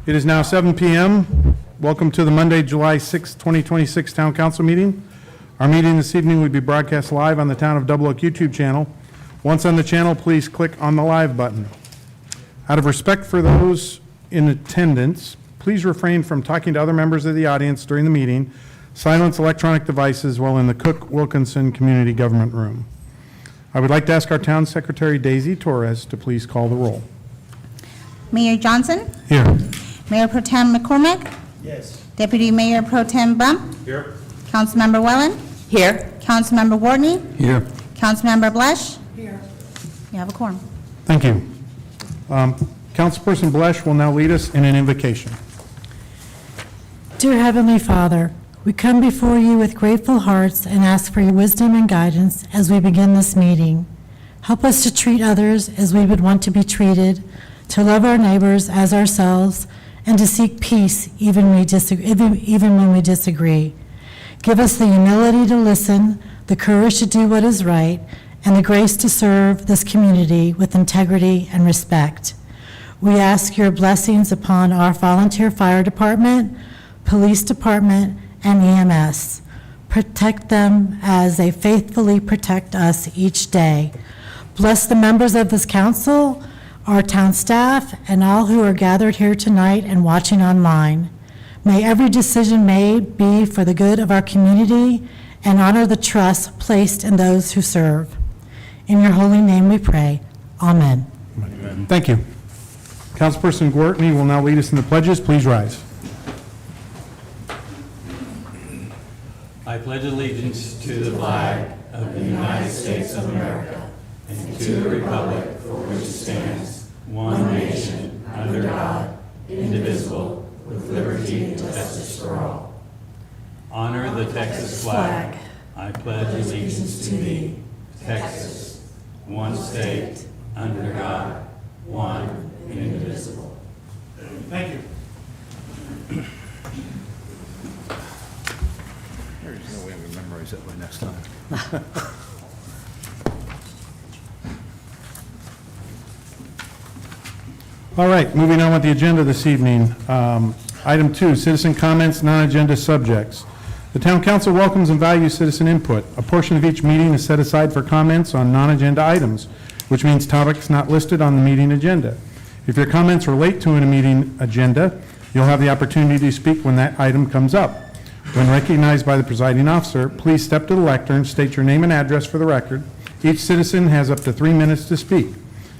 It is now 7 p.m. Welcome to the Monday, July 6, 2026 Town Council meeting. Our meeting this evening will be broadcast live on the Town of Double Oak YouTube channel. Once on the channel, please click on the live button. Out of respect for those in attendance, please refrain from talking to other members of the audience during the meeting. Silence electronic devices while in the Cook Wilkinson Community Government Room. I would like to ask our Town Secretary, Daisy Torres, to please call the roll. Mayor Johnson? Here. Mayor Pro Tem McCormick? Yes. Deputy Mayor Pro Tem Bump? Here. Councilmember Wellen? Here. Councilmember Wardney? Here. Councilmember Blesh? Here. You have a quorum. Thank you. Councilperson Blesh will now lead us in an invocation. Dear Heavenly Father, we come before you with grateful hearts and ask for your wisdom and guidance as we begin this meeting. Help us to treat others as we would want to be treated, to love our neighbors as ourselves, and to seek peace even when we disagree. Give us the humility to listen, the courage to do what is right, and the grace to serve this community with integrity and respect. We ask your blessings upon our volunteer fire department, police department, and EMS. Protect them as they faithfully protect us each day. Bless the members of this council, our town staff, and all who are gathered here tonight and watching online. May every decision made be for the good of our community and honor the trust placed in those who serve. In your holy name we pray. Amen. Amen. Thank you. Councilperson Gwartney will now lead us in the pledges. Please rise. I pledge allegiance to the flag of the United States of America and to the republic for which it stands, one nation, under God, indivisible, with liberty and justice for all. Honor the Texas flag. I pledge allegiance to thee, Texas, one state, under God, one and indivisible. Thank you. There's no way I'm going to memorize that by next time. All right, moving on with the agenda this evening. Item 2, citizen comments, non-agenda subjects. The Town Council welcomes and values citizen input. A portion of each meeting is set aside for comments on non-agenda items, which means topics not listed on the meeting agenda. If your comments relate to a meeting agenda, you'll have the opportunity to speak when that item comes up. When recognized by the presiding officer, please step to the lectern, state your name and address for the record. Each citizen has up to 3 minutes to speak.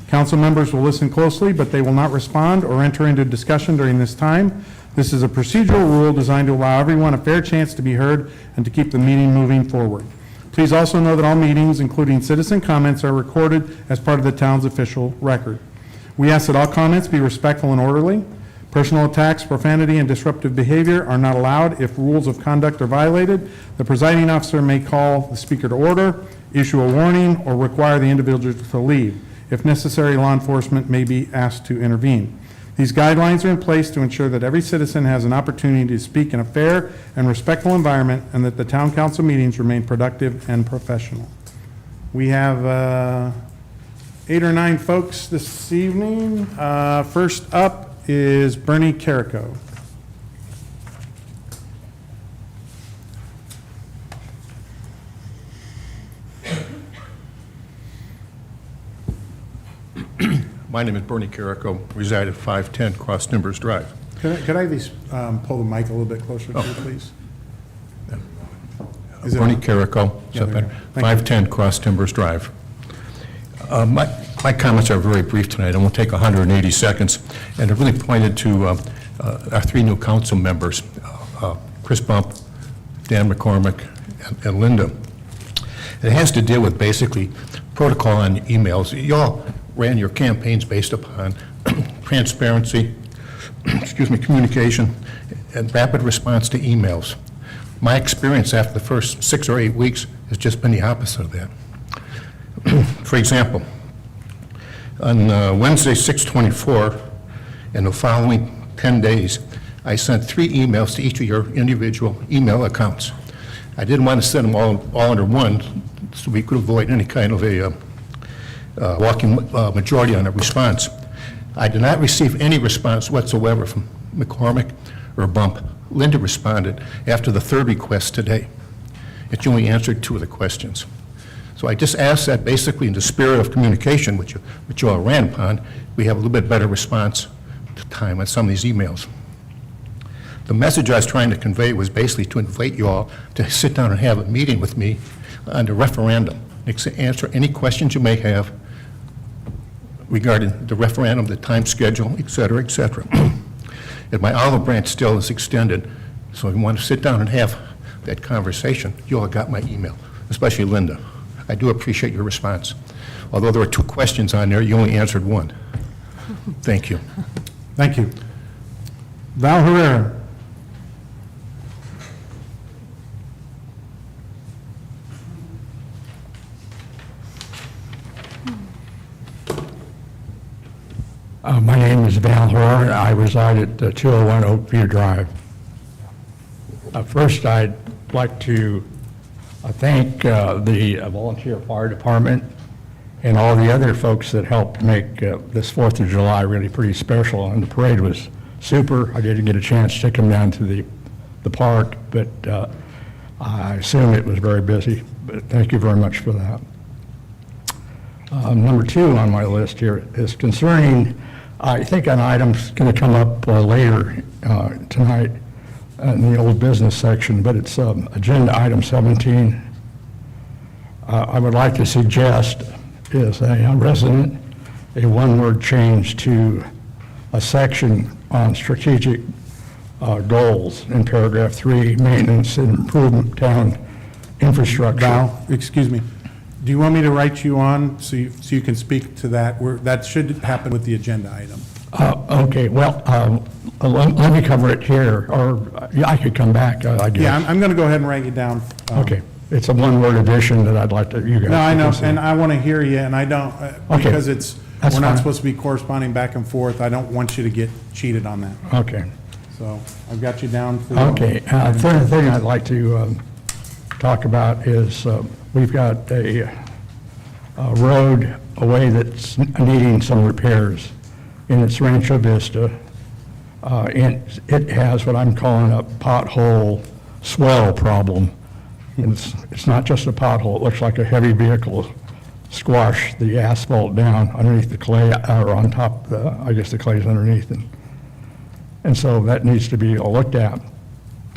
Council members will listen closely, but they will not respond or enter into discussion during this time. This is a procedural rule designed to allow everyone a fair chance to be heard and to keep the meeting moving forward. Please also know that all meetings, including citizen comments, are recorded as part of the town's official record. We ask that all comments be respectful and orderly. Personal attacks, profanity, and disruptive behavior are not allowed. If rules of conduct are violated, the presiding officer may call the speaker to order, issue a warning, or require the individual to leave. If necessary, law enforcement may be asked to intervene. These guidelines are in place to ensure that every citizen has an opportunity to speak in a fair and respectful environment and that the Town Council meetings remain productive and professional. We have 8 or 9 folks this evening. First up is Bernie Carrico. My name is Bernie Carrico, reside at 510 Cross Timbers Drive. Could I at least pull the mic a little bit closer to you, please? Is it Bernie on? Carrico, Yeah, there you go. Thank 510 Cross Timbers Drive. My comments are very brief tonight. I won't take 180 seconds. And it really pointed to our 3 new council members, Chris Bump, Dan McCormick, and Linda. It has to deal with basically protocol on emails. You all ran your campaigns based upon transparency, communication, and rapid response to emails. My experience after the first 6 or 8 weeks has just been the opposite of that. For example, on Wednesday, 6/24, and the following 10 days, I sent 3 emails to each of your individual email accounts. I didn't want to send them all under one, so we could avoid any kind of a walking majority on a response. I did not receive any response whatsoever from McCormick or Bump. Linda responded after the third request today, and she only answered 2 of the questions. So I just ask that basically in the spirit of communication, which you all ran upon, we have a little bit better response to time on some of these emails. The message I was trying to convey was basically to invite you all to sit down and have a meeting with me on the referendum, answer any questions you may have regarding the referendum, the time schedule, et cetera, et cetera. And my olive branch still is extended, so if you want to sit down and have that conversation, you all got my email, especially Linda. I do appreciate your response. Although there were 2 questions on there, you only answered 1. Thank you. Thank you. Val Herrera. My name is Val Herrera. I reside at 201 Oakview Drive. First, I'd like to thank the volunteer fire department and all the other folks that helped make this 4th of July really pretty special. And the parade was super. I didn't get a chance to come down to the park, but I assume it was very busy. But thank you very much for that. Number 2 on my list here is concerning, I think an item's going to come up later tonight in the old business section, but it's agenda item 17. I would like to suggest is a resident, a one-word change to a section on strategic goals in paragraph 3, maintenance and improvement town infrastructure. Val, excuse me. Do you want me to write you on so you can speak to that? That should happen with the agenda item. Okay, well, let me cover it here, or I could come back, I guess. Yeah, I'm going to go ahead and write you down. Okay, it's a one-word addition that I'd like to, you guys. No, I know, consider. and I want to hear you, and I don't, Okay, because that's we're not fine. supposed to be corresponding back and forth. I don't want you to get cheated on that. Okay. So I've got you down for. Okay, third thing I'd like to talk about is we've got a road away that's needing some repairs, and it's Rancho Vista. And it has what I'm calling a pothole swell problem. And it's not just a pothole, it looks like a heavy vehicle squashed the asphalt down underneath the clay, or on top, I guess the clay's underneath. And so that needs to be looked at.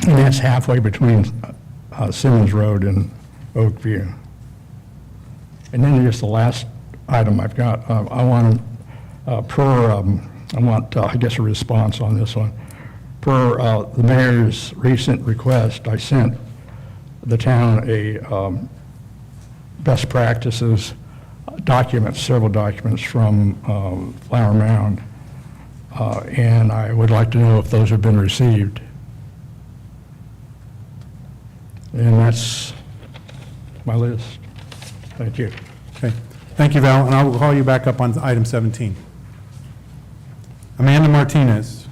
And that's halfway between Simmons Road and Oakview. And then just the last item I've got, I want I guess, a response on this one. Per the mayor's recent request, I sent the town a best practices documents, several documents from Flower Mound. And I would like to know if those have been received. And that's my list. Thank you. Okay. Thank you, Val, and I'll call you back up on item 17. Amanda Martinez.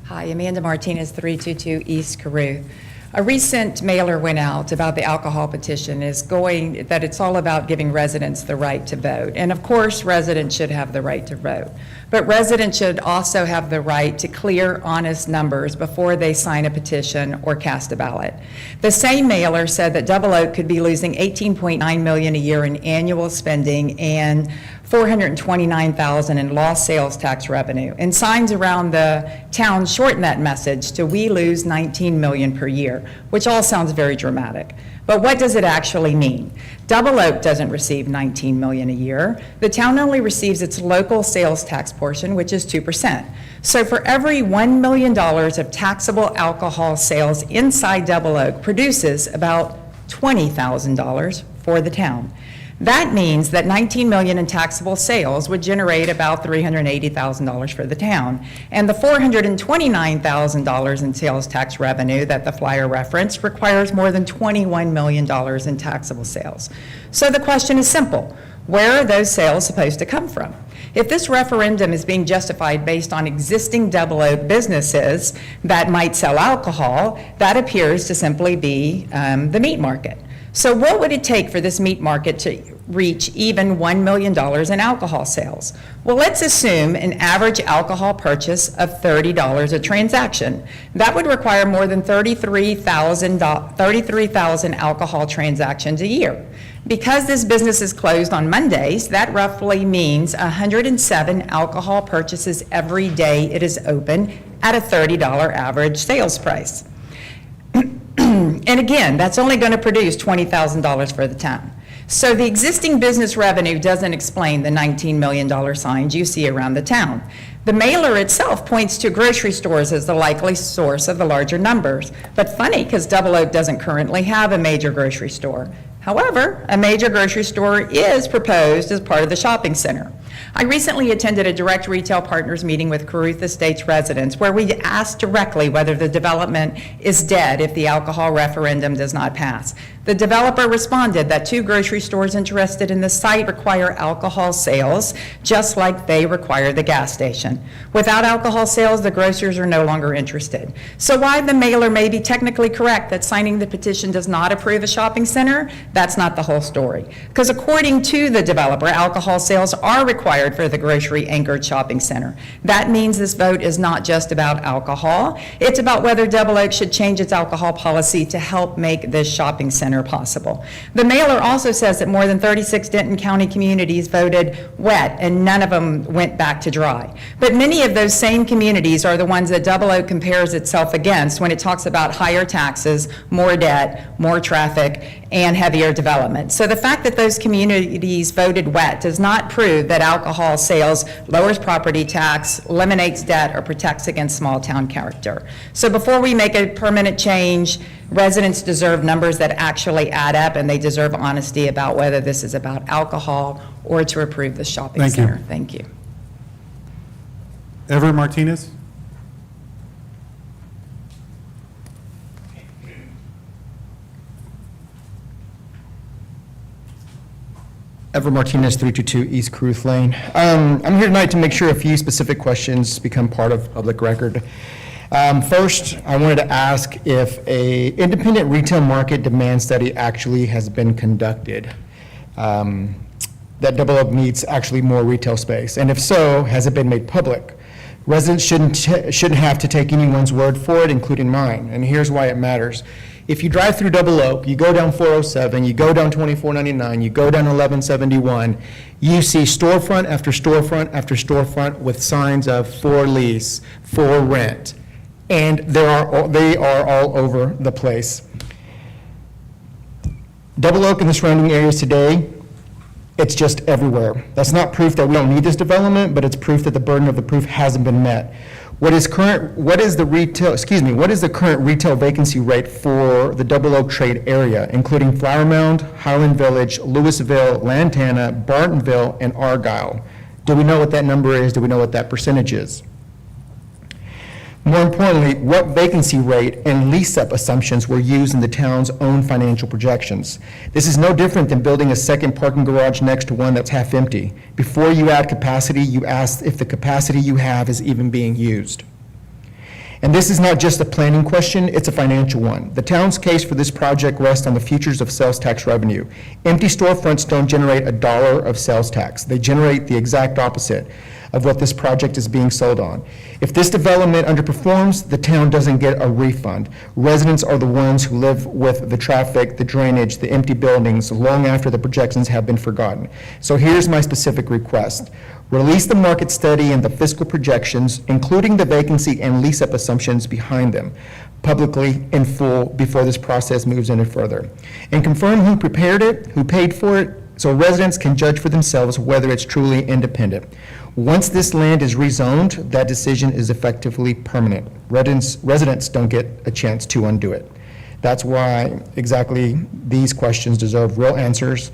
Hi, Amanda Martinez, 322 East Caruth. A recent mailer went out about the alcohol petition that it's all about giving residents the right to vote. And of course, residents should have the right to vote. But residents should also have the right to clear, honest numbers before they sign a petition or cast a ballot. The same mailer said that Double Oak could be losing $18.9 million a year in annual spending and $429,000 in lost sales tax revenue. And signs around the town shorten that message to "we lose $19 million per year," which all sounds very dramatic. But what does it actually mean? Double Oak doesn't receive $19 million a year. The town only receives its local sales tax portion, which is 2%. So for every $1 million of taxable alcohol sales inside Double Oak produces about $20,000 for the town. That means that $19 million in taxable sales would generate about $380,000 for the town. And the $429,000 in sales tax revenue that the flyer referenced requires more than $21 million in taxable sales. So the question is simple. Where are those sales supposed to come from? If this referendum is being justified based on existing Double Oak businesses that might sell alcohol, that appears to simply be the meat market. So what would it take for this meat market to reach even $1 million in alcohol sales? Well, let's assume an average alcohol purchase of $30 a transaction. That would require more than 33,000 alcohol transactions a year. Because this business is closed on Mondays, that roughly means 107 alcohol purchases every day it is open at a $30 average sales price. And again, that's only going to produce $20,000 for the town. So the existing business revenue doesn't explain the $19 million signs you see around the town. The mailer itself points to grocery stores as the likely source of the larger numbers. But funny, because Double Oak doesn't currently have a major grocery store. However, a major grocery store is proposed as part of the shopping center. I recently attended a direct retail partners meeting with Caruth Estates residents where we asked directly whether the development is dead if the alcohol referendum does not pass. The developer responded that 2 grocery stores interested in the site require alcohol sales, just like they require the gas station. Without alcohol sales, the grocers are no longer interested. So while the mailer may be technically correct that signing the petition does not approve a shopping center, that's not the whole story. Because according to the developer, alcohol sales are required for the grocery-anchored shopping center. That means this vote is not just about alcohol. It's about whether Double Oak should change its alcohol policy to help make this shopping center possible. The mailer also says that more than 36 Denton County communities voted wet and none of them went back to dry. But many of those same communities are the ones that Double Oak compares itself against when it talks about higher taxes, more debt, more traffic, and heavier development. So the fact that those communities voted wet does not prove that alcohol sales lowers property tax, eliminates debt, or protects against small town character. So before we make a permanent change, residents deserve numbers that actually add up, and they deserve honesty about whether this is about alcohol or to approve the shopping Thank you. center. Thank you. Everett Martinez? Ever Martinez, 322 East Caruth Lane. I'm here tonight to make sure a few specific questions become part of public record. First, I wanted to ask if an independent retail market demand study actually has been conducted, that Double Oak needs actually more retail space, and if so, has it been made public? Residents shouldn't have to take anyone's word for it, including mine, and here's why it matters. If you drive through Double Oak, you go down 407, you go down 2499, you go down 1171, you see storefront after storefront after storefront with signs of for lease, for rent, and they are all over the place. Double Oak and the surrounding areas today, it's just everywhere. That's not proof that we don't need this development, but it's proof that the burden of the proof hasn't been met. What is the current retail vacancy rate for the Double Oak trade area, including Flower Mound, Highland Village, Louisville, Lantana, Bartonville, and Argyle? Do we know what that number is? Do we know what that percentage is? More importantly, what vacancy rate and lease-up assumptions were used in the town's own financial projections? This is no different than building a second parking garage next to one that's half empty. Before you add capacity, you ask if the capacity you have is even being used. And this is not just a planning question, it's a financial one. The town's case for this project rests on the futures of sales tax revenue. Empty storefronts don't generate $1 of sales tax. They generate the exact opposite of what this project is being sold on. If this development underperforms, the town doesn't get a refund. Residents are the ones who live with the traffic, the drainage, the empty buildings long after the projections have been forgotten. So here's my specific request. Release the market study and the fiscal projections, including the vacancy and lease-up assumptions behind them, publicly in full before this process moves any further. And confirm who prepared it, who paid for it, so residents can judge for themselves whether it's truly independent. Once this land is rezoned, that decision is effectively permanent. Residents don't get a chance to undo it. That's why exactly these questions deserve real answers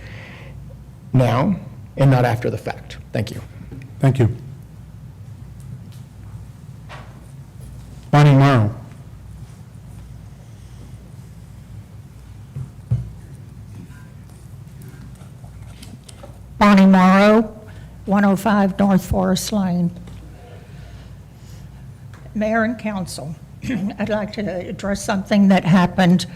now and not after the fact. Thank you. Thank you. Bonnie Morrow. Bonnie Morrow, 105 North Forest Lane. Mayor and council, I'd like to address something that happened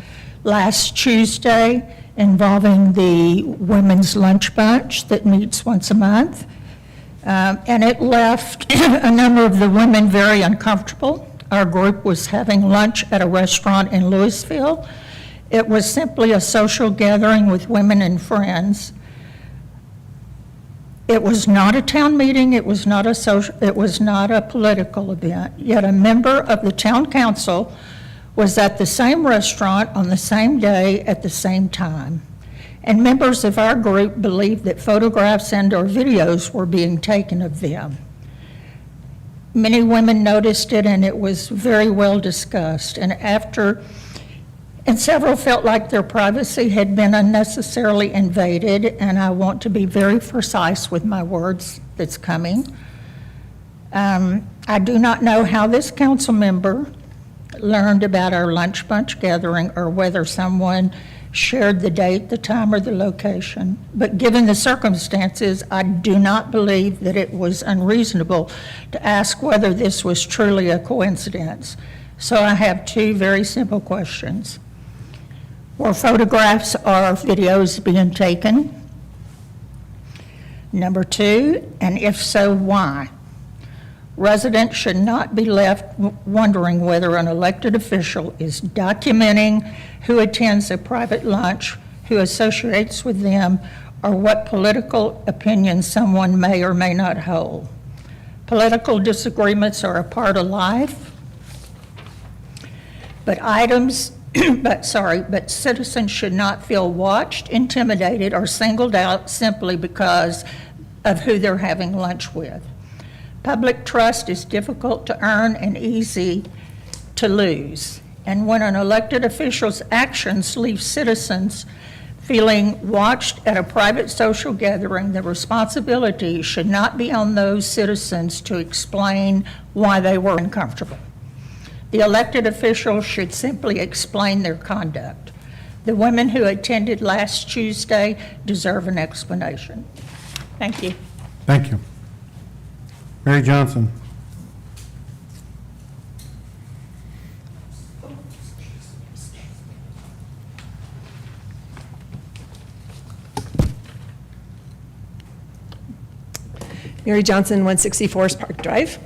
last Tuesday involving the Women's Lunch Bunch that meets once a month. And it left a number of the women very uncomfortable. Our group was having lunch at a restaurant in Louisville. It was simply a social gathering with women and friends. It was not a town meeting, it was not a political event, yet a member of the town council was at the same restaurant on the same day at the same time. And members of our group believed that photographs and/or videos were being taken of them. Many women noticed it, and it was very well discussed. And several felt like their privacy had been unnecessarily invaded, and I want to be very precise with my words that's coming. I do not know how this council member learned about our lunch bunch gathering or whether someone shared the date, the time, or the location. But given the circumstances, I do not believe that it was unreasonable to ask whether this was truly a coincidence. So I have two very simple questions. Were photographs or videos being taken? Number two, and if so, why? Residents should not be left wondering whether an elected official is documenting who attends a private lunch, who associates with them, or what political opinions someone may or may not hold. Political disagreements are a part of life, but citizens should not feel watched, intimidated, or singled out simply because of who they're having lunch with. Public trust is difficult to earn and easy to lose. And when an elected official's actions leave citizens feeling watched at a private social gathering, the responsibility should not be on those citizens to explain why they were uncomfortable. The elected officials should simply explain their conduct. The women who attended last Tuesday deserve an explanation. Thank you. Thank you. Mary Johnson. Mary Johnson, 160 Forest Park Drive.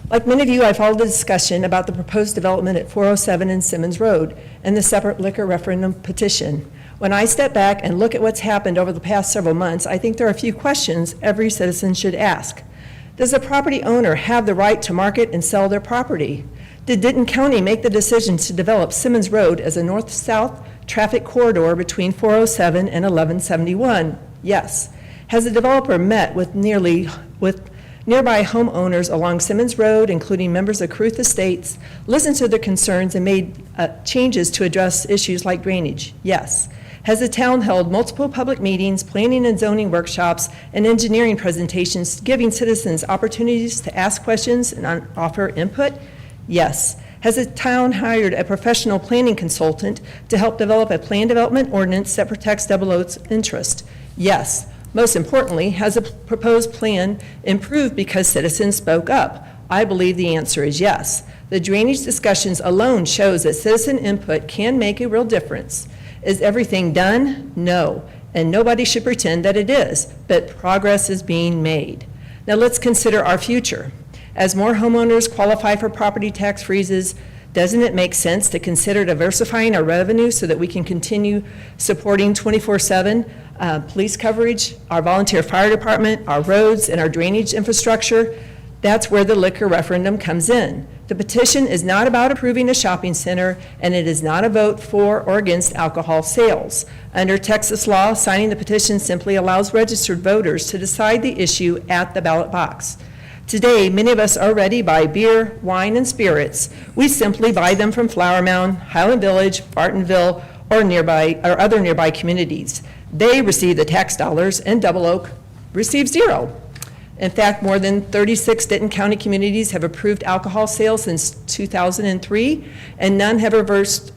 Like many of you, I followed the discussion about the proposed development at 407 and Simmons Road and the separate liquor referendum petition. When I step back and look at what's happened over the past several months, I think there are a few questions every citizen should ask. Does the property owner have the right to market and sell their property? Did Denton County make the decision to develop Simmons Road as a north-south traffic corridor between 407 and 1171? Yes. Has the developer met with nearby homeowners along Simmons Road, including members of Caruth Estates, listened to their concerns and made changes to address issues like drainage? Yes. Has the town held multiple public meetings, planning and zoning workshops, and engineering presentations, giving citizens opportunities to ask questions and offer input? Yes. Has the town hired a professional planning consultant to help develop a plan development ordinance that protects Double O's interest? Yes. Most importantly, has the proposed plan improved because citizens spoke up? I believe the answer is yes. The drainage discussions alone shows that citizen input can make a real difference. Is everything done? No, and nobody should pretend that it is, but progress is being made. Now let's consider our future. As more homeowners qualify for property tax freezes, doesn't it make sense to consider diversifying our revenue so that we can continue supporting 24/7 police coverage, our volunteer fire department, our roads, and our drainage infrastructure? That's where the liquor referendum comes in. The petition is not about approving a shopping center, and it is not a vote for or against alcohol sales. Under Texas law, signing the petition simply allows registered voters to decide the issue at the ballot box. Today, many of us already buy beer, wine, and spirits. We simply buy them from Flower Mound, Highland Village, Bartonville, or other nearby communities. They receive the tax dollars, and Double Oak receives zero. In fact, more than 36 Denton County communities have approved alcohol sales since 2003, and none have reversed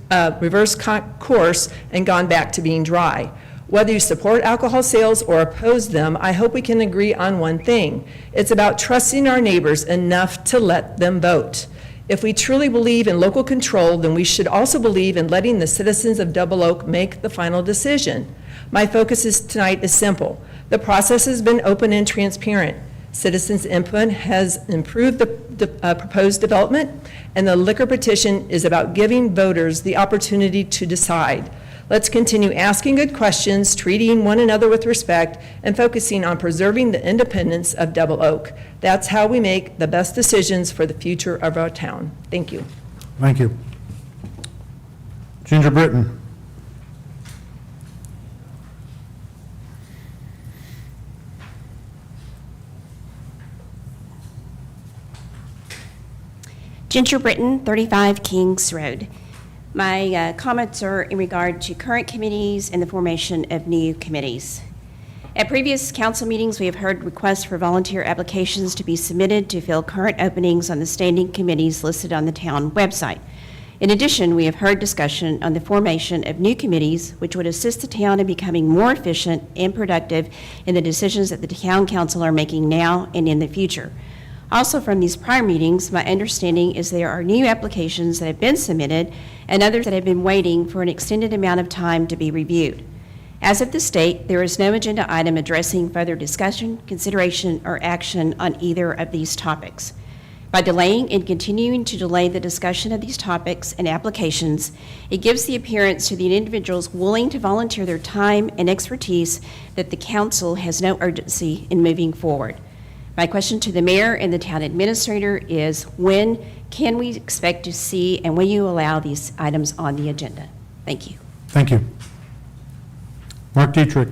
course and gone back to being dry. Whether you support alcohol sales or oppose them, I hope we can agree on one thing. It's about trusting our neighbors enough to let them vote. If we truly believe in local control, then we should also believe in letting the citizens of Double Oak make the final decision. My focus tonight is simple. The process has been open and transparent. Citizens' input has improved the proposed development, and the liquor petition is about giving voters the opportunity to decide. Let's continue asking good questions, treating one another with respect, and focusing on preserving the independence of Double Oak. That's how we make the best decisions for the future of our town. Thank you. Thank you. Ginger Britton. Ginger Britton, 35 Kings Road. My comments are in regard to current committees and the formation of new committees. At previous council meetings, we have heard requests for volunteer applications to be submitted to fill current openings on the standing committees listed on the town website. In addition, we have heard discussion on the formation of new committees which would assist the town in becoming more efficient and productive in the decisions that the town council are making now and in the future. Also from these prior meetings, my understanding is there are new applications that have been submitted and others that have been waiting for an extended amount of time to be reviewed. As of this date, there is no agenda item addressing further discussion, consideration, or action on either of these topics. By delaying and continuing to delay the discussion of these topics and applications, it gives the appearance to the individuals willing to volunteer their time and expertise that the council has no urgency in moving forward. My question to the mayor and the town administrator is, when can we expect to see, and will you allow these items on the agenda? Thank you. Thank you. Mark Dietrich.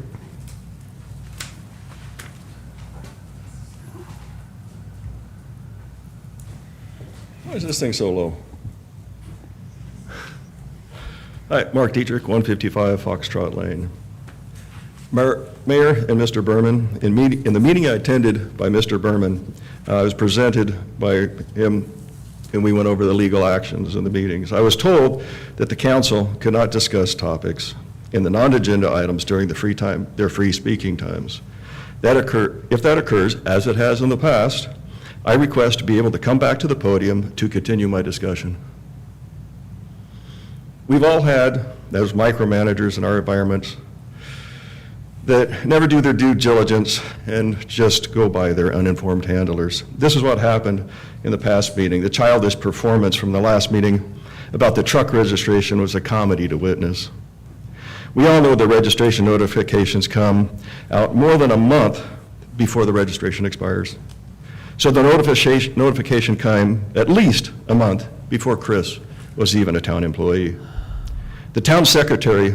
Why is this thing so low? Hi, Mark Dietrich, 155 Foxtrot Lane. Mayor and Mr. Berman, in the meeting I attended by Mr. Berman, I was presented by him, and we went over the legal actions in the meetings. I was told that the council could not discuss topics in the non-agenda items during their free speaking times. If that occurs, as it has in the past, I request to be able to come back to the podium to continue my discussion. We've all had those micromanagers in our environments that never do their due diligence and just go by their uninformed handlers. This is what happened in the past meeting. The childish performance from the last meeting about the truck registration was a comedy to witness. We all know the registration notifications come out more than a month before the registration expires. So the notification came at least a month before Chris was even a town employee. The town secretary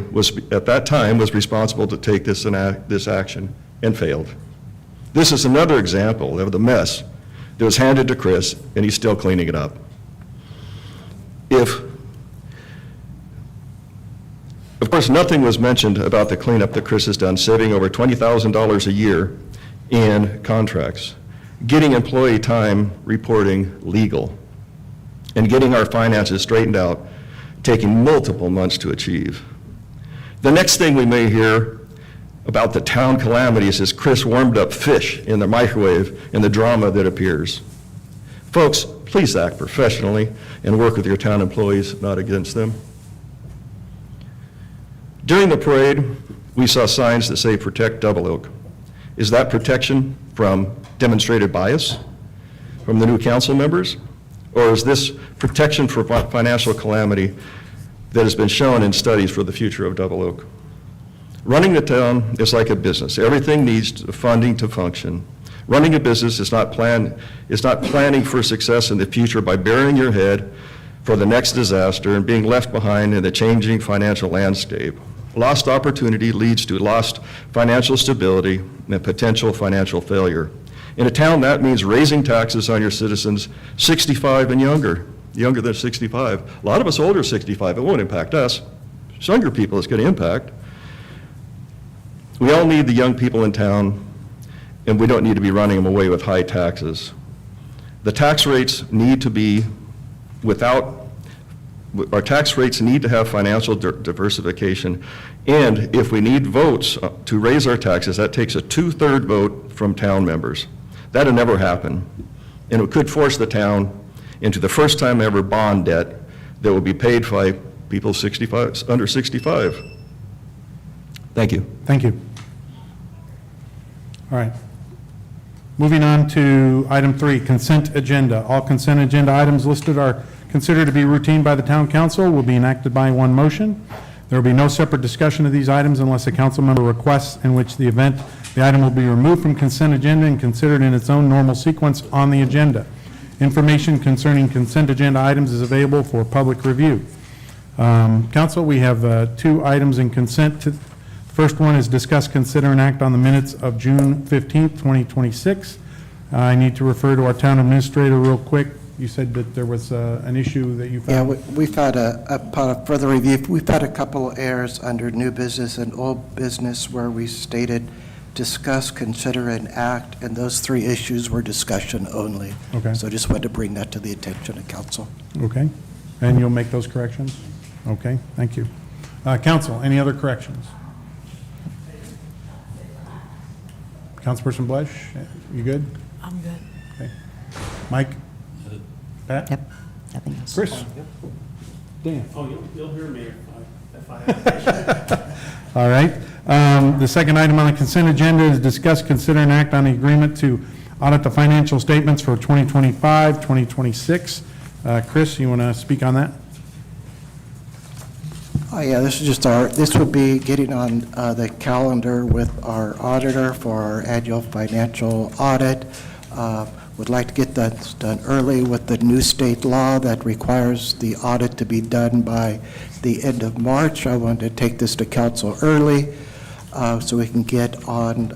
at that time was responsible to take this action and failed. This is another example of the mess that was handed to Chris, and he's still cleaning it up. Of course, nothing was mentioned about the cleanup that Chris has done, saving over $20,000 a year in contracts, getting employee time reporting legal, and getting our finances straightened out, taking multiple months to achieve. The next thing we may hear about the town calamities is Chris warmed up fish in the microwave and the drama that appears. Folks, please act professionally and work with your town employees, not against them. During the parade, we saw signs that say "Protect Double Oak." Is that protection from demonstrated bias from the new council members? Or is this protection for financial calamity that has been shown in studies for the future of Double Oak? Running the town is like a business. Everything needs funding to function. Running a business is not planning for success in the future by burying your head for the next disaster and being left behind in the changing financial landscape. Lost opportunity leads to lost financial stability and potential financial failure. In a town, that means raising taxes on your citizens 65 and younger than 65. A lot of us older 65, it won't impact us. It's younger people it's going to impact. We all need the young people in town, and we don't need to be running them away with high taxes. The tax rates need to be without our tax rates need to have financial diversification, and if we need votes to raise our taxes, that takes a 2/3 vote from town members. That'll never happen, and it could force the town into the first time ever bond debt that will be paid by people 65, under 65. Thank you. Thank you. All right. Moving on to item 3, consent agenda. All consent agenda items listed are considered to be routine by the town council, will be enacted by one motion. There will be no separate discussion of these items unless a council member requests, in which the event the item will be removed from consent agenda and considered in its own normal sequence on the agenda. Information concerning consent agenda items is available for public review. Council, we have 2 items in consent. First one is discuss, consider, and act on the minutes of June 15th, 2026. I need to refer to our town administrator real quick. You said that there was an issue that you found. Yeah, we've had upon a further review, we've had a couple of errors under new business and old business where we stated discuss, consider, and act, and those 3 issues were discussion only. Okay. So I just wanted to bring that to the attention of council. Okay. And you'll make those corrections? Okay, thank you. Council, any other corrections? Councilperson Blesch, you good? I'm good. Okay. Mike? Pat? Yep, nothing else. Chris? Dan? Oh, you'll hear me if I have. All right. The second item on the consent agenda is discuss, consider, and act on the agreement to audit the financial statements for 2025, 2026. Chris, you want to speak on that? Oh, yeah, this is just this would be getting on the calendar with our auditor for our annual financial audit. Would like to get that done early with the new state law that requires the audit to be done by the end of March. I wanted to take this to council early so we can get on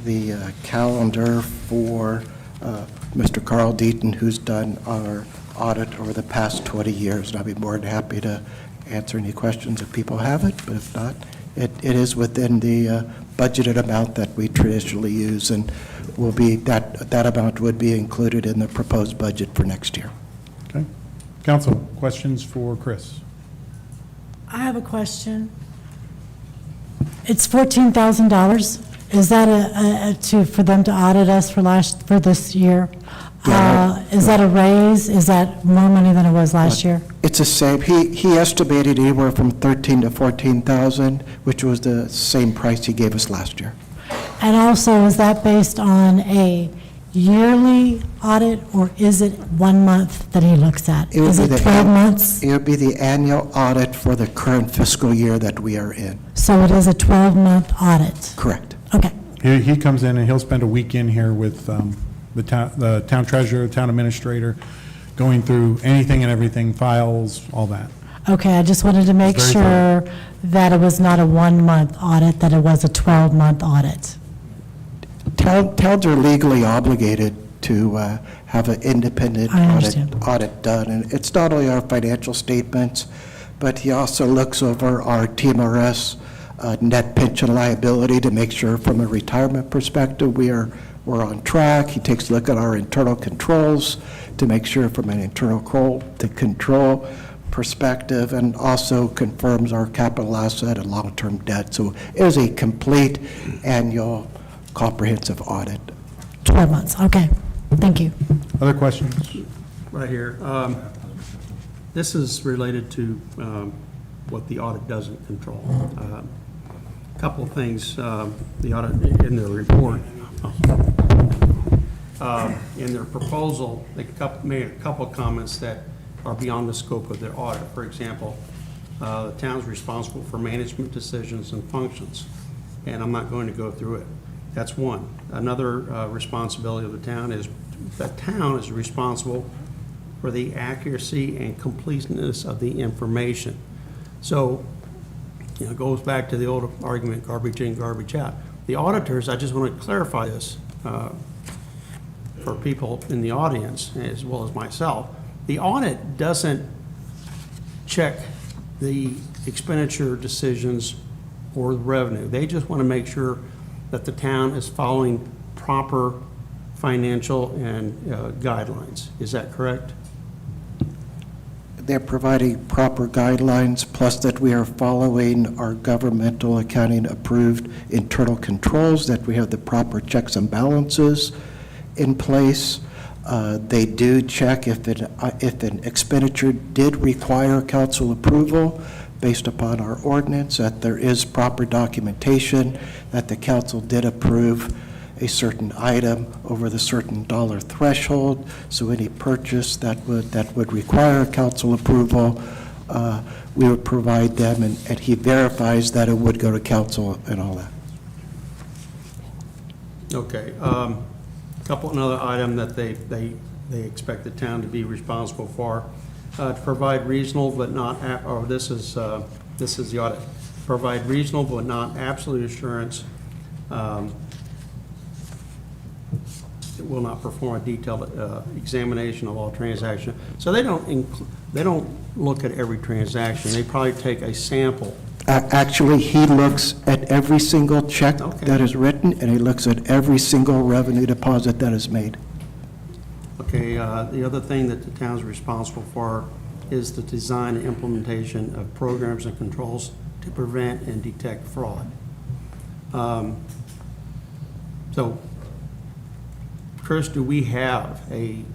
the calendar for Mr. Carl Deaton, who's done our audit over the past 20 years. And I'll be more than happy to answer any questions if people have it, but if not, it is within the budgeted amount that we traditionally use, and will be that amount would be included in the proposed budget for next year. Okay. Council, questions for Chris? I have a question. It's $14,000. Is that for them to audit us for this year? Is that a raise? Is that more money than it was last year? It's the same. He estimated anywhere from 13 to 14,000, which was the same price he gave us last year. And also, is that based on a yearly audit, or is it 1 month that he looks at? Is it 12 months? It would be the annual audit for the current fiscal year that we are in. So it is a 12-month audit? Correct. Okay. He comes in and he'll spend a week in here with the town treasurer, town administrator, going through anything and everything, files, all that. Okay, I just wanted to make Very sure that it was not a 1-month audit, that it was a 12-month audit. Towns are legally obligated to have an independent I understand. audit done. And it's not only our financial statements, but he also looks over our TMRS net pension liability to make sure from a retirement perspective we're on track. He takes a look at our internal controls to make sure from an internal control perspective, and also confirms our capital asset and long-term debt. So it is a complete annual comprehensive audit. 12 months, okay. Thank you. Other questions? Right here. This is related to what the audit doesn't control. A couple of things, the audit in their report, in their proposal, they made a couple of comments that are beyond the scope of their audit. For example, the town's responsible for management decisions and functions, and I'm not going to go through it. That's one. Another responsibility of the town is responsible for the accuracy and completeness of the information. So, it goes back to the old argument, garbage in, garbage out. The auditors, I just want to clarify this for people in the audience as well as myself. The audit doesn't check the expenditure decisions or the revenue. They just want to make sure that the town is following proper financial and guidelines. Is that correct? they're providing proper guidelines, plus that we are following our governmental accounting approved internal controls, that we have the proper checks and balances in place. They do check if an expenditure did require council approval based upon our ordinance, that there is proper documentation, that the council did approve a certain item over the certain dollar threshold. So any purchase that would require council approval, we would provide them, and he verifies that it would go to council and all that. Okay. Another item that they expect the town to be responsible for, to provide reasonable but not, this is the audit, provide reasonable but not absolute assurance. It will not perform a detailed examination of all transactions. So they don't look at every transaction. They probably take a sample. Actually, he looks at every single check that is written, and he looks at every single revenue deposit that is made. Okay, the other thing that the town's responsible for is the design and implementation of programs and controls to prevent and detect fraud. So, Chris, do we have a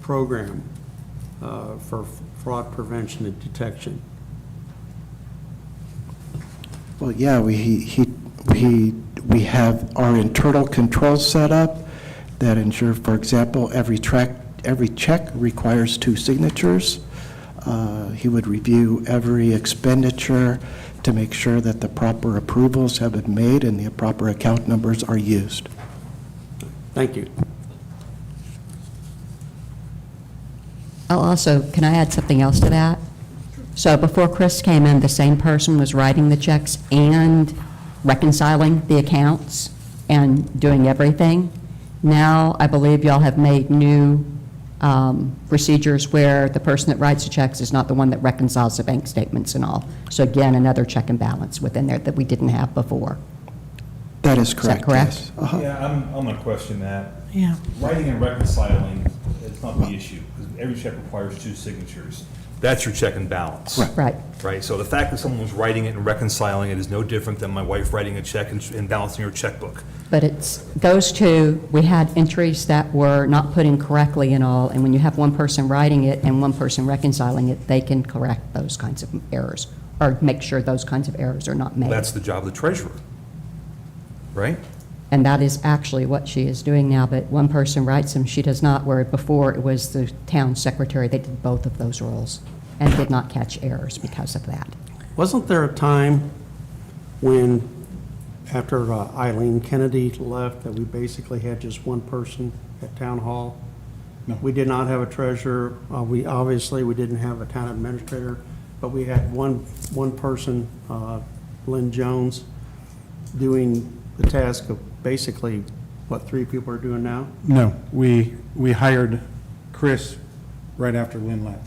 program for fraud prevention and detection? Well, yeah, we have our internal controls set up that ensure, for example, every check requires 2 signatures. He would review every expenditure to make sure that the proper approvals have been made and the proper account numbers are used. Thank you. Can I add something else to that? So before Chris came in, the same person was writing the checks and reconciling the accounts and doing everything. Now, I believe y'all have made new procedures where the person that writes the checks is not the one that reconciles the bank statements and all. So again, another check and balance within there that we didn't have before. That is correct. Is that correct? Yes. Uh-huh. Yeah, I'm going to question that. Yeah. Writing and reconciling is not the issue, because every check requires 2 signatures. That's your check and balance. Right. Right, so the fact that someone was writing it and reconciling it is no different than my wife writing a check and balancing her checkbook. But it's, those two, we had entries that were not put in correctly and all, and when you have one person writing it and one person reconciling it, they can correct those kinds of errors, or make sure those kinds of errors are not made. That's the job of the treasurer, right? And that is actually what she is doing now, but one person writes them, she does not, where before it was the town secretary. They did both of those roles and did not catch errors because of that. Wasn't there a time when, after Eileen Kennedy left, that we basically had just one person at town hall? No. We did not have a treasurer. We didn't have a town administrator, but we had one person, Lynn Jones, doing the task of basically what 3 people are doing now. No, we hired Chris right after Lynn left.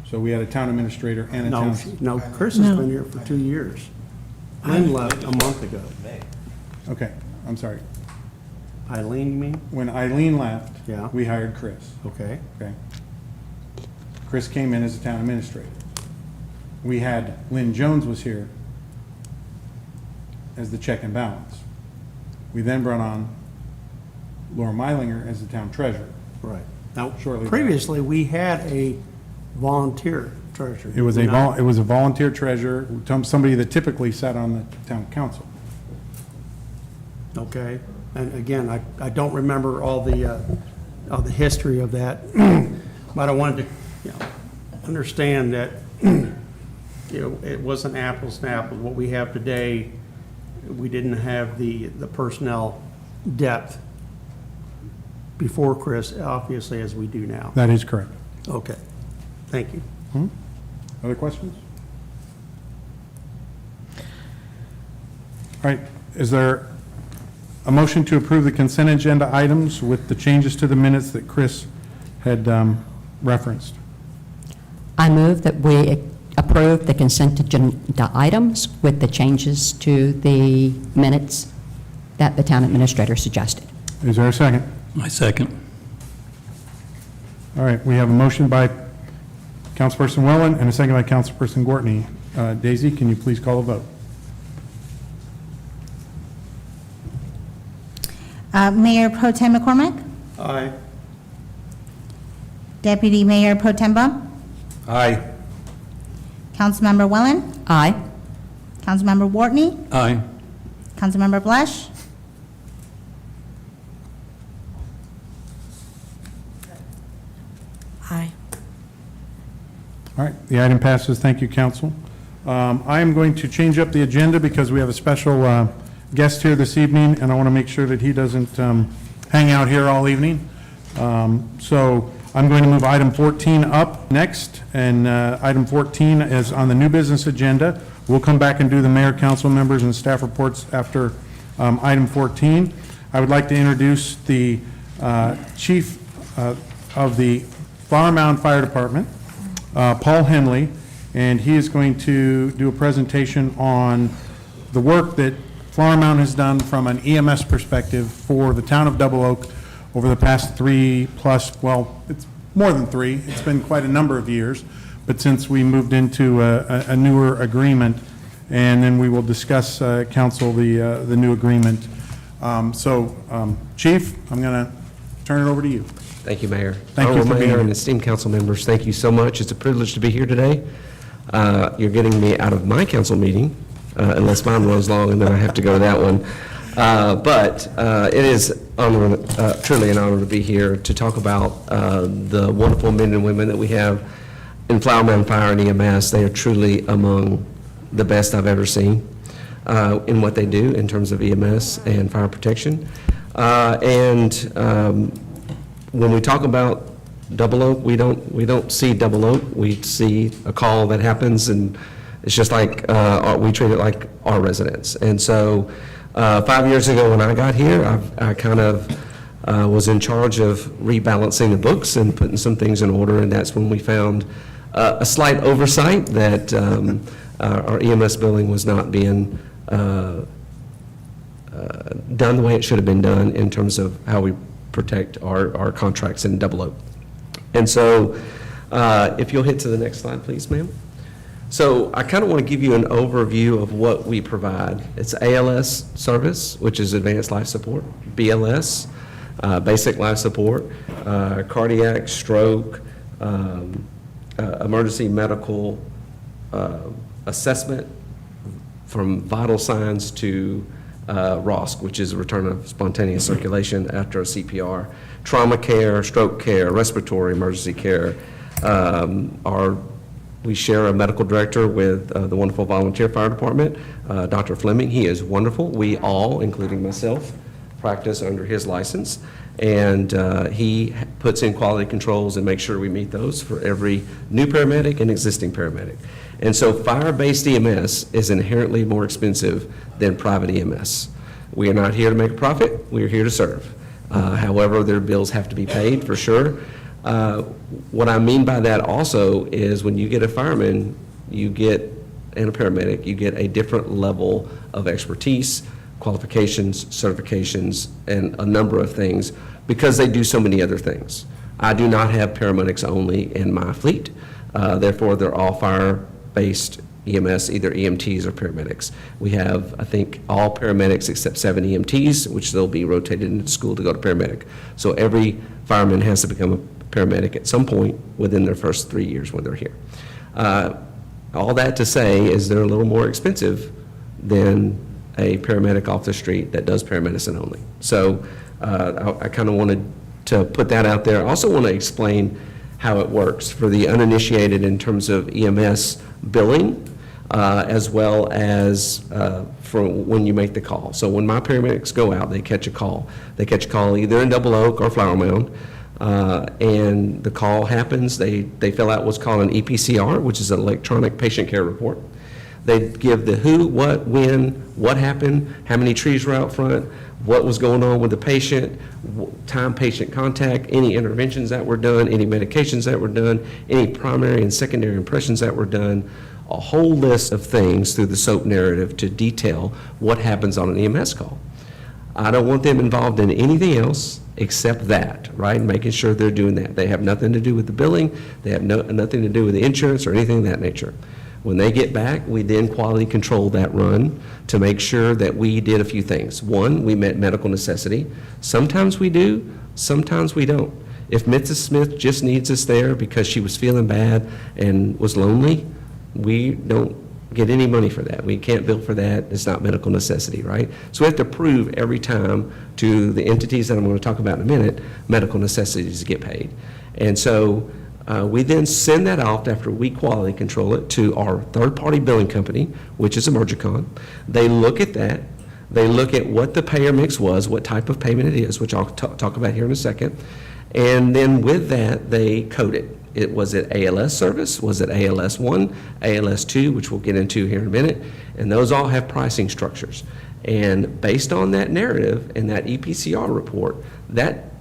So we had a town administrator and a town. No, Chris has been here for 2 years. Lynn left a month ago. Okay, I'm sorry. Eileen, you mean? When Eileen left, Yeah. we hired Chris. Okay. Okay. Chris came in as a town administrator. We had Lynn Jones was here as the check and balance. We then brought on Laura Meilinger as the town treasurer. Right. Now, Shortly previously, we had a volunteer treasurer. It was it was a volunteer treasurer, somebody that typically sat on the town council. Okay, and again, I don't remember all the history of that, but I wanted to, understand that, it wasn't apples to apples. What we have today, we didn't have the personnel depth before Chris, obviously, as we do now. That is correct. Okay, thank you. Other questions? All right, is there a motion to approve the consent agenda items with the changes to the minutes that Chris had referenced? I move that we approve the consent agenda items with the changes to the minutes that the town administrator suggested. Is there a second? I second. All right, we have a motion by Councilperson Wellen, and a second by Councilperson Gortney. Daisy, can you please call the vote? Mayor Pro Tem McCormick? Aye. Deputy Mayor Pro Tem Bum? Aye. Councilmember Wellen? Aye. Councilmember Wartney? Aye. Councilmember Blash? Aye. All right, the item passes. Thank you, council. I am going to change up the agenda because we have a special guest here this evening, and I want to make sure that he doesn't hang out here all evening. So I'm going to move item 14 up next, and item 14 is on the new business agenda. We'll come back and do the mayor, council members, and staff reports after item 14. I would like to introduce the chief of the Flower Mound Fire Department, Paul Henley, and he is going to do a presentation on the work that Flower Mound has done from an EMS perspective for the town of Double Oak over the past 3+, well, it's more than 3. It's been quite a number of years, but since we moved into a newer agreement, and then we will discuss, council, the new agreement. Chief, I'm going to turn it over to you. Thank you, Mayor. Thank you for being Mayor here. and esteemed council members, thank you so much. It's a privilege to be here today. You're getting me out of my council meeting, unless mine runs long and then I have to go to that one. But it is truly an honor to be here to talk about the wonderful men and women that we have in Flower Mound Fire and EMS. They are truly among the best I've ever seen in what they do in terms of EMS and fire protection. When we talk about Double Oak, we don't see Double Oak. We see a call that happens, and it's just like we treat it like our residents. And so, 5 years ago when I got here, I kind of was in charge of rebalancing the books and putting some things in order, and that's when we found a slight oversight that our EMS billing was not being done the way it should have been done in terms of how we protect our contracts in Double Oak. And so, if you'll hit to the next slide, please, ma'am. So I kind of want to give you an overview of what we provide. It's ALS service, which is advanced life support, BLS, basic life support, cardiac, stroke, emergency medical assessment, from vital signs to ROSC, which is a return of spontaneous circulation after a CPR, trauma care, stroke care, respiratory emergency care. We share a medical director with the wonderful volunteer fire department, Dr. Fleming. He is wonderful. We all, including myself, practice under his license, and he puts in quality controls and makes sure we meet those for every new paramedic and existing paramedic. And so fire-based EMS is inherently more expensive than private EMS. We are not here to make a profit, we are here to serve. However, their bills have to be paid for sure. What I mean by that also is when you get a fireman, and a paramedic, you get a different level of expertise, qualifications, certifications, and a number of things because they do so many other things. I do not have paramedics only in my fleet. Therefore, they're all fire-based EMS, either EMTs or paramedics. We have, I think, all paramedics except 7 EMTs, which they'll be rotated into school to go to paramedic. So every fireman has to become a paramedic at some point within their first 3 years when they're here. All that to say is they're a little more expensive than a paramedic off the street that does paramedicine only. So I kind of wanted to put that out there. I also want to explain how it works for the uninitiated in terms of EMS billing, as well as for when you make the call. So when my paramedics go out, they catch a call. They catch a call either in Double Oak or Flower Mound, and the call happens. They fill out what's called an EPCR, which is an electronic patient care report. They give the who, what, when, what happened, how many trees were out front, what was going on with the patient, time patient contact, any interventions that were done, any medications that were done, any primary and secondary impressions that were done, a whole list of things through the SOAP narrative to detail what happens on an EMS call. I don't want them involved in anything else except that, right? Making sure they're doing that. They have nothing to do with the billing, they have nothing to do with the insurance or anything of that nature. When they get back, we then quality control that run to make sure that we did a few things. One, we met medical necessity. Sometimes we do, sometimes we don't. If Mrs. Smith just needs us there because she was feeling bad and was lonely, we don't get any money for that. We can't bill for that. It's not medical necessity, right? So we have to prove every time to the entities that I'm going to talk about in a minute, medical necessities get paid. And so we then send that off after we quality control it to our third-party billing company, which is Emergicon. They look at that. They look at what the payer mix was, what type of payment it is, which I'll talk about here in a second. And then with that, they code it. Was it ALS service? Was it ALS 1, ALS 2, which we'll get into here in a minute? And those all have pricing structures. And based on that narrative and that EPCR report, that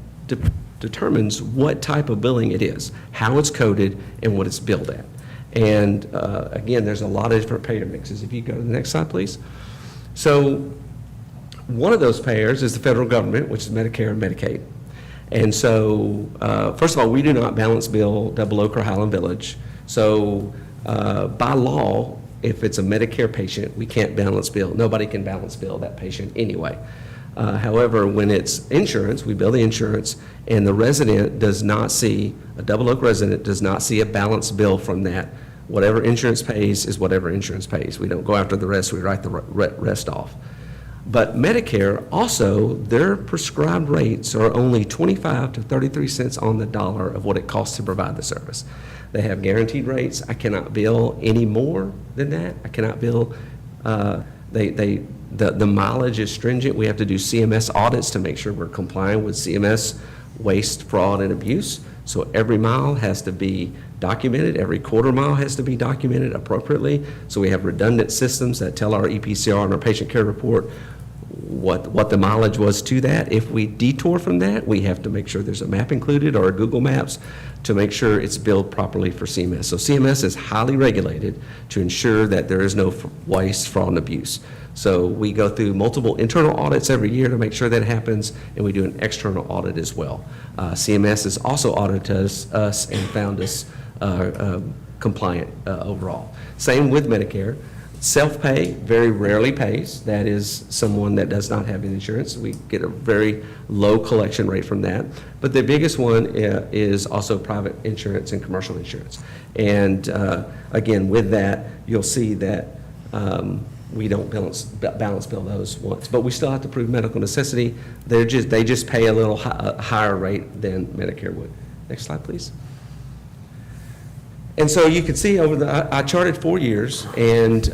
determines what type of billing it is, how it's coded, and what it's billed at. And again, there's a lot of different payer mixes. If you go to the next slide, please. So one of those payers is the federal government, which is Medicare and Medicaid. And so, first of all, we do not balance bill Double Oak or Highland Village. So by law, if it's a Medicare patient, we can't balance bill. Nobody can balance bill that patient anyway. However, when it's insurance, we bill the insurance, and the resident does not see, a Double Oak resident does not see a balance bill from that. Whatever insurance pays is whatever insurance pays. We don't go after the rest, we write the rest off. But Medicare also, their prescribed rates are only 25 to 33 cents on the dollar of what it costs to provide the service. They have guaranteed rates. I cannot bill any more than that. I cannot bill, the mileage is stringent. We have to do CMS audits to make sure we're complying with CMS waste, fraud, and abuse. So every mile has to be documented. Every quarter mile has to be documented appropriately. So we have redundant systems that tell our EPCR and our patient care report what the mileage was to that. If we detour from that, we have to make sure there's a map included or a Google Maps to make sure it's billed properly for CMS. So CMS is highly regulated to ensure that there is no waste, fraud, and abuse. So we go through multiple internal audits every year to make sure that happens, and we do an external audit as well. CMS has also audited us and found us compliant overall. Same with Medicare. Self-pay very rarely pays. That is someone that does not have insurance. We get a very low collection rate from that. But the biggest one is also private insurance and commercial insurance. And again, with that, you'll see that we don't balance bill those once. But we still have to prove medical necessity. They just pay a little higher rate than Medicare would. Next slide, please. And so you can see I charted 4 years, and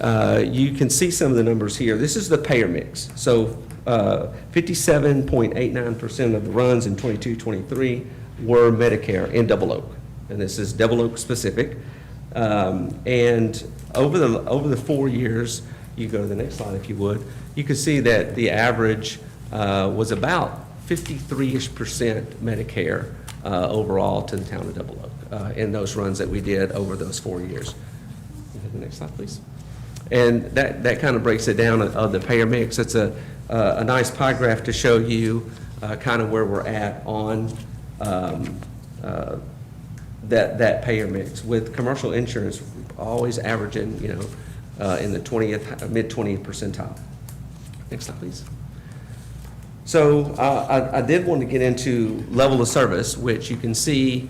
you can see some of the numbers here. This is the payer mix. So 57.89% of the runs in 22-23 were Medicare in Double Oak. And this is Double Oak specific. And over the 4 years, you go to the next slide if you would, you can see that the average was about 53-ish% Medicare overall to the town of Double Oak in those runs that we did over those 4 years. The next slide, please. And that kind of breaks it down of the payer mix. It's a nice pie graph to show you kind of where we're at on that payer mix. With commercial insurance, always averaging, in the mid-20th percentile. Next slide, please. So I did want to get into level of service, which you can see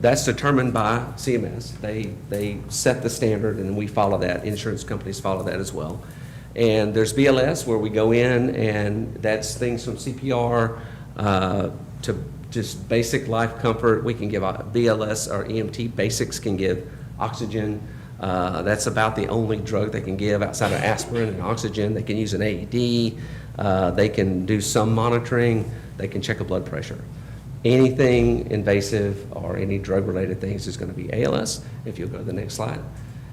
that's determined by CMS. They set the standard, and we follow that. Insurance companies follow that as well. And there's BLS, where we go in, and that's things from CPR to just basic life comfort. We can give BLS or EMT basics can give oxygen. That's about the only drug they can give outside of aspirin and oxygen. They can use an AED. They can do some monitoring. They can check a blood pressure. Anything invasive or any drug-related things is going to be ALS, if you'll go to the next slide.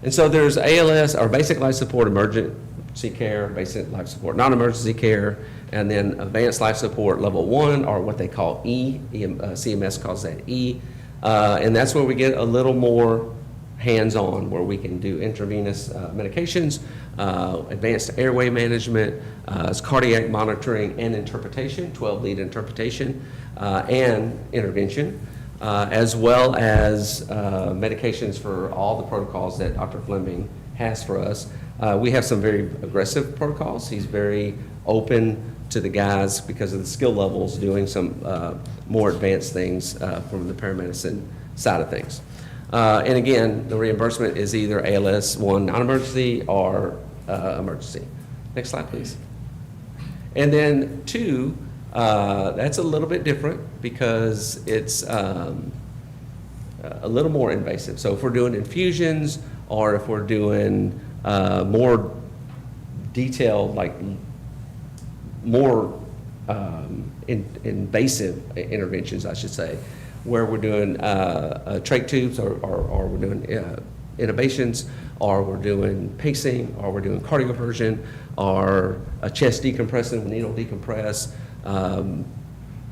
And so there's ALS, or basic life support, emergency care, basic life support, non-emergency care, and then advanced life support level 1, or what they call E. CMS calls that E. And that's where we get a little more hands-on, where we can do intravenous medications, advanced airway management, cardiac monitoring and interpretation, 12-lead interpretation, and intervention, as well as medications for all the protocols that Dr. Fleming has for us. We have some very aggressive protocols. He's very open to the guys, because of the skill levels, doing some more advanced things from the paramedicine side of things. And again, the reimbursement is either ALS 1 non-emergency or emergency. Next slide, please. And then 2, that's a little bit different because it's a little more invasive. So if we're doing infusions, or if we're doing more detailed, like more invasive interventions, I should say, where we're doing trach tubes, or we're doing intubations, or we're doing pacing, or we're doing cardioversion, or a chest decompressing, needle decompress,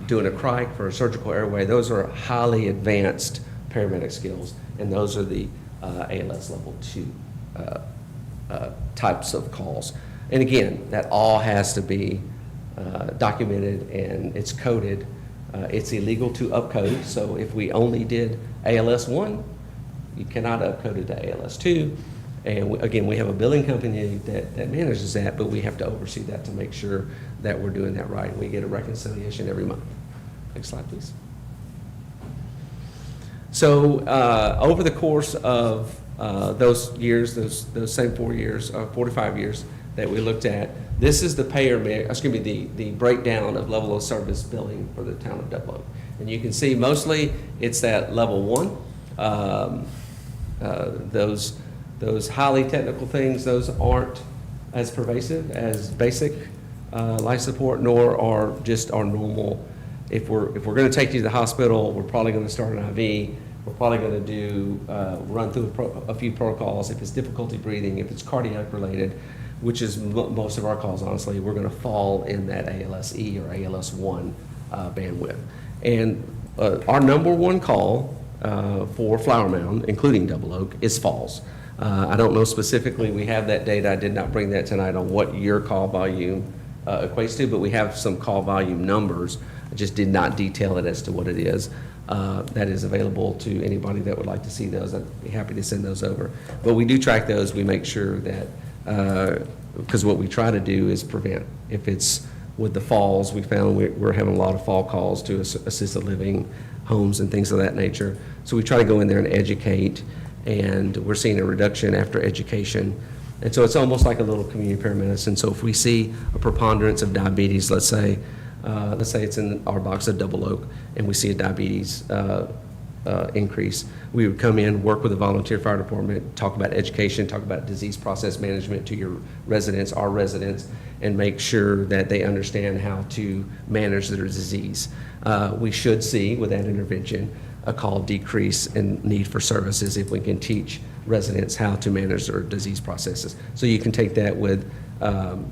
doing a cric for a surgical airway. Those are highly advanced paramedic skills, and those are the ALS level 2 types of calls. And again, that all has to be documented, and it's coded. It's illegal to upcode, so if we only did ALS 1, you cannot upcode it to ALS 2. And again, we have a billing company that manages that, but we have to oversee that to make sure that we're doing that right. We get a reconciliation every month. Next slide, please. So over the course of those years, those same 4 years, 45 years that we looked at, this is the the breakdown of level of service billing for the town of Double Oak. And you can see mostly it's that level 1. Those highly technical things, those aren't as pervasive as basic life support, nor are just our normal. If we're going to take you to the hospital, we're probably going to start an IV. We're probably going to do run through a few protocols. If it's difficulty breathing, if it's cardiac related, which is most of our calls, honestly, we're going to fall in that ALS-E or ALS-1 bandwidth. And our number 1 call for Flower Mound, including Double Oak, is falls. I don't know specifically, we have that data, I did not bring that tonight on what your call volume equates to, but we have some call volume numbers. I just did not detail it as to what it is. That is available to anybody that would like to see those. I'd be happy to send those over. But we do track those. We make sure that, because what we try to do is prevent. If it's with the falls, we found we're having a lot of fall calls to assisted living homes and things of that nature. So we try to go in there and educate, and we're seeing a reduction after education. And so it's almost like a little community paramedicine. So if we see a preponderance of diabetes, let's say it's in our box of Double Oak, and we see a diabetes increase, we would come in, work with the volunteer fire department, talk about education, talk about disease process management to your residents, our residents, and make sure that they understand how to manage their disease. We should see, with that intervention, a call decrease in need for services if we can teach residents how to manage their disease processes. So you can take that with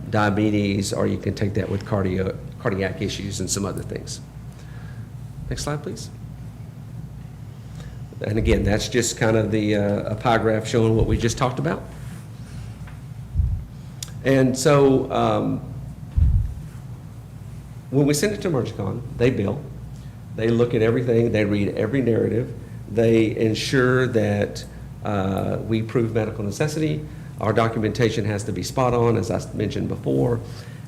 diabetes, or you can take that with cardiac issues and some other things. Next slide, please. And again, that's just kind of a pie graph showing what we just talked about. And so when we send it to EmergCon, they bill. They look at everything. They read every narrative. They ensure that we prove medical necessity. Our documentation has to be spot on, as I mentioned before.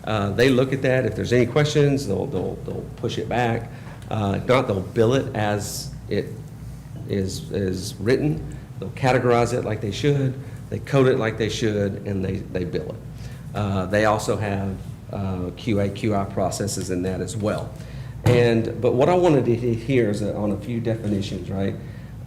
They look at that. If there's any questions, they'll push it back. If not, they'll bill it as it is written. They'll categorize it like they should. They code it like they should, and they bill it. They also have QA, QI processes in that as well. But what I wanted to hit here is on a few definitions, right?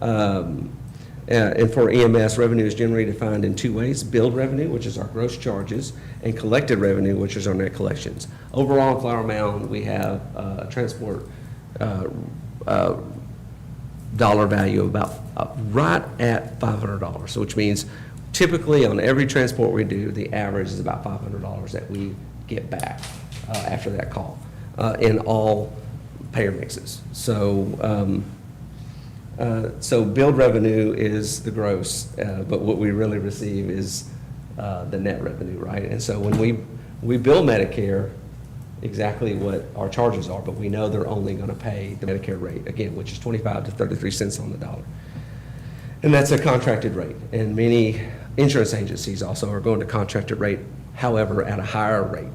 And for EMS, revenue is generally defined in 2 ways: billed revenue, which is our gross charges, and collected revenue, which is our net collections. Overall, in Flower Mound, we have a transport dollar value of about right at $500, so which means typically on every transport we do, the average is about $500 that we get back after that call in all payer mixes. So So billed revenue is the gross, but what we really receive is the net revenue, right? And so when we bill Medicare, exactly what our charges are, but we know they're only going to pay the Medicare rate, again, which is 25 to 33 cents on the dollar. And that's a contracted rate. And many insurance agencies also are going to contracted rate, however, at a higher rate.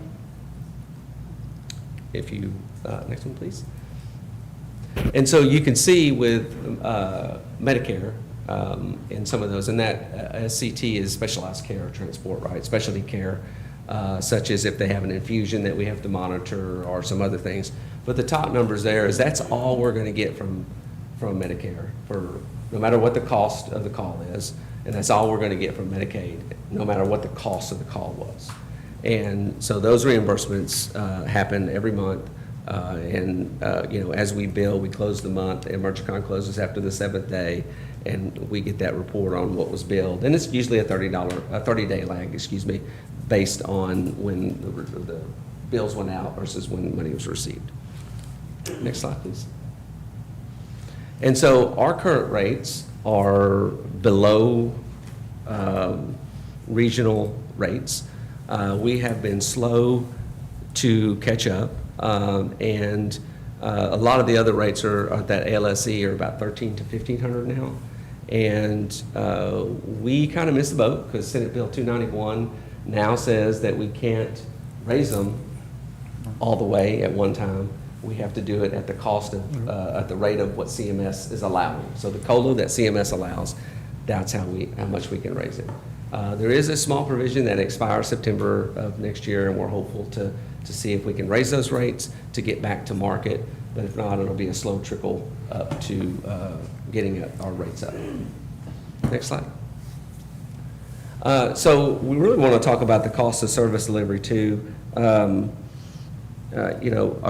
If you, next one, please. And so you can see with Medicare in some of those, and that SCT is specialized care or transport, right? Specialty care, such as if they have an infusion that we have to monitor or some other things. But the top numbers there is that's all we're going to get from Medicare for no matter what the cost of the call is, and that's all we're going to get from Medicaid, no matter what the cost of the call was. And so those reimbursements happen every month. As we bill, we close the month. Emergicon closes after the 7th day, and we get that report on what was billed. And it's usually a 30-day lag, based on when the bills went out versus when money was received. Next slide, please. And so our current rates are below regional rates. We have been slow to catch up. And a lot of the other rates are at that ALSE are about $1,300 to $1,500 now. And we kind of missed the boat because Senate Bill 291 now says that we can't raise them all the way at one time. We have to do it at the cost of, at the rate of what CMS is allowing. So the COLA that CMS allows, that's how much we can raise it. There is a small provision that expires September of next year, and we're hopeful to see if we can raise those rates to get back to market. But if not, it'll be a slow trickle up to getting our rates up. Next slide. So we really want to talk about the cost of service delivery too. A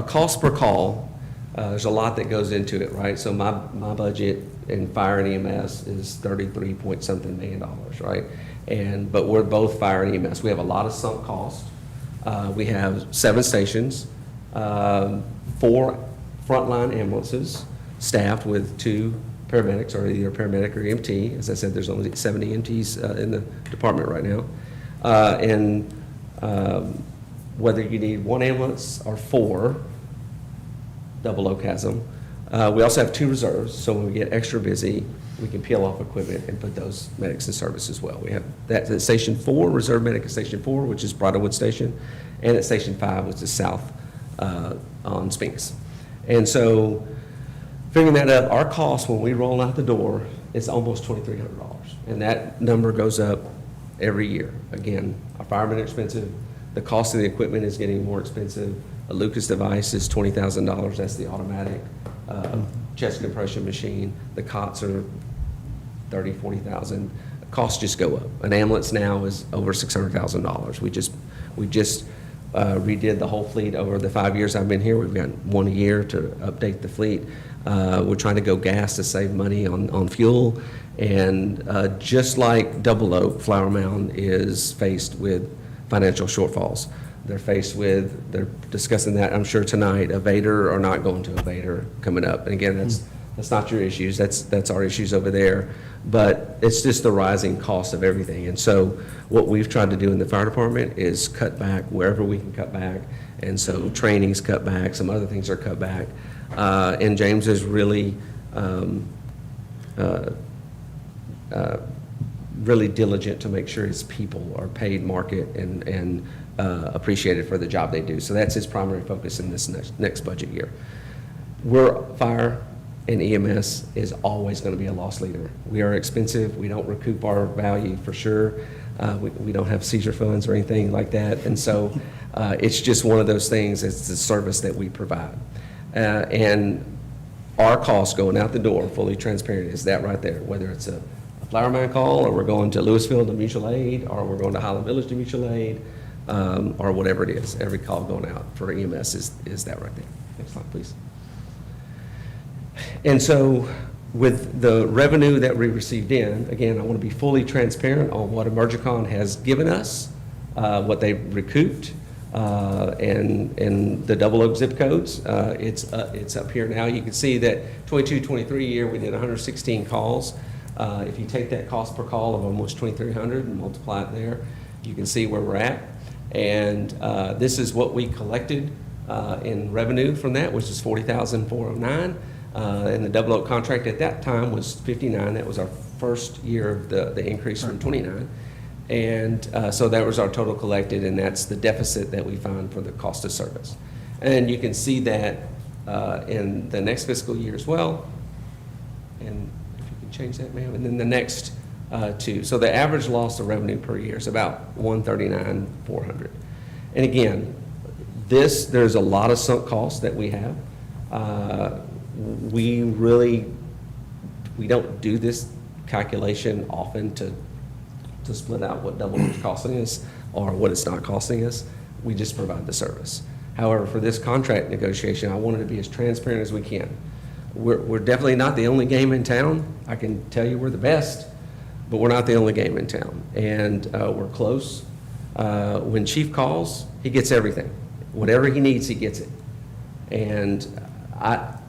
cost per call, there's a lot that goes into it, right? So my budget in fire and EMS is $33-point-something million, right? But we're both fire and EMS. We have a lot of sunk costs. We have 7 stations, 4 frontline ambulances staffed with 2 paramedics, or either paramedic or EMT. As I said, there's only 70 EMTs in the department right now. Whether you need 1 ambulance or 4, double OCASM. We also have 2 reserves, so when we get extra busy, we can peel off equipment and put those medics in service as well. We have that at Station 4, Reserve Medic at Station 4, which is Bridlewood Station, and at Station 5, which is south on Spinks. And so, figuring that up, our cost when we roll out the door is almost $2,300, and that number goes up every year. Again, our firemen are expensive. The cost of the equipment is getting more expensive. A Lucas device is $20,000. That's the automatic chest compression machine. The cots are $30,000, $40,000. Costs just go up. An ambulance now is over $600,000. We just redid the whole fleet over the 5 years I've been here. We've got 1 a year to update the fleet. We're trying to go gas to save money on fuel. And just like Double Oak, Flower Mound is faced with financial shortfalls. They're discussing that, I'm sure, tonight, a Vader or not going to a Vader coming up. And again, that's not your issues, that's our issues over there. But it's just the rising cost of everything. And so what we've tried to do in the fire department is cut back wherever we can cut back. And so training's cut back, some other things are cut back. And James is really really diligent to make sure his people are paid market and appreciated for the job they do. So that's his primary focus in this next budget year. Fire and EMS is always going to be a loss leader. We are expensive. We don't recoup our value for sure. We don't have seizure funds or anything like that. And so it's just one of those things. It's the service that we provide. And our cost going out the door, fully transparent, is that right there, whether it's a Flower Mound call, or we're going to Louisville to mutual aid, or we're going to Highland Village to mutual aid, or whatever it is. Every call going out for EMS is that right there. Next slide, please. And so with the revenue that we received in, again, I want to be fully transparent on what Emergicon has given us, what they recouped, and the Double Oak zip codes. It's up here now. You can see that 22-23 year, we did 116 calls. If you take that cost per call of almost 2,300 and multiply it there, you can see where we're at. And this is what we collected in revenue from that, which is $40,409. And the Double Oak contract at that time was 59. That was our first year of the increase from 29. And so that was our total collected, and that's the deficit that we find for the cost of service. And you can see that in the next fiscal year as well. And if you can change that, ma'am. And then the next two. So the average loss of revenue per year is about $139,400. And again, there's a lot of sunk costs that we have. We don't do this calculation often to split out what Double Oak is costing us or what it's not costing us. We just provide the service. However, for this contract negotiation, I wanted to be as transparent as we can. We're definitely not the only game in town. I can tell you we're the best, but we're not the only game in town. And we're close. When Chief calls, he gets everything. Whatever he needs, he gets it. And I'm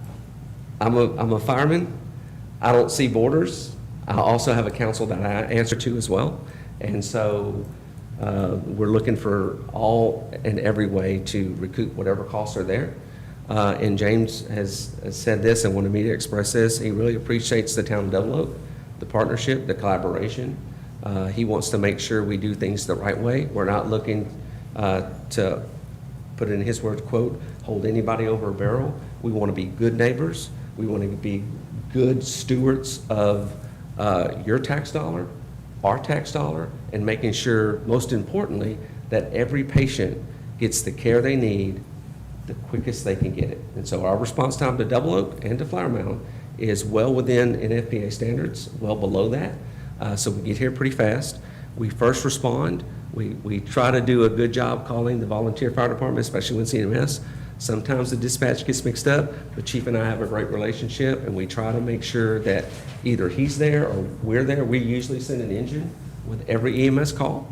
a fireman. I don't see borders. I also have a council that I answer to as well. And so we're looking for all and every way to recoup whatever costs are there. And James has said this and wanted me to express this. He really appreciates the town of Double Oak, the partnership, the collaboration. He wants to make sure we do things the right way. We're not looking to, put in his words, quote, hold anybody over a barrel. We want to be good neighbors. We want to be good stewards of your tax dollar, our tax dollar, and making sure, most importantly, that every patient gets the care they need the quickest they can get it. And so our response time to Double Oak and to Flower Mound is well within NFPA standards, well below that. So we get here pretty fast. We first respond. We try to do a good job calling the volunteer fire department, especially when CMS. Sometimes the dispatch gets mixed up, but Chief and I have a great relationship, and we try to make sure that either he's there or we're there. We usually send an engine with every EMS call,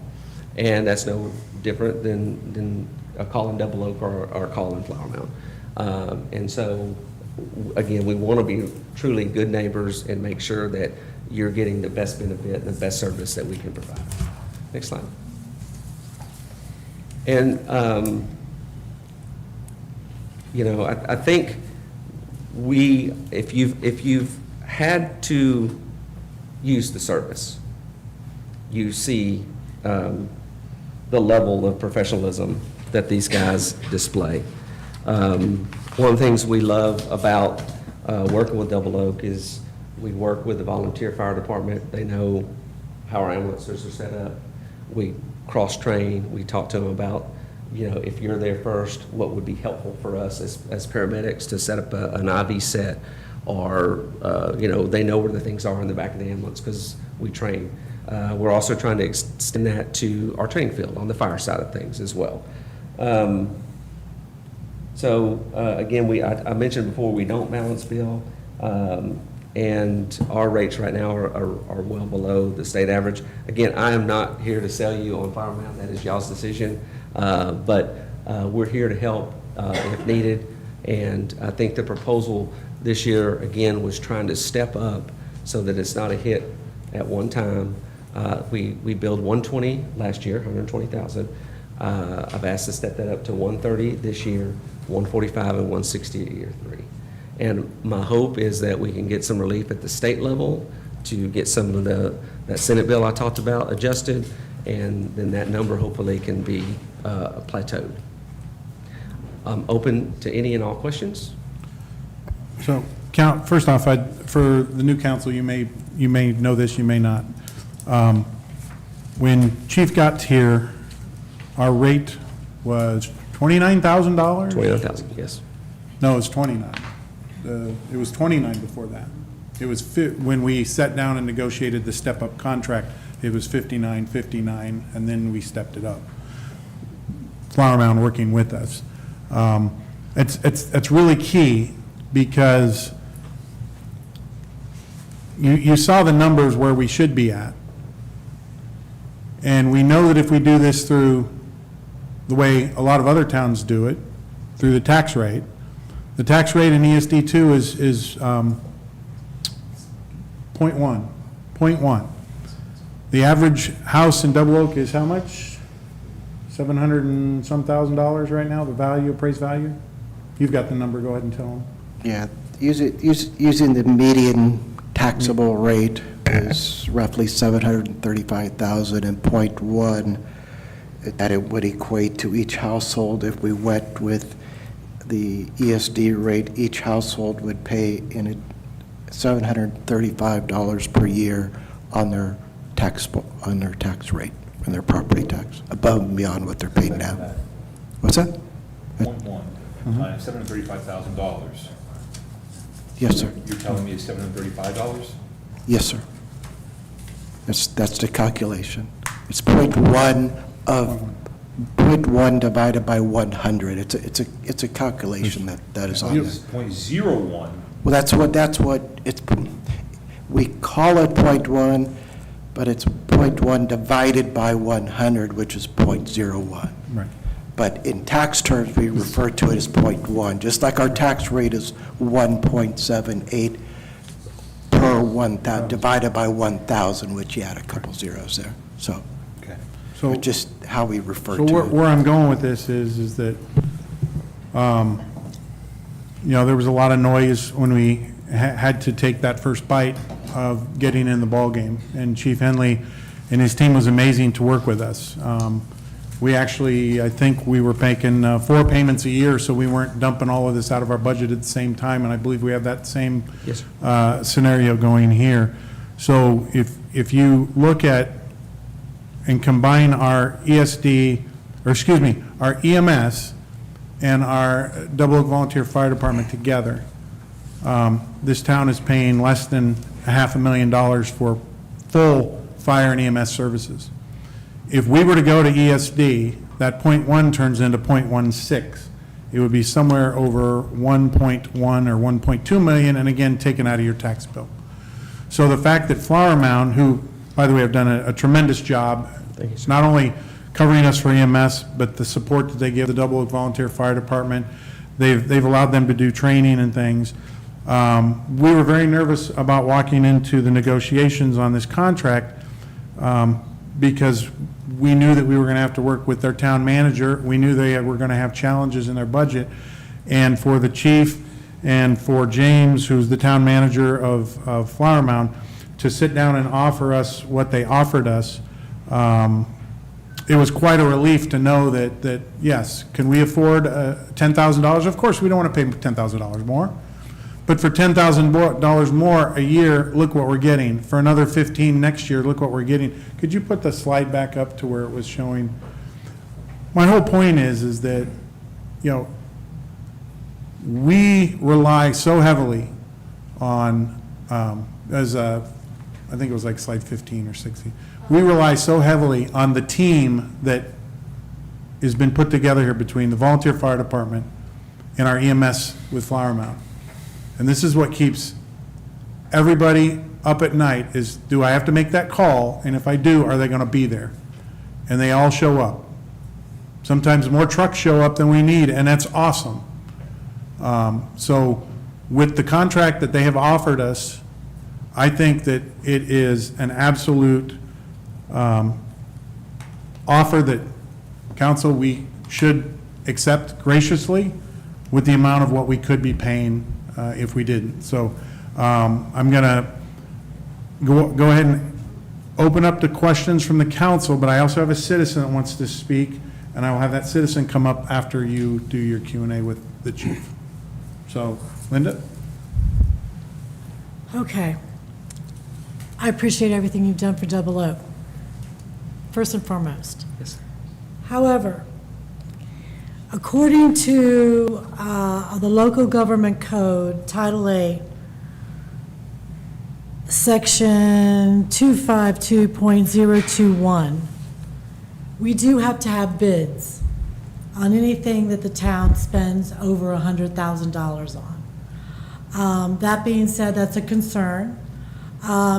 and that's no different than a call in Double Oak or a call in Flower Mound. And so, again, we want to be truly good neighbors and make sure that you're getting the best benefit and the best service that we can provide. Next slide. And you know, I think if you've had to use the service, you see the level of professionalism that these guys display. One of the things we love about working with Double Oak is we work with the volunteer fire department. They know how our ambulances are set up. We cross-train. We talk to them about, you know, if you're there first, what would be helpful for us as paramedics to set up an IV set, or, you know, they know where the things are in the back of the ambulance because we train. We're also trying to extend that to our training field on the fire side of things as well. Again, I mentioned before, we don't balance bill, and our rates right now are well below the state average. Again, I am not here to sell you on Flower Mound. That is y'all's decision. But we're here to help if needed. And I think the proposal this year, again, was trying to step up so that it's not a hit at one time. We billed 120 last year, 120,000. I've asked to step that up to 130 this year, 145 and 160 at year 3. And my hope is that we can get some relief at the state level to get some of that Senate bill I talked about adjusted, and then that number hopefully can be plateaued. I'm open to any and all questions. So, first off, for the new council, you may know this, you may not. When Chief got here, our rate was $29,000? 29,000, yes. No, it was 29. It was 29 before that. It was when we sat down and negotiated the step-up contract, it was 59, and then we stepped it up. Flower Mound working with us. It's really key because you saw the numbers where we should be at. And we know that if we do this through the way a lot of other towns do it, through the tax rate. The tax rate in ESD2 is 0.1. The average house in Double Oak is how much? 700 and some thousand dollars right now, the value, appraised value? You've got the number, go ahead and tell them. Yeah, using the median taxable rate is roughly 735,000 and 0.1, that it would equate to each household. If we went with the ESD rate, each household would pay in $735 per year on their tax rate, on their property tax, above and beyond what they're paying now. What's that? 0.1 times $735,000. Yes, sir. You're telling me it's $735? Yes, sir. That's the calculation. It's 0.1 divided by 100. It's a calculation that is on there. 0.01. Well, that's what it's, we call it 0.1, but it's 0.1 divided by 100, which is 0.01. Right. But in tax terms, we refer to it as 0.1, just like our tax rate is 1.78 per 1,000, divided by 1,000, which you add a couple zeros there. So, So just how we refer So to it. where I'm going with this is that, there was a lot of noise when we had to take that first bite of getting in the ballgame. And Chief Henley and his team was amazing to work with us. We actually, I think we were making 4 payments a year, so we weren't dumping all of this out of our budget at the same time, and I believe we have that same scenario going here. So if you look at and combine our our EMS and our Double Oak Volunteer Fire Department together, this town is paying less than $500,000 for full fire and EMS services. If we were to go to ESD, that 0.1 turns into 0.16. It would be somewhere over 1.1 or 1.2 million, and again, taken out of your tax bill. So the fact that Flower Mound, who, by the way, have done a tremendous job, not only covering us for EMS, but the support that they give the Double Oak Volunteer Fire Department, they've allowed them to do training and things. We were very nervous about walking into the negotiations on this contract because we knew that we were going to have to work with their town manager. We knew they were going to have challenges in their budget. And for the chief and for James, who's the town manager of Flower Mound, to sit down and offer us what they offered us, it was quite a relief to know that yes, can we afford $10,000? Of course, we don't want to pay $10,000 more. But for $10,000 more a year, look what we're getting. For another 15 next year, look what we're getting. Could you put the slide back up to where it was showing? My whole point is that, we rely so heavily on, I think it was like slide 15 or 16. We rely so heavily on the team that has been put together here between the Volunteer Fire Department and our EMS with Flower Mound. And this is what keeps everybody up at night is, do I have to make that call? And if I do, are they going to be there? And they all show up. Sometimes more trucks show up than we need, and that's awesome. So with the contract that they have offered us, I think that it is an absolute offer that council, we should accept graciously with the amount of what we could be paying if we didn't. So I'm going to go ahead and open up to questions from the council, but I also have a citizen that wants to speak, and I will have that citizen come up after you do your Q&A with the chief. So, Linda? Okay. I appreciate everything you've done for Double Oak, first and foremost. Yes. However, according to the local government code, Title 8, Section 252.021, we do have to have bids on anything that the town spends over $100,000 on. That being said, that's a concern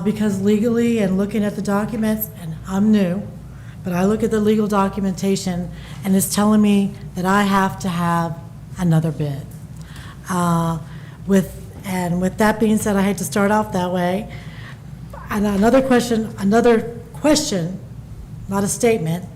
because legally and looking at the documents, and I'm new, but I look at the legal documentation, and it's telling me that I have to have another bid. With that being said, I hate to start off that way. And another question, not a statement,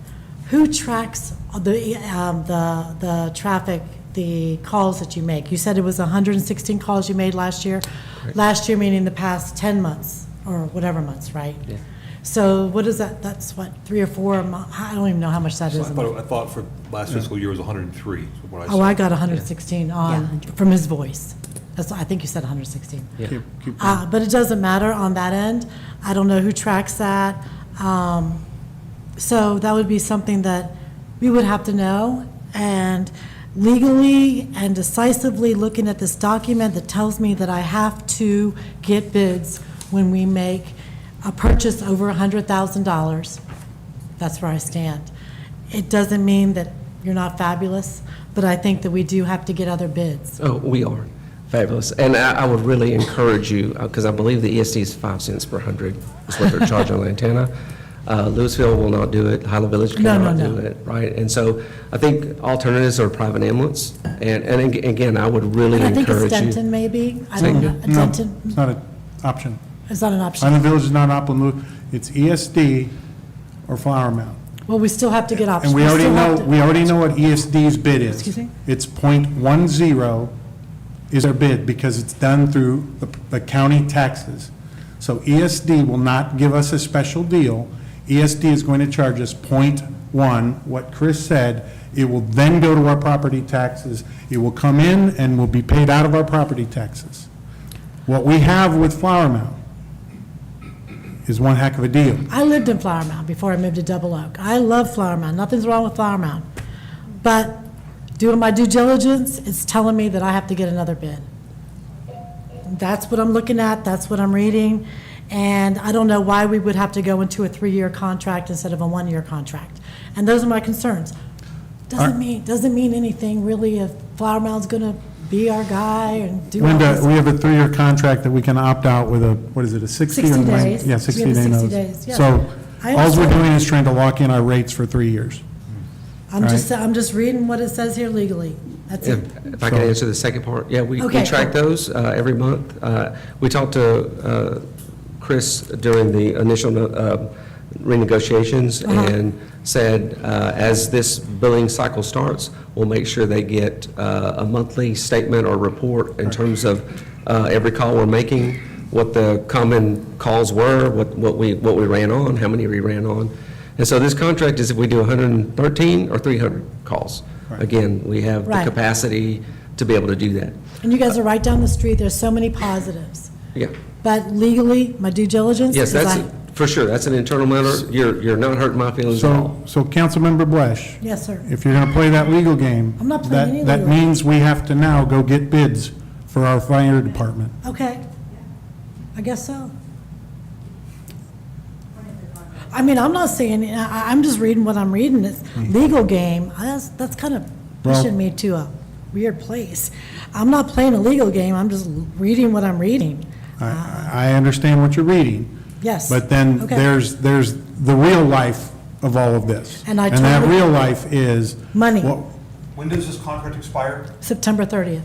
who tracks the traffic, the calls that you make? You said it was 116 calls you made last year? Correct. Last year meaning the past 10 months, or whatever months, right? Yeah. So what is that? That's what, 3 or 4 a month? I don't even know how much that So is. I thought for last fiscal year was 103, is what I saw. Oh, I got 116 on, from his voice. That's, I think you said 116. Yeah. But it doesn't matter on that end. I don't know who tracks that. So that would be something that we would have to know. And legally and decisively looking at this document that tells me that I have to get bids when we make a purchase over $100,000, that's where I stand. It doesn't mean that you're not fabulous, but I think that we do have to get other bids. Oh, we are fabulous. And I would really encourage you, because I believe the ESD is 5 cents per 100 is what they're charging on Lantana. Louisville will not do it, Highland Village cannot do it, right? And so I think alternatives are private ambulance. And again, I would really And I think encourage it's you. Denton, maybe? I don't know. No, Denton? it's not an option. It's not an option. Highland Village is not an option. It's ESD or Flower Mound. Well, we still have to get options. And we still already have know to- what ESD's bid is. Excuse me? It's .10 is their bid because it's done through the county taxes. So ESD will not give us a special deal. ESD is going to charge us .1, what Chris said. It will then go to our property taxes. It will come in and will be paid out of our property taxes. What we have with Flower Mound is one heck of a deal. I lived in Flower Mound before I moved to Double Oak. I love Flower Mound. Nothing's wrong with Flower Mound. But doing my due diligence, it's telling me that I have to get another bid. That's what I'm looking at. That's what I'm reading. And I don't know why we would have to go into a 3-year contract instead of a 1-year contract. And those are my concerns. Doesn't mean anything really if Flower Mound's going to be our guy and do all Linda, this. we have a 3-year contract that we can opt out with a, what is it, a 60? 60 or 90? days. Yeah, We 60 have a day 60 notice. days, yeah. So I all we're understand. doing is trying to lock in our rates for 3 years. I'm just reading what it says here legally. That's it. If I can answer the second part, yeah, we Okay, track cool. those every month. We talked to Chris during the initial renegotiations and said, as this billing cycle starts, we'll make sure they get a monthly statement or report in terms of every call we're making, what the common calls were, what we ran on, how many we ran on. And so this contract is if we do 113 or 300 calls. Again, we have the Right. capacity to be able to do that. And you guys are right down the street. There's so many positives. Yeah. But legally, my due diligence Yes, is that's, for sure, that's an internal matter. You're not hurting my feelings at all. So Councilmember Blesh, Yes, sir. if you're going to play that legal game, I'm not playing any that legal game. means we have to now go get bids for our fire department. Okay. I guess so. I mean, I'm not saying, I'm just reading what I'm reading. It's legal game. That's kind of pushing me to a weird place. I'm not playing a legal game. I'm just reading what I'm reading. I understand what you're reading. Yes. But then Okay. there's the real life of all of this. And I that totally- real life is. Money. When does this contract expire? September 30th,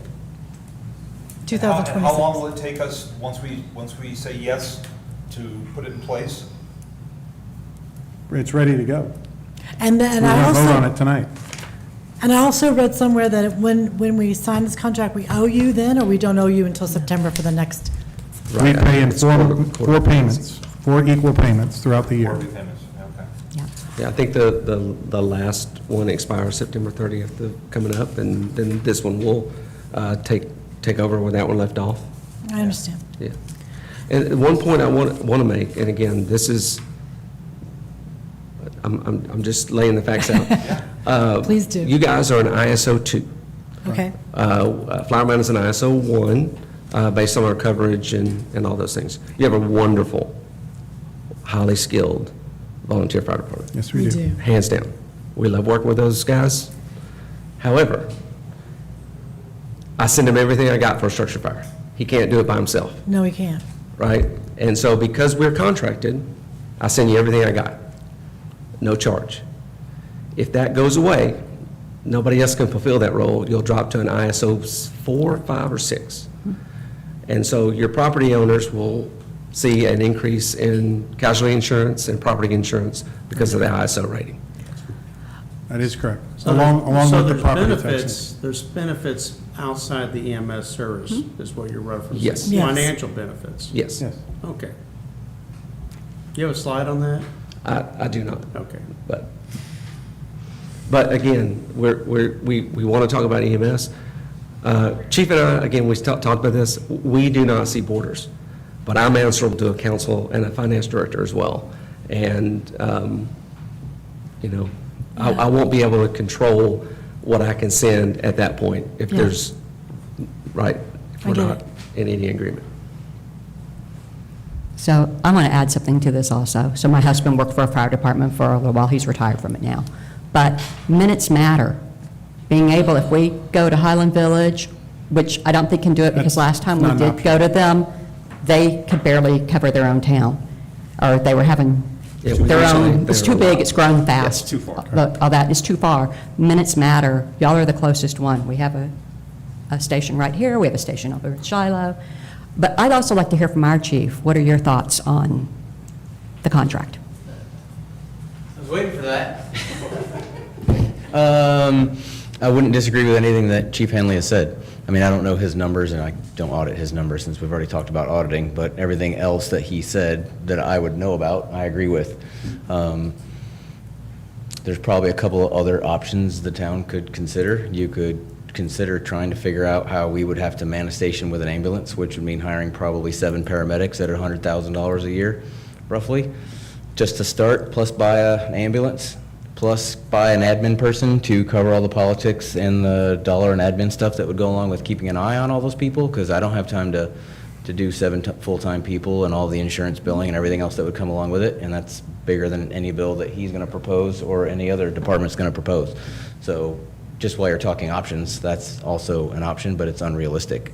And 2026. how long will it take us, once we say yes, to put it in place? It's ready to go. And then We're I going to vote on also, it tonight. and I also read somewhere that when we sign this contract, we owe you then, or we don't owe you until September for the next? We Right. pay in It's four payments, 4 equal payments throughout the year. Quarterly payments, okay. Yeah, I think the last one expires September 30th coming up, and then this one will take over where that one left off. I understand. Yeah. And one point I want to make, and again, this is, I'm just laying the facts out. Please do. You guys are an ISO 2. Okay. Flower Mound is an ISO 1, based on our coverage and all those things. You have a wonderful, highly skilled volunteer fire department. Yes, we We do. do. Hands down. We love working with those guys. However, I send him everything I got for a structure fire. He can't do it by himself, No, we can't. right? And so because we're contracted, I send you everything I got. no charge. If that goes away, nobody else can fulfill that role. You'll drop to an ISO 4, 5, or 6. And so your property owners will see an increase in casualty insurance and property insurance because of the ISO rating. That is correct. So Along so with the there's property benefits- taxes. There's benefits outside the EMS service, is what you're referencing? Yes. Yes. Financial benefits? Yes, Yes. Okay. You have a slide on that? I do not. Okay. But again, we want to talk about EMS. Chief and I, again, we talked about this, we do not see borders, but I'm answerable to a council and a finance director as well. And, you know, I won't be able to control what I can send at that point if Yeah. there's, right, if I we're get not in any agreement. So I want to add something to this also. So my husband worked for a fire department for a little while. He's retired from it now. But minutes matter. Being able, if we go to Highland Village, which I don't think can do it because last time we not an did option. go to them, they could barely cover their own town. Or they were having Yeah, we their recently- own, it's they too were big, allowed. it's growing fast. too far. All that is too far. Minutes matter. Y'all are the closest one. We have a station right here. We have a station over at Shiloh. But I'd also like to hear from our chief. What are your thoughts on the contract? I was waiting for that. I wouldn't disagree with anything that Chief Hanley has said. I mean, I don't know his numbers, and I don't audit his numbers since we've already talked about auditing, but everything else that he said that I would know about, I agree with. There's probably a couple of other options the town could consider. You could consider trying to figure out how we would have to man a station with an ambulance, which would mean hiring probably 7 paramedics at $100,000 a year, roughly, just to start, plus buy an ambulance, plus buy an admin person to cover all the politics and the dollar and admin stuff that would go along with keeping an eye on all those people, because I don't have time to do 7 full-time people and all the insurance billing and everything else that would come along with it, and that's bigger than any bill that he's going to propose or any other department's going to propose. So just while you're talking options, that's also an option, but it's unrealistic.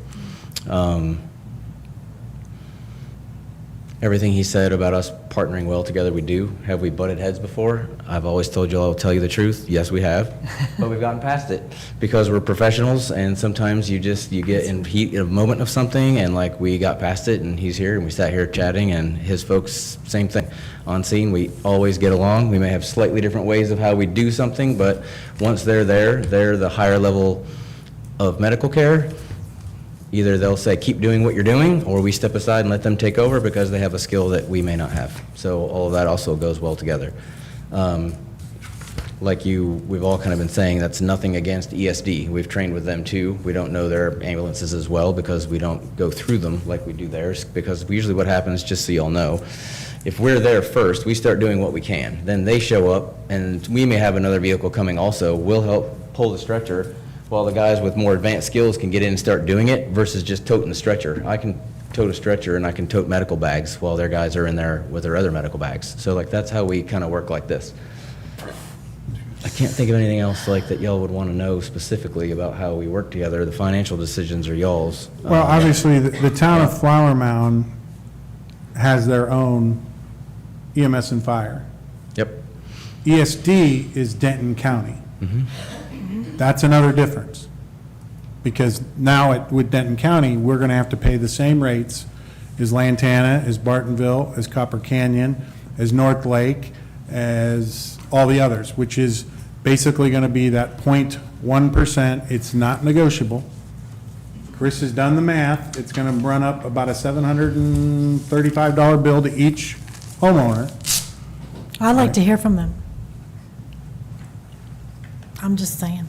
Everything he said about us partnering well together, we do. Have we butted heads before? I've always told you I'll tell you the truth. Yes, we have, but we've gotten past it because we're professionals, and sometimes you get in heat of moment of something, and like we got past it, and he's here, and we sat here chatting, and his folks, same thing. On scene, we always get along. We may have slightly different ways of how we do something, but once they're there, they're the higher level of medical care. Either they'll say, keep doing what you're doing, or we step aside and let them take over because they have a skill that we may not have. So all of that also goes well together. We've all kind of been saying, that's nothing against ESD. We've trained with them too. We don't know their ambulances as well because we don't go through them like we do theirs, because usually what happens, just so y'all know, if we're there first, we start doing what we can. Then they show up, and we may have another vehicle coming also. We'll help pull the stretcher, while the guys with more advanced skills can get in and start doing it versus just toting the stretcher. I can tote a stretcher and I can tote medical bags while their guys are in there with their other medical bags. So like that's how we kind of work like this. I can't think of anything else like that y'all would want to know specifically about how we work together. The financial decisions are y'all's. Well, obviously, the town of Flower Mound has their own EMS and fire. Yep. ESD is Denton County. That's another difference, because now with Denton County, we're going to have to pay the same rates as Lantana, as Bartonville, as Copper Canyon, as North Lake, as all the others, which is basically going to be that 0.1%. It's not negotiable. Chris has done the math. It's going to run up about a $735 bill to each homeowner. I'd like to hear from them. I'm just saying.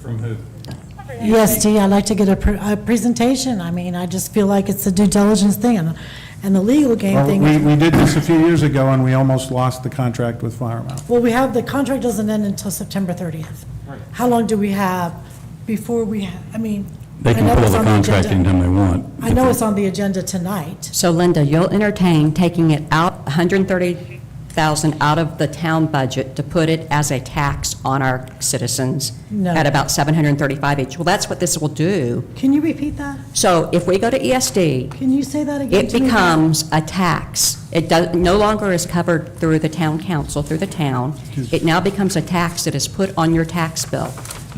From who? ESD, I'd like to get a presentation. I mean, I just feel like it's a due diligence thing, and the legal game Well, thing. we did this a few years ago, and we almost lost the contract with Flower Mound. Well, the contract doesn't end until September 30th. How long do we have before I mean. They I can know pull it's the on contract agenda. anytime they want. I know it's on the agenda tonight. So Linda, you'll entertain taking it out $130,000 $6,000 out of the town budget to put it as a tax on our citizens No. at about $735 each. Well, that's what this will do. Can you repeat that? So if we go to ESD, Can you say that again it to me? becomes a tax. It no longer is covered through the town council, through the town. It now becomes a tax that is put on your tax bill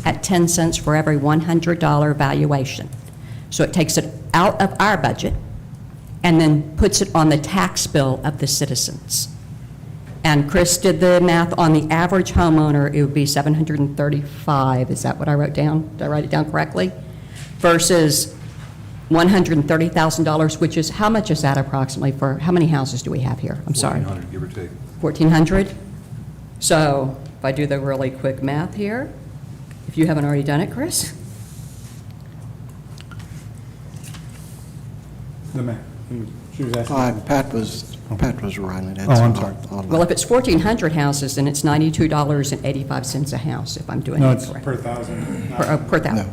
at 10 cents for every $100 valuation. So it takes it out of our budget and then puts it on the tax bill of the citizens. And Chris did the math on the average homeowner, it would be $735. Is that what I wrote down? Did I write it down correctly? Versus $130,000, which is, how much is that approximately for, how many houses do we have here? I'm sorry. 1,400, give or take. 1,400? So if I do the really quick math here, if you haven't already done it, Chris? The mayor. She was asking. Pat was running it. Oh, I'm sorry. Well, if it's 1,400 houses, then it's $92.85 a house, if I'm doing No, it it's correctly. per thousand. Per thousand.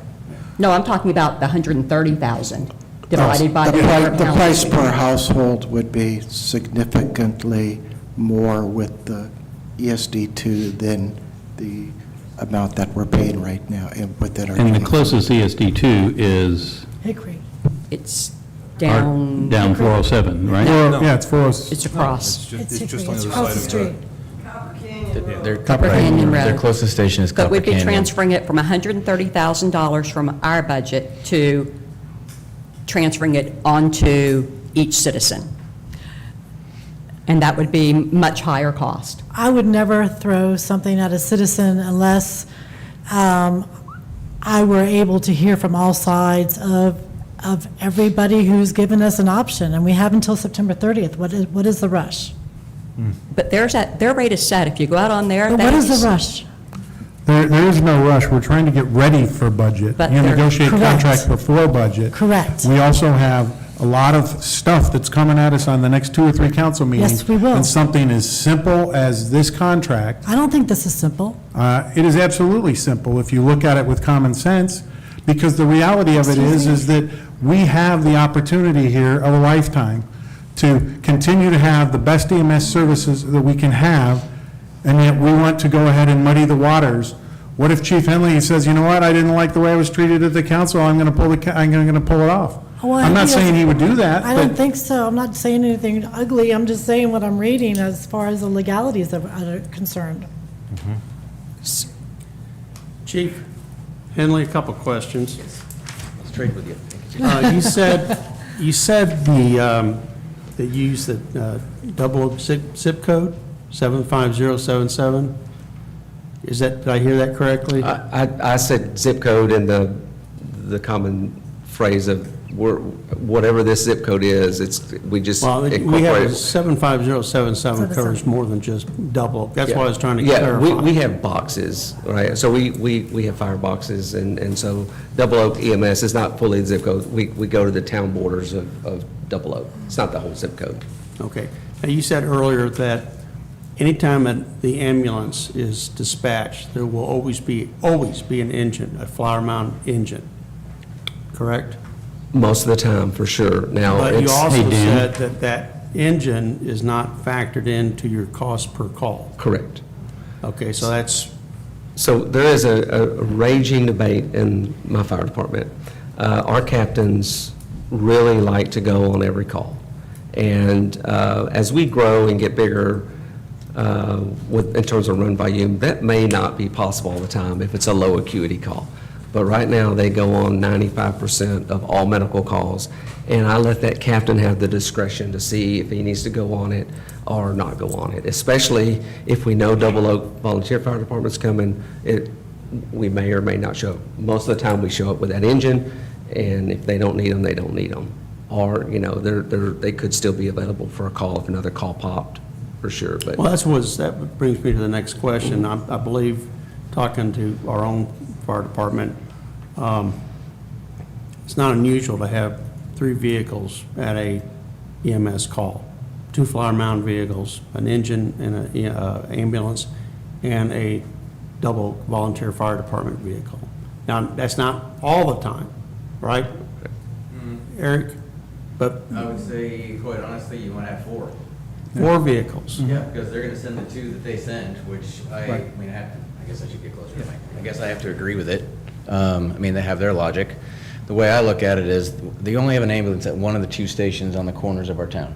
No, I'm talking about the 130,000 divided by the The number of the price houses. per household would be significantly more with the ESD2 than the amount that we're paying right now within our. And the 20. closest ESD2 is Hickory. It's down. down 407, right? Yeah, it's 406. It's across. It's just Hickory. on It's the across other the side of street. Their Copper Canyon Road. Their closest station is But Copper we'd be Canyon. transferring it from $130,000 from our budget to transferring it onto each citizen. And that would be much higher cost. I would never throw something at a citizen unless I were able to hear from all sides of everybody who's given us an option, and we have until September 30th. What is the rush? But their rate is set. If you go out on there, But what is the rush? There is no rush. We're trying to get ready for budget. But You there- negotiate Correct. contracts before budget. Correct. We also have a lot of stuff that's coming at us on the next 2 or 3 council meetings. Yes, we will. And something as simple as this contract, I don't think this is simple. it is absolutely simple if you look at it with common sense, because the reality of it is that we have the opportunity here of a lifetime to continue to have the best EMS services that we can have, and yet we want to go ahead and muddy the waters. What if Chief Henley says, you know what, I didn't like the way I was treated at the council, I'm going to pull it off? Well, I'm not saying he would do that, I don't but think so. I'm not saying anything ugly. I'm just saying what I'm reading as far as the legalities are concerned. Chief Henley, a couple questions. Let's trade with you. You said that you use the double zip code, 75077? Is that, did I hear that correctly? I said zip code in the common phrase of whatever this zip code is, we just Well, we have incorporate. 75077 covers more than just double. That's why I was trying to Yeah, clarify. we have boxes, right? So we have fire boxes, and so Double Oak EMS is not fully zip code. We go to the town borders of Double Oak. It's not the whole zip code. Okay. Now, you said earlier that anytime the ambulance is dispatched, there will always be an engine, a Flower Mound engine, correct? Most of the time, for sure. Now, But you it's. also said that engine is not factored into your cost per call. Correct. Okay, so that's, So there is a raging debate in my fire department. Our captains really like to go on every call. And as we grow and get bigger in terms of run volume, that may not be possible all the time if it's a low acuity call. But right now, they go on 95% of all medical calls, and I let that captain have the discretion to see if he needs to go on it or not go on it, especially if we know Double Oak Volunteer Fire Department's coming, we may or may not show up. Most of the time, we show up with that engine, and if they don't need them, they don't need them. Or, they could still be available for a call if another call popped, for sure, but. well, that brings me to the next question. I believe, talking to our own fire department, it's not unusual to have 3 vehicles at a EMS call. 2 Flower Mound vehicles, an engine and an ambulance, and a double volunteer fire department vehicle. Now, that's not all the time, right? Eric? But I would say, quite honestly, you want to have 4. 4 vehicles. Yeah, because they're gonna send the 2 that they send, which I Right. mean, I guess I should get closer to the mic. I guess I have to agree with it. I mean, they have their logic. The way I look at it is, they only have an ambulance at one of the 2 stations on the corners of our town.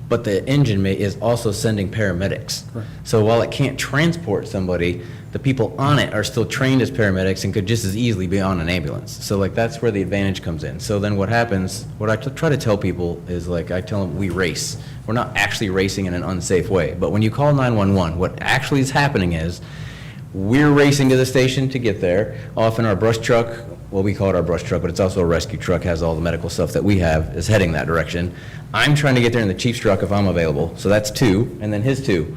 But the engine is also sending paramedics. So while it can't transport somebody, the people on it are still trained as paramedics and could just as easily be on an ambulance. So like, that's where the advantage comes in. So then what happens, what I try to tell people is like, I tell them we race. We're not actually racing in an unsafe way. But when you call 911, what actually is happening is, we're racing to the station to get there. Often our brush truck, well, we call it our brush truck, but it's also a rescue truck, has all the medical stuff that we have, is heading that direction. I'm trying to get there in the chief's truck if I'm available, so that's 2, and then his 2.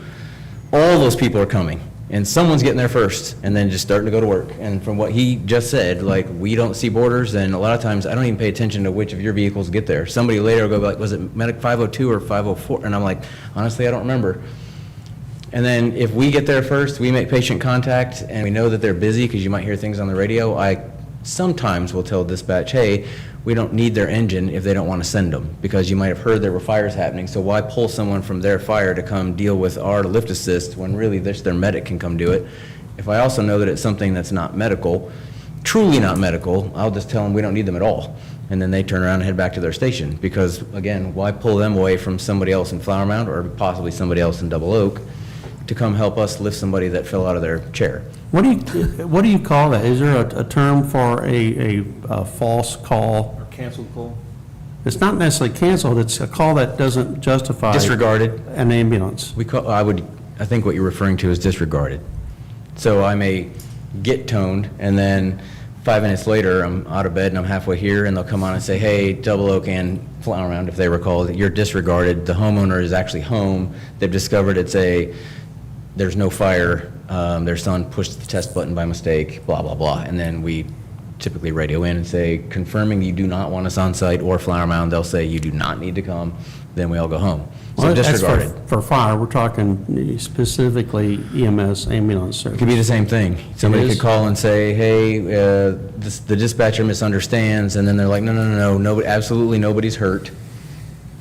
All those people are coming, and someone's getting there first, and then just starting to go to work. And from what he just said, like, we don't see borders, and a lot of times, I don't even pay attention to which of your vehicles get there. Somebody later will go like, was it Medic 502 or 504? And I'm like, honestly, I don't remember. And then if we get there first, we make patient contact, and we know that they're busy, because you might hear things on the radio, I sometimes will tell dispatch, hey, we don't need their engine if they don't want to send them, because you might have heard there were fires happening, so why pull someone from their fire to come deal with our lift assist when really their medic can come do it? If I also know that it's something that's not medical, truly not medical, I'll just tell them we don't need them at all. And then they turn around and head back to their station, because again, why pull them away from somebody else in Flower Mound or possibly somebody else in Double Oak to come help us lift somebody that fell out of their chair? What do you call that? Is there a term for a false call? Or canceled call? It's not necessarily canceled, it's a call that doesn't justify. Disregarded. An ambulance. I think what you're referring to is disregarded. So I may get toned, and then 5 minutes later, I'm out of bed and I'm halfway here, and they'll come on and say, hey, Double Oak and Flower Mound, if they recall, that you're disregarded. The homeowner is actually home. They've discovered there's no fire. Their son pushed the test button by mistake, blah, blah, blah. And then we typically radio in and say, confirming you do not want us on site, or Flower Mound, they'll say you do not need to come. Then we all go home. So Well, that's disregarded. for fire, we're talking specifically EMS ambulance service. It could be the same thing. Somebody could call and say, hey, the dispatcher misunderstands, and then they're like, no, absolutely nobody's hurt.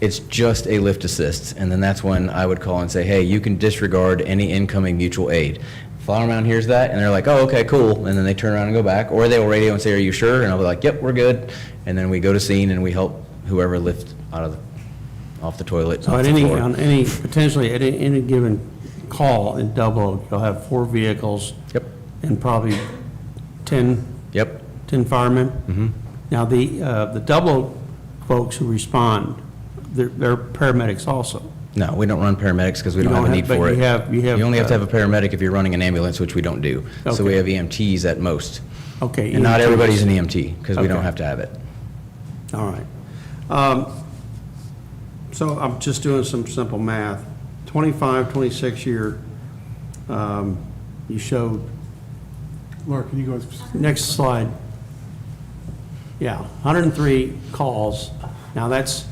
It's just a lift assist. And then that's when I would call and say, hey, you can disregard any incoming mutual aid. Flower Mound hears that, and they're like, oh, okay, cool. And then they turn around and go back. Or they will radio and say, are you sure? And I'll be like, yep, we're good. And then we go to scene and we help whoever lift off the toilet. So off at the floor. potentially at any given call in Double Oak, you'll have 4 vehicles. Yep. And probably 10. Yep. 10 firemen. Mm-hmm. Now, the Double Oak folks who respond, they're paramedics also. No, we don't run paramedics because we don't have a need for it. You only have to have a paramedic if you're running an ambulance, which we don't do. So we have EMTs at most. Okay. And not EMTs. everybody's an EMT, because we don't Okay. have to have it. All right. So I'm just doing some simple math. 25, 26 year, you showed, Laura, can you go? next slide. Yeah, 103 calls. Now that's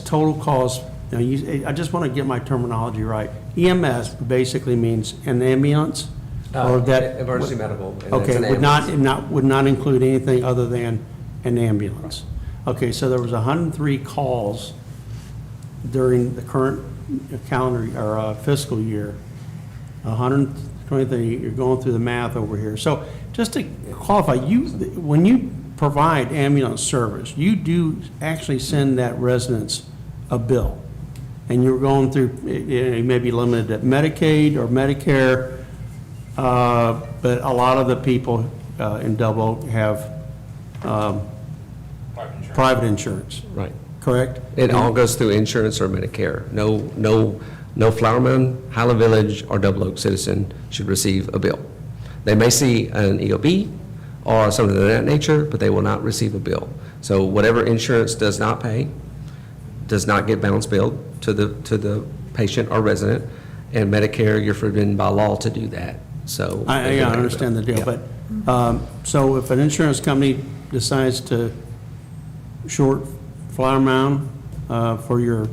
total calls. Now I just want to get my terminology right. EMS basically means an ambulance? Or that Emergency medical. and it's Okay, an would ambulance. not include anything other than an ambulance. Okay, so there was 103 calls during the current calendar or fiscal year. 123, you're going through the math over here. So just to qualify, when you provide ambulance service, you do actually send that residence a bill. And you're going through, it may be limited to Medicaid or Medicare, but a lot of the people in Double Oak have private insurance. Right. Correct? It all goes through insurance or Medicare. No Flower Mound, Highland Village, or Double Oak citizen should receive a bill. They may see an EOB or something of that nature, but they will not receive a bill. So whatever insurance does not pay, does not get balance billed to the patient or resident, and Medicare, you're forbidden by law to do that. So I understand the deal, but, so if an insurance company decides to short Flower Mound for your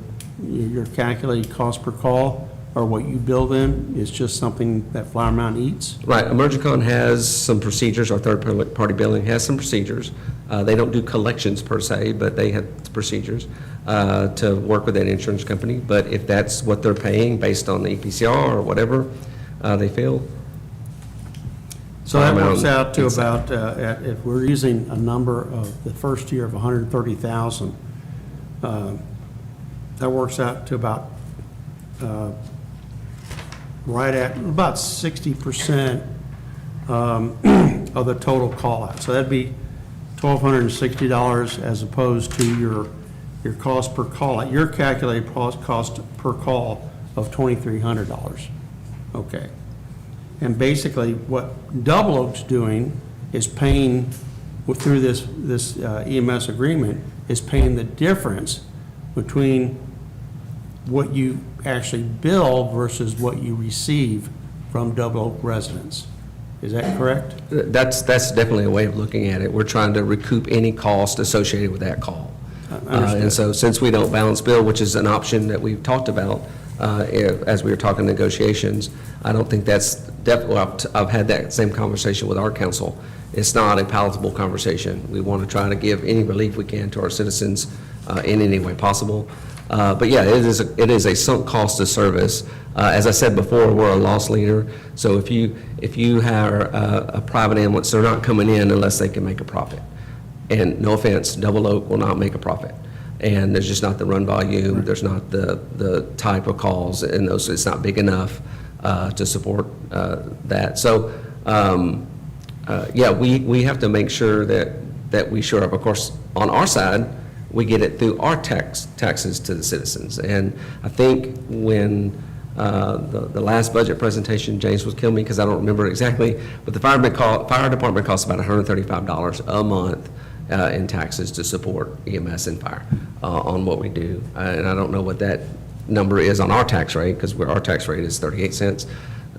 calculated cost per call, or what you bill them is just something that Flower Mound eats? Right, Emergicon has some procedures, our third-party billing has some procedures. They don't do collections per se, but they have procedures to work with that insurance company. But if that's what they're paying based on the EPCR or whatever they feel. So that works out to about, if we're using a number of the first year of 130,000, that works out to about, right at about 60% of the total call out. So that'd be $1,260 as opposed to your cost per call out. Your calculated cost per call of $2,300. Okay. And basically, what Double Oak's doing is paying, through this EMS agreement, is paying the difference between what you actually bill versus what you receive from Double Oak residents. Is that correct? That's definitely a way of looking at it. We're trying to recoup any cost associated with that call. And so since we don't balance bill, which is an option that we've talked about as we were talking negotiations, I don't think that's definitely, I've had that same conversation with our council. It's not a palatable conversation. We want to try to give any relief we can to our citizens in any way possible. But yeah, it is a sunk cost of service. As I said before, we're a loss leader. So if you hire a private ambulance, they're not coming in unless they can make a profit. And no offense, Double Oak will not make a profit. And there's just not the run volume, there's not the type of calls, and those, it's not big enough to support that. So yeah, we have to make sure that we shore up. Of course, on our side, we get it through our taxes to the citizens. And I think when the last budget presentation, James would kill me because I don't remember exactly, but the fire department costs about $135 a month in taxes to support EMS and fire on what we do. And I don't know what that number is on our tax rate, because our tax rate is 38 cents.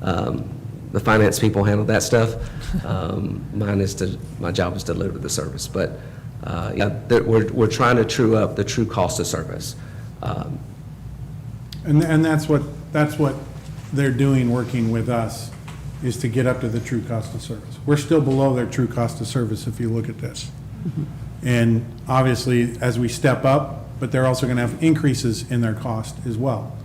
The finance people handle that stuff. My job is to deliver the service. But yeah, we're trying to true up the true cost of service. And that's what they're doing, working with us, is to get up to the true cost of service. We're still below their true cost of service if you look at this. And obviously, as we step up, but they're also going to have increases in their cost as well.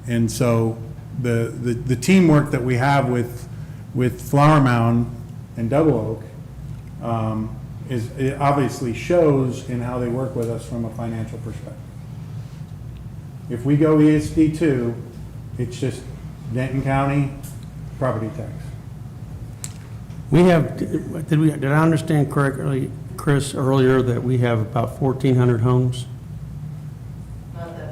And so the teamwork that we have with Flower Mound and Double Oak it obviously shows in how they work with us from a financial perspective. If we go ESD2, it's just Denton County property tax. We have, did I understand correctly, Chris, earlier that we have about 1,400 homes?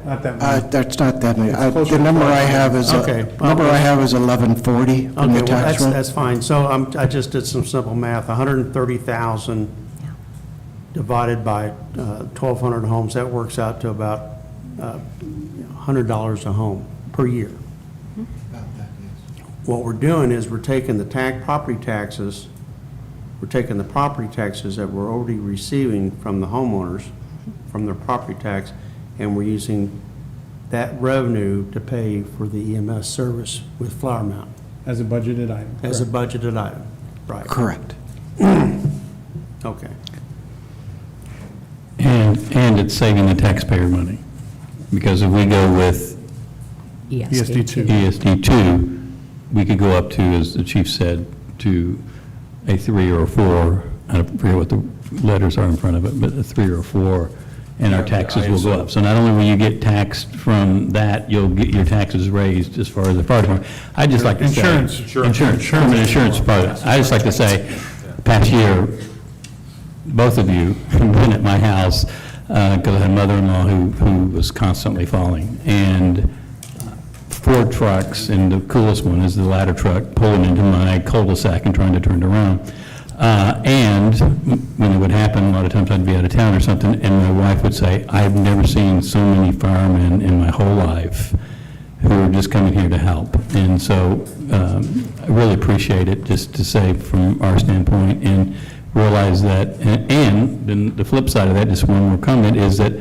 Not that many. That's not that many. It's closer The to number I 500. have is, Okay. number I have is 1140 from Okay, the well, tax rate. that's fine. So I just did some simple math. 130,000 divided by 1,200 homes, that works out to about $100 a home per year. What we're doing is we're taking the property taxes that we're already receiving from the homeowners, from their property tax, and we're using that revenue to pay for the EMS service with Flower Mound. As a budgeted item. As a budgeted item, right. Correct. Okay. And it's saving the taxpayer money, because if we go with ESD2, we could go up to, as the chief said, to a 3 or a 4, I forget what the letters are in front of it, but a 3 or a 4, and our taxes will go up. So not only will you get taxed from that, you'll get your taxes raised as far as the fire department. I'd just like to say. Insurance, from an insurance part. I'd just like to say, past year, both of you have been at my house, because I had a mother-in-law who was constantly falling. And 4 trucks, and the coolest one is the ladder truck, pulling into my cul-de-sac and trying to turn it around. And when it would happen, a lot of times I'd be out of town or something, and my wife would say, I've never seen so many firemen in my whole life who are just coming here to help. And so I really appreciate it, just to say from our standpoint, and realize that, and then the flip side of that, just one more comment, is that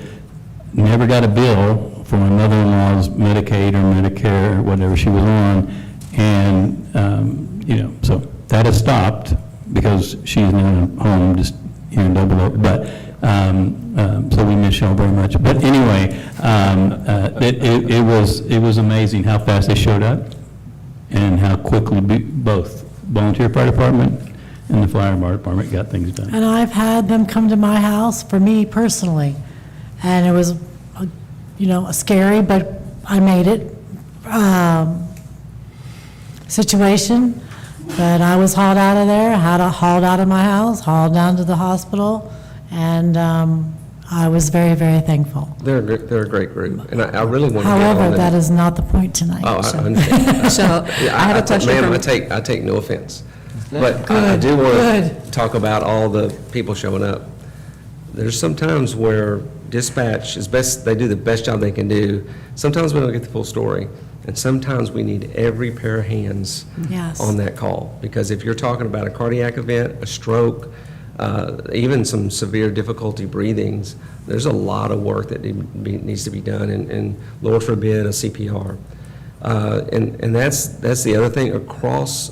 never got a bill for my mother-in-law's Medicaid or Medicare, or whatever she was on, and, you know, so that has stopped because she's now home, just here in Double Oak, but, so we miss y'all very much. But anyway, it was amazing how fast they showed up and how quickly both volunteer fire department and the fire department got things done. And I've had them come to my house, for me personally, and it was, you know, scary, but I made it, situation. But I was hauled out of there, hauled out of my house, hauled down to the hospital, and I was very, very thankful. They're a great group, and I really want to. However, that is not the point tonight. Oh, so. I understand. So, I have a question Ma'am, from- I take no offense, but I do want to talk about all the people showing up. There's some times where dispatch is best, they do the best job they can do. Sometimes we don't get the full story, and sometimes we need every pair of hands Yes. on that call. Because if you're talking about a cardiac event, a stroke, even some severe difficulty breathings, there's a lot of work that needs to be done, and Lord forbid, a CPR. And that's the other thing across,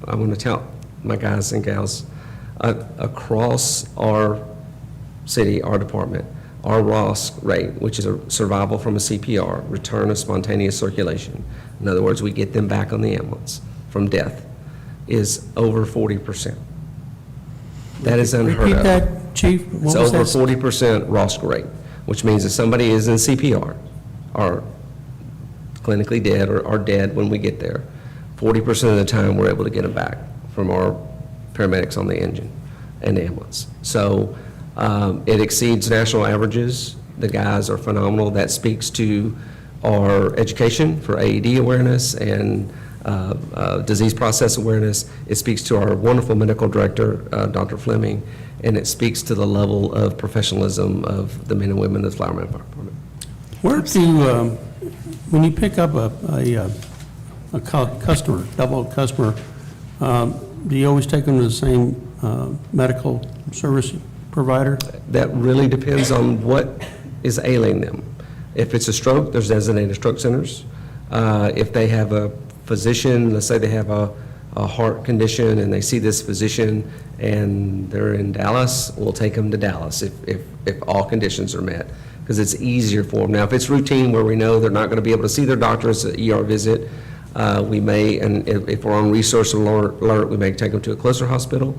I'm going to tell my guys and gals, across our city, our department, our ROSC rate, which is a survival from a CPR, return of spontaneous circulation, in other words, we get them back on the ambulance from death, is over 40%. That is unheard of. Repeat that, Chief. What It's was over that? 40% ROSC rate, which means if somebody is in CPR, or clinically dead, or dead when we get there, 40% of the time, we're able to get them back from our paramedics on the engine and ambulance. So it exceeds national averages. The guys are phenomenal. That speaks to our education for AED awareness and disease process awareness. It speaks to our wonderful medical director, Dr. Fleming, and it speaks to the level of professionalism of the men and women of the Flower Mound Fire Department. Where do, when you pick up a customer, double customer, do you always take them to the same medical service provider? That really depends on what is ailing them. If it's a stroke, there's designated stroke centers. If they have a physician, let's say they have a heart condition and they see this physician and they're in Dallas, we'll take them to Dallas if all conditions are met, because it's easier for them. Now, if it's routine where we know they're not going to be able to see their doctor, it's an ER visit, we may, and if we're on resource alert, we may take them to a closer hospital,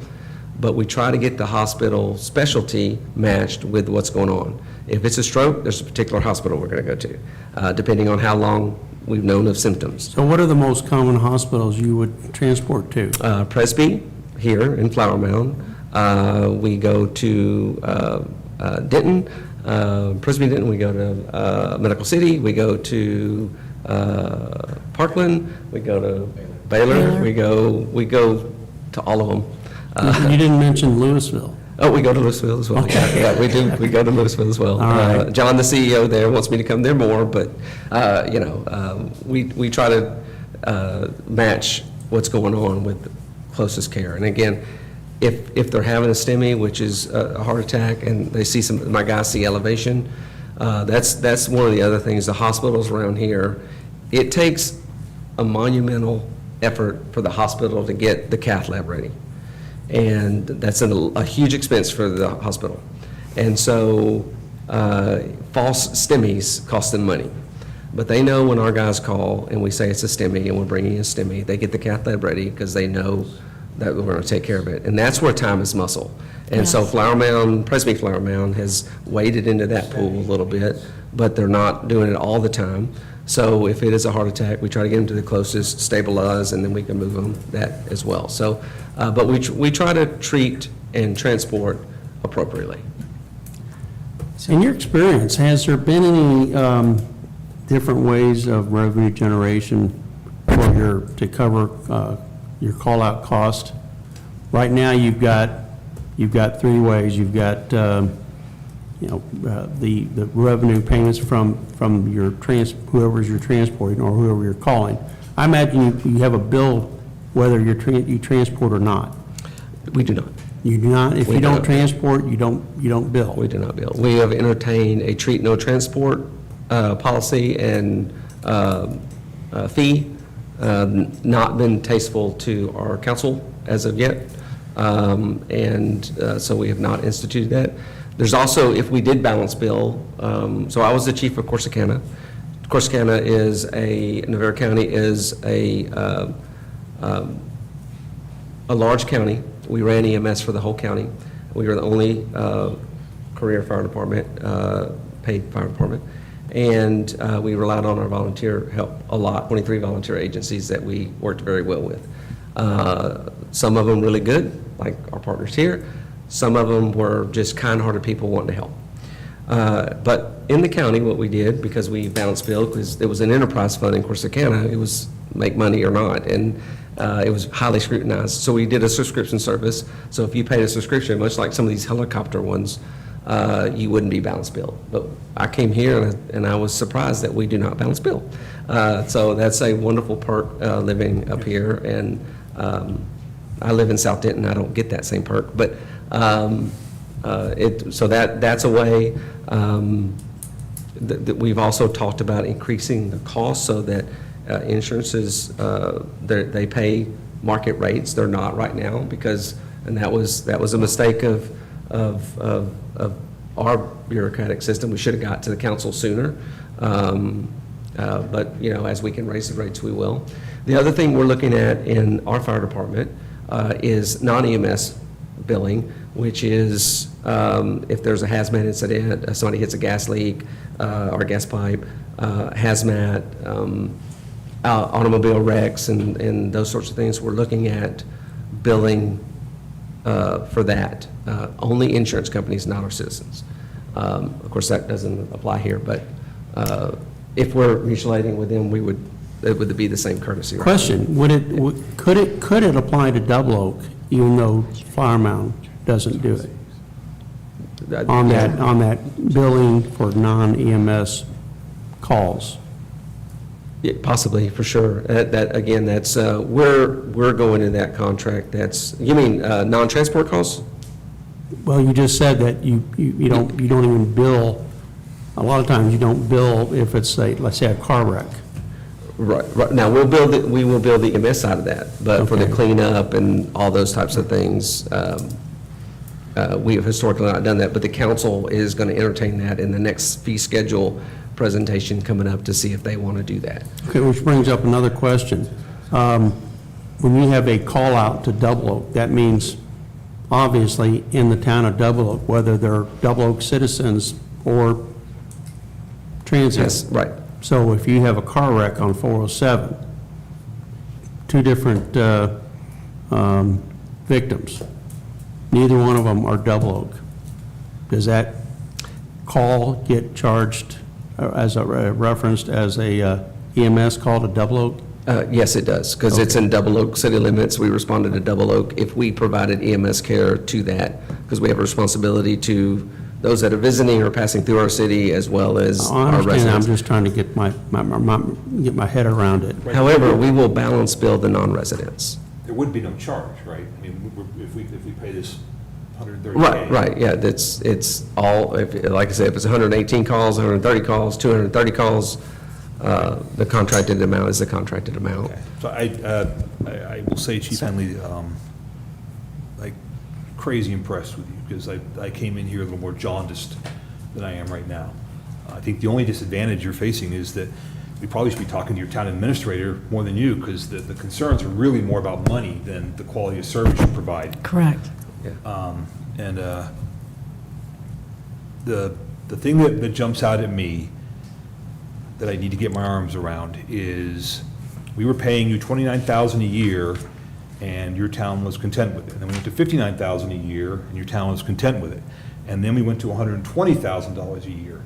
but we try to get the hospital specialty matched with what's going on. If it's a stroke, there's a particular hospital we're going to go to, depending on how long we've known of symptoms. So what are the most common hospitals you would transport to? Presby, here in Flower Mound. We go to Denton, Presby, Denton, we go to Medical City, we go to Parkland, we go to Baylor, we go to all of them. You didn't mention Louisville. Oh, we go to Louisville as well. Okay. Yeah, we do. We go to Louisville as well. All right. John, the CEO there, wants me to come there more, but, we try to match what's going on with closest care. And again, if they're having a STEMI, which is a heart attack, and they see my guys see elevation, that's one of the other things. The hospitals around here, it takes a monumental effort for the hospital to get the cath lab ready. And that's a huge expense for the hospital. And so false STEMIs cost them money. But they know when our guys call and we say it's a STEMI and we're bringing a STEMI, they get the cath lab ready because they know that we're going to take care of it. And that's where time is muscle. And so Flower Mound, Presby Flower Mound has waded into that pool a little bit, but they're not doing it all the time. So if it is a heart attack, we try to get them to the closest, stabilize, and then we can move them that as well. So, but we try to treat and transport appropriately. In your experience, has there been any different ways of revenue generation to cover your call-out cost? Right now, you've got three ways. You've got the revenue payments from your whoever's you're transporting or whoever you're calling. I imagine you have a bill whether you transport or not. We do not. You do not? If We you don't don't. transport, you don't bill? We do not bill. We have entertained a treat no transport policy and fee not been tasteful to our council as of yet. So we have not instituted that. There's also, if we did balance bill, so I was the chief of Corsicana. Corsicana Navarre County is a large county. We ran EMS for the whole county. We were the only career fire department, paid fire department. And we relied on our volunteer help a lot, 23 volunteer agencies that we worked very well with. Some of them really good, like our partners here. Some of them were just kind-hearted people wanting to help. But in the county, what we did, because we balanced bill, because it was an enterprise fund in Corsicana, it was make money or not, and it was highly scrutinized. So we did a subscription service. So if you paid a subscription, much like some of these helicopter ones, you wouldn't be balance bill. But I came here and I was surprised that we do not balance bill. So that's a wonderful perk living up here. And I live in South Denton. I don't get that same perk, but so that's a way that we've also talked about increasing the cost so that insurances, they pay market rates. They're not right now and that was a mistake of our bureaucratic system. We should have got to the council sooner. But, as we can raise the rates, we will. The other thing we're looking at in our fire department is non-EMS billing, which is if there's a hazmat incident, somebody hits a gas leak or gas pipe, hazmat, automobile wrecks, and those sorts of things. We're looking at billing for that. Only insurance companies, not our citizens. Of course, that doesn't apply here, but if we're mutual aiding with them, it would be the same courtesy. Right? Question, could it apply to Double Oak even though Flower Mound doesn't do it? On that billing for non-EMS calls? Yeah, possibly, for sure. Again, that's, we're going in that contract. You mean non-transport calls? Well, you just said that you don't even bill, a lot of times you don't bill if it's let's say a car wreck. Right. Now, we will build the EMS side of that, but for the cleanup and all those types of things, we have historically not done that, but the council is going to entertain that in the next fee schedule presentation coming up to see if they want to do that. Okay, which brings up another question. When you have a call out to Double Oak, that means obviously in the town of Double Oak, whether they're Double Oak citizens or transit. Yes, right. So if you have a car wreck on 407, two different victims, neither one of them are Double Oak. Does that call get charged referenced as a EMS call to Double Oak? Yes, it does, because it's in Double Oak city limits. We responded to Double Oak if we provided EMS care to that, because we have a responsibility to those that are visiting or passing through our city as well as our residents. I'm just trying to get my head around it. However, we will balance bill the non-residents. There would be no charge, right? I mean, if we pay this $130K. Right, yeah, it's all, like I said, if it's 118 calls, 130 calls, 230 calls, the contracted amount is the contracted amount. Okay. So I will say, Chief Henley, like crazy impressed with you, because I came in here a little more jaundiced than I am right now. I think the only disadvantage you're facing is that we probably should be talking to your town administrator more than you, because the concerns are really more about money than the quality of service you provide. Correct. And the thing that jumps out at me that I need to get my arms around is we were paying you $29,000 a year and your town was content with it. And then we went to $59,000 a year and your town was content with it. And then we went to $120,000 a year.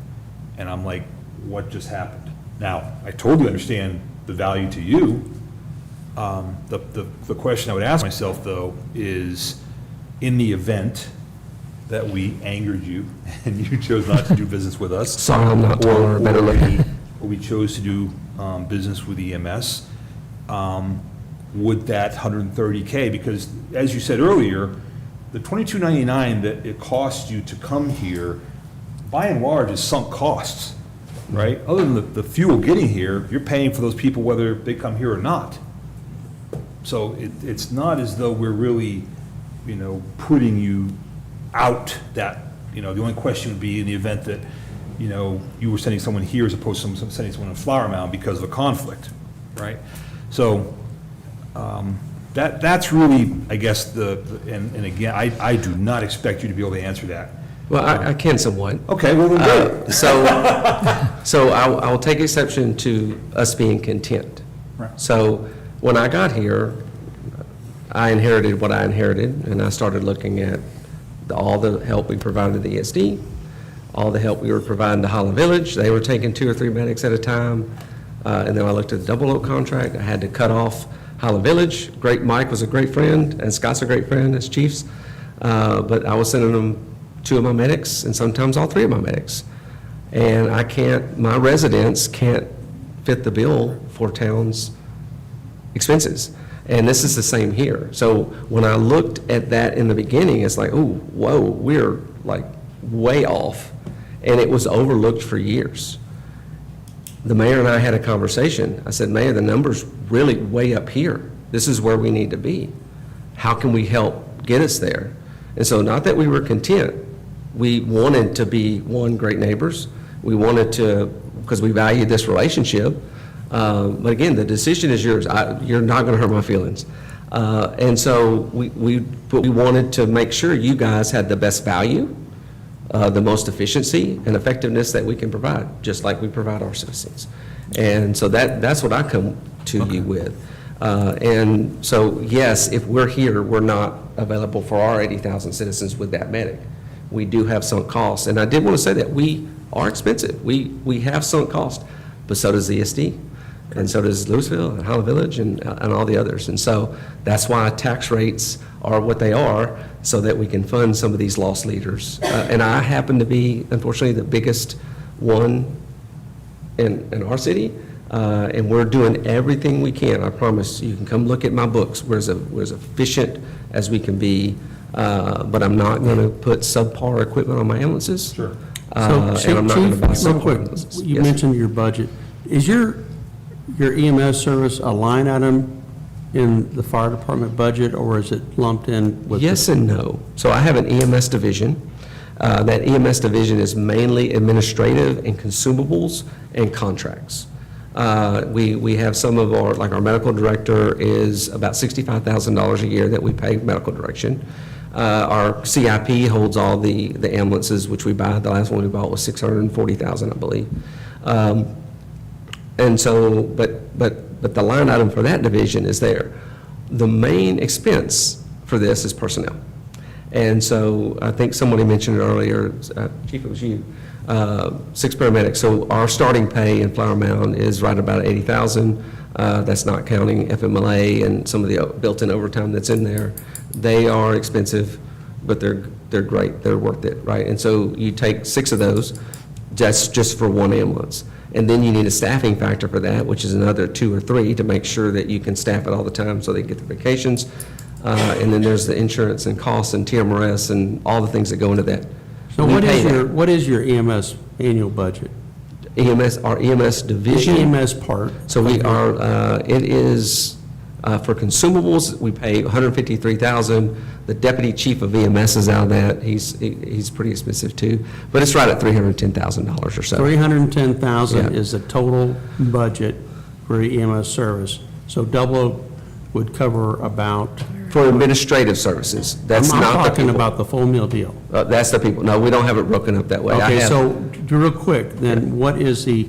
And I'm like, what just happened? Now, I totally understand the value to you. The question I would ask myself, though, is in the event that we angered you and you chose not to do business with us. Sorry, I'm not taller, better looking. Or we chose to do business with EMS, would that $130K, because as you said earlier, the $22.99 that it costs you to come here, by and large, is sunk costs. right? Other than the fuel getting here, you're paying for those people whether they come here or not. So it's not as though we're really, putting you out that, the only question would be in the event that, you were sending someone here as opposed to sending someone in Flower Mound because of a conflict, right? So that's really, I guess, and again, I do not expect you to be able to answer that. Well, I can somewhat. Okay, well, then good. So I'll take exception to us being content. Right. So when I got here, I inherited what I inherited, and I started looking at all the help we provided the ESD, all the help we were providing to Holland Village. They were taking 2 or 3 medics at a time. And then I looked at the Double Oak contract. I had to cut off Holland Village. Mike was a great friend, and Scott's a great friend as chiefs. But I was sending them 2 of my medics, and sometimes all 3 of my medics. And my residents can't fit the bill for town's expenses. And this is the same here. So when I looked at that in the beginning, it's like, oh, whoa, we're like way off. And it was overlooked for years. The mayor and I had a conversation. I said, Mayor, the number's really way up here. This is where we need to be. How can we help get us there? And so not that we were content. We wanted to be great neighbors. We wanted to, because we valued this relationship. But again, the decision is yours. You're not going to hurt my feelings. And so we wanted to make sure you guys had the best value, the most efficiency and effectiveness that we can provide, just like we provide our citizens. And so that's what I come to you with. And so, yes, if we're here, we're not available for our 80,000 citizens with that medic. We do have sunk costs. And I did want to say that we are expensive. We have sunk costs, but so does ESD. And so does Louisville and Holland Village and all the others. And so that's why tax rates are what they are, so that we can fund some of these lost leaders. And I happen to be, unfortunately, the biggest one in our city. And we're doing everything we can. I promise you can come look at my books. We're as efficient as we can be. But I'm not going to put subpar equipment on my ambulances. Sure. So, and I'm not going to buy Chief, real subpar quick, ambulances. you Yes. mentioned your budget. Is your EMS service a line item in the fire department budget, or is it lumped in with? Yes and no. So I have an EMS division. That EMS division is mainly administrative and consumables and contracts. We have some of our medical director is about $65,000 a year that we pay medical direction. Our CIP holds all the ambulances, which we buy. The last one we bought was $640,000, I believe. And so, but the line item for that division is there. The main expense for this is personnel. And so I think somebody mentioned it earlier, Chief, it was you, 6 paramedics. So our starting pay in Flower Mound is right about $80,000. That's not counting FMLA and some of the built-in overtime that's in there. They are expensive, but they're great. They're worth it, right? And so you take 6 of those, that's just for one ambulance. And then you need a staffing factor for that, which is another 2 or 3 to make sure that you can staff it all the time so they get the vacations. And then there's the insurance and costs and TMRS and all the things that go into that. So what is your EMS annual budget? Our EMS division. The EMS part. So we are, it is, for consumables, we pay $153,000. The deputy chief of EMS is out of that. He's pretty expensive too, but it's right at $310,000 or so. $310,000 Yeah. is the total budget for EMS service. So Double Oak would cover about. For administrative services. That's I'm not the talking people. about the full meal deal. That's the people. No, we don't have it broken up that way. I Okay, have- so real quick, then what is the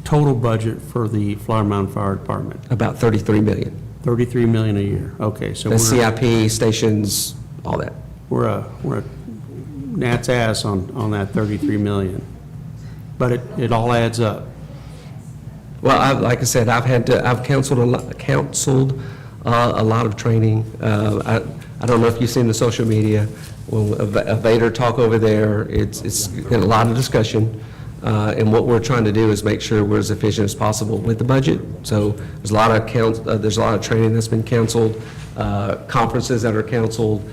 total budget for the Flower Mound Fire Department? About $33 million. $33 million a year. Okay, so The we're CIP, stations, all that. we're a gnat's ass on that $33 million, but it all adds up. Well, like I said, I've counseled a lot of training. I don't know if you've seen the social media. Well, a Vader talk over there, it's been a lot of discussion. And what we're trying to do is make sure we're as efficient as possible with the budget. So there's a lot of training that's been canceled, conferences that are canceled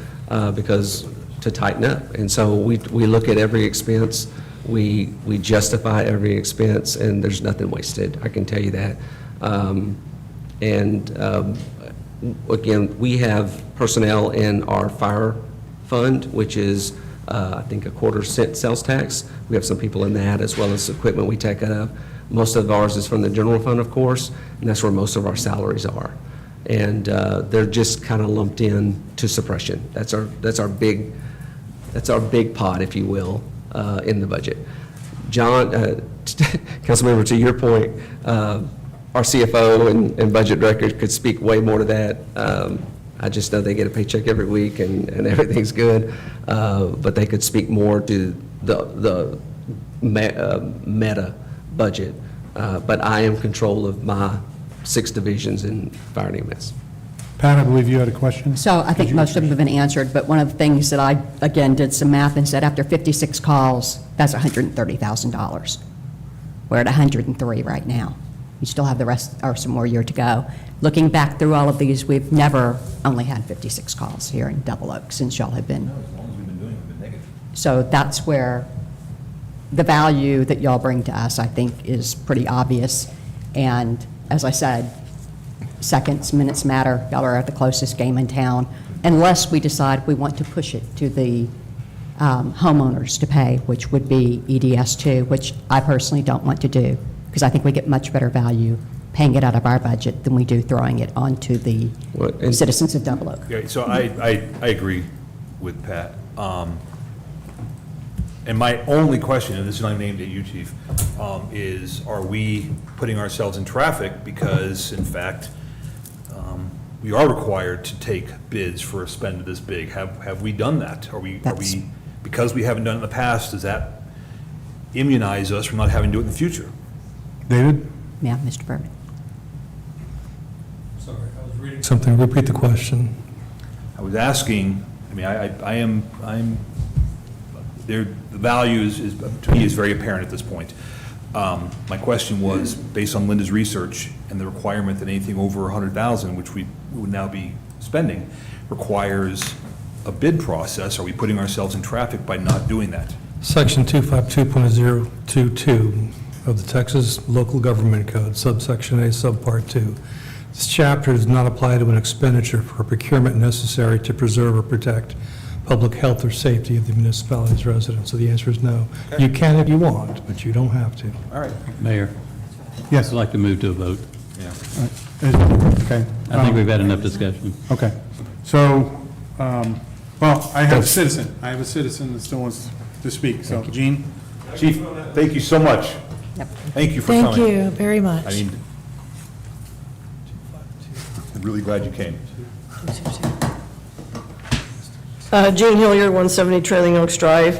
because to tighten up. And so we look at every expense We justify every expense, and there's nothing wasted, I can tell you that. Again, we have personnel in our fire fund, which is, I think, a quarter-cent sales tax. We have some people in that, as well as equipment we take out of. Most of ours is from the general fund, of course, and that's where most of our salaries are. And they're just kind of lumped in to suppression. That's our big pot, if you will, in the budget. John, Councilmember, to your point, our CFO and budget director could speak way more to that. I just know they get a paycheck every week and everything's good, but they could speak more to the meta budget. But I am in control of my 6 divisions in fire and EMS. Pat, I believe you had a question? So I think most of them have been answered, but one of the things that I, again, did some math and said after 56 calls, that's $130,000. We're at 103 right now. You still have the rest, or some more year to go. Looking back through all of these, we've never only had 56 calls here in Double Oak since y'all have been. As long as we've been doing it, we've been negative. So that's where the value that y'all bring to us, I think, is pretty obvious. And as I said, seconds, minutes matter. Y'all are at the closest game in town, unless we decide we want to push it to the homeowners to pay, which would be EDS2, which I personally don't want to do, because I think we get much better value paying it out of our budget than we do throwing it onto the citizens of Double Oak. Yeah, so I agree with Pat. And my only question, and this is not aimed at you, Chief, is are we putting ourselves in traffic because, in fact, we are required to take bids for a spend this big? Have we done that? Are we, because we haven't done it in the past, does that immunize us from not having to do it in the future? David? Yeah, Mr. Berman. Sorry, I was reading something. Repeat the question. I was asking, I mean, I'm there, the value is, to me, is very apparent at this point. My question was, based on Linda's research and the requirement that anything over 100,000, which we would now be spending, requires a bid process, are we putting ourselves in traffic by not doing that? Section 252.022 of the Texas Local Government Code, subsection A, subpart 2. This chapter does not apply to an expenditure for procurement necessary to preserve or protect public health or safety of the municipality's residents. So the answer is no. Okay. You can if you want, but you don't have to. All right. Mayor? Yes. I'd like to move to a vote. Yeah. Okay. I think we've had enough discussion. Okay. So, well, I have a citizen. I have a citizen that still wants to speak. So, Gene? Chief, thank you so much. Thank you for coming. Thank you very much. I mean, I'm really glad you came. Jean Hilliard, 170 Trailing Oaks Drive.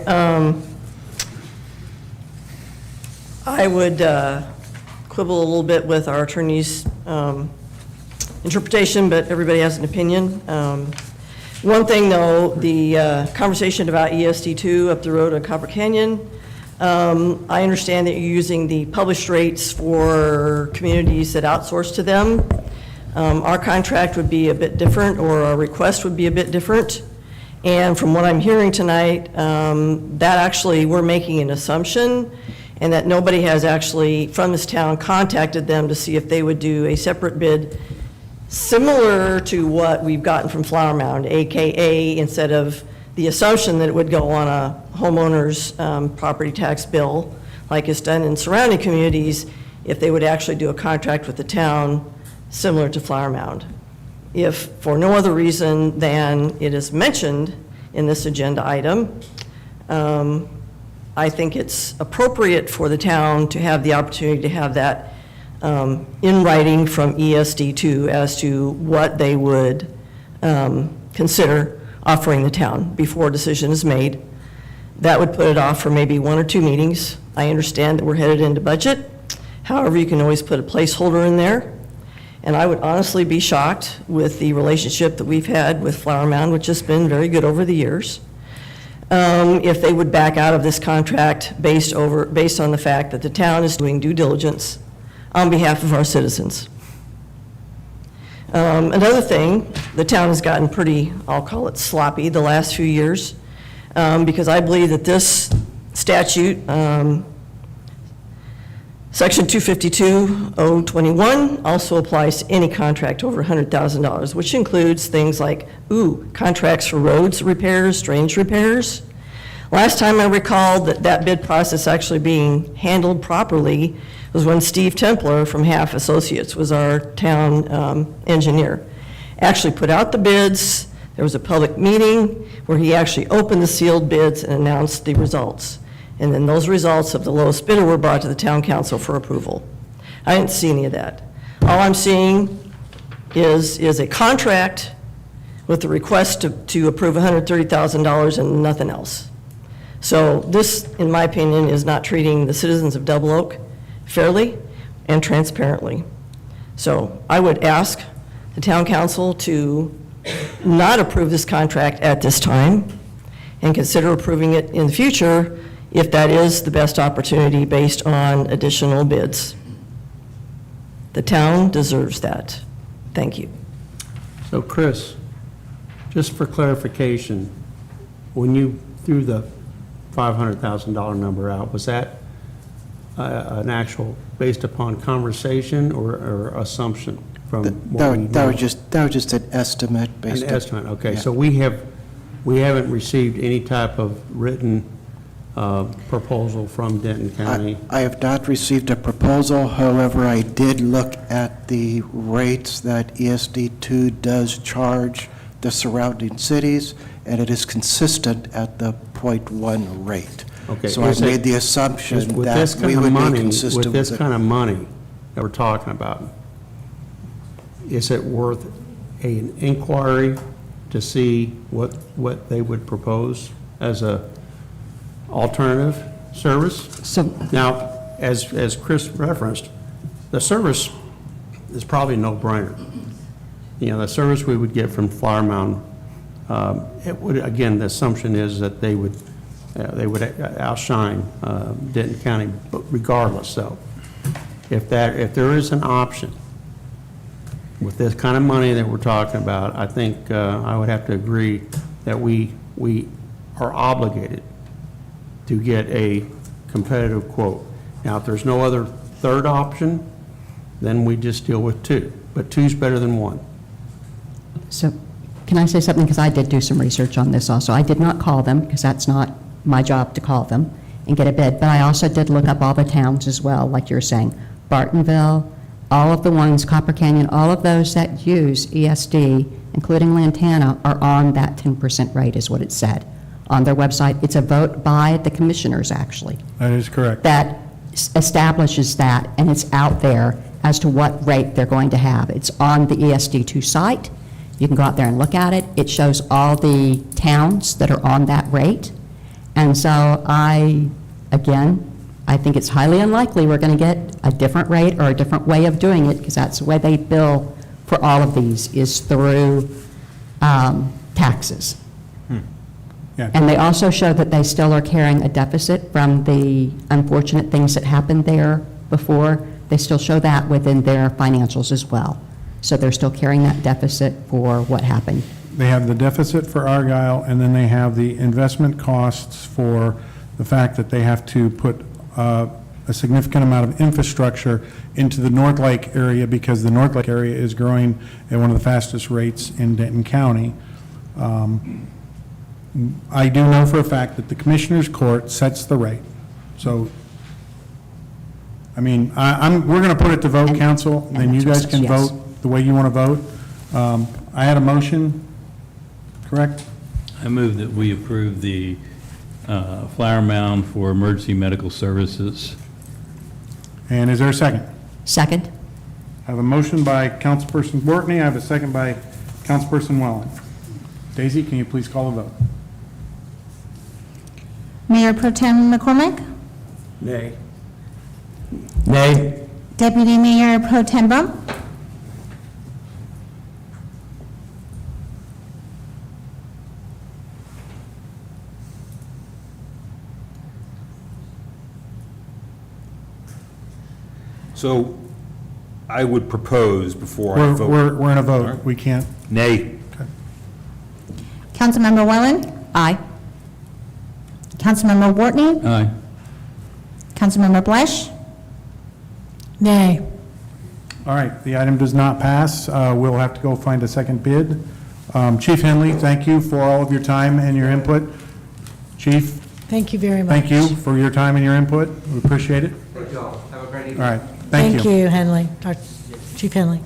I would quibble a little bit with our attorney's interpretation, but everybody has an opinion. One thing, though, the conversation about ESD2 up the road at Copper Canyon, I understand that you're using the published rates for communities that outsource to them. Our contract would be a bit different, or our request would be a bit different. And from what I'm hearing tonight, that actually, we're making an assumption, and that nobody has actually, from this town, contacted them to see if they would do a separate bid similar to what we've gotten from Flower Mound, AKA, instead of the assumption that it would go on a homeowner's property tax bill, like it's done in surrounding communities, if they would actually do a contract with the town similar to Flower Mound. If for no other reason than it is mentioned in this agenda item, I think it's appropriate for the town to have the opportunity to have that in writing from ESD2 as to what they would consider offering the town before a decision is made. That would put it off for maybe 1 or 2 meetings. I understand that we're headed into budget. However, you can always put a placeholder in there. And I would honestly be shocked with the relationship that we've had with Flower Mound, which has been very good over the years, if they would back out of this contract based on the fact that the town is doing due diligence on behalf of our citizens. Another thing, the town has gotten pretty, I'll call it sloppy, the last few years, because I believe that this statute, Section 252.021 also applies to any contract over $100,000, which includes things like, contracts for roads repairs, drainage repairs. Last time I recalled that bid process actually being handled properly was when Steve Templer from Half Associates was our town engineer. Actually put out the bids, there was a public meeting where he actually opened the sealed bids and announced the results. And then those results of the lowest bidder were brought to the town council for approval. I didn't see any of that. All I'm seeing is a contract with the request to approve $130,000 and nothing else. So this, in my opinion, is not treating the citizens of Double Oak fairly and transparently. So I would ask the town council to not approve this contract at this time and consider approving it in the future if that is the best opportunity based on additional bids. The town deserves that. Thank you. So Chris, just for clarification, when you threw the $500,000 number out, was that an actual, based upon conversation or assumption from what we know? That was just an estimate based on... An estimate, okay. Yeah. So we haven't received any type of written proposal from Denton County? I have not received a proposal. However, I did look at the rates that ESD2 does charge the surrounding cities, and it is consistent at the .1 rate. Okay. So I made the assumption With that this kind we of would be money, consistent with this with kind it. of money that we're talking about, is it worth an inquiry to see what they would propose as a alternative service? So, Now, as Chris referenced, the service is probably a no-brainer. You know, the service we would get from Flower Mound, it would, again, the assumption is that they would outshine Denton County, but regardless, though. If there is an option with this kind of money that we're talking about, I think I would have to agree that we are obligated to get a competitive quote. Now, if there's no other third option, then we just deal with two, but two's better than one. So, can I say something? Because I did do some research on this also. I did not call them, because that's not my job to call them and get a bid, but I also did look up all the towns as well, like you're saying. Bartonville, all of the ones, Copper Canyon, all of those that use ESD, including Lantana, are on that 10% rate, is what it said on their website. It's a vote by the commissioners, actually, That is correct. that establishes that, and it's out there as to what rate they're going to have. It's on the ESD2 site. You can go out there and look at it. It shows all the towns that are on that rate. And so I think it's highly unlikely we're going to get a different rate or a different way of doing it, because that's the way they bill for all of these, is through taxes. Yeah. And they also show that they still are carrying a deficit from the unfortunate things that happened there before. They still show that within their financials as well. So they're still carrying that deficit for what happened. They have the deficit for Argyle, and then they have the investment costs for the fact that they have to put a significant amount of infrastructure into the North Lake area, because the North Lake area is growing at one of the fastest rates in Denton County. I do know for a fact that the Commissioners Court sets the rate. So, I mean, we're going to put it to vote, council, and then you guys can Yes. vote the way you want to vote. I had a motion, correct? I move that we approve the Flower Mound for emergency medical services. And is there a second? Second? I have a motion by Councilperson Bortney. I have a second by Councilperson Welling. Daisy, can you please call the vote? Mayor Pro Tem McCormick? Nay. Nay. Deputy Mayor Pro Tem Bump? So I would propose before I vote. We're in a vote. We can't. Nay. Councilmember Welland? Aye. Councilmember Wortney? Aye. Councilmember Blesh? Nay. All right, the item does not pass. We'll have to go find a second bid. Chief Henley, thank you for all of your time and your input. Chief, Thank you very much. thank you for your time and your input. We appreciate it. Thank you all. Have a great evening. All right, thank you. Thank you, Henley, Chief Henley.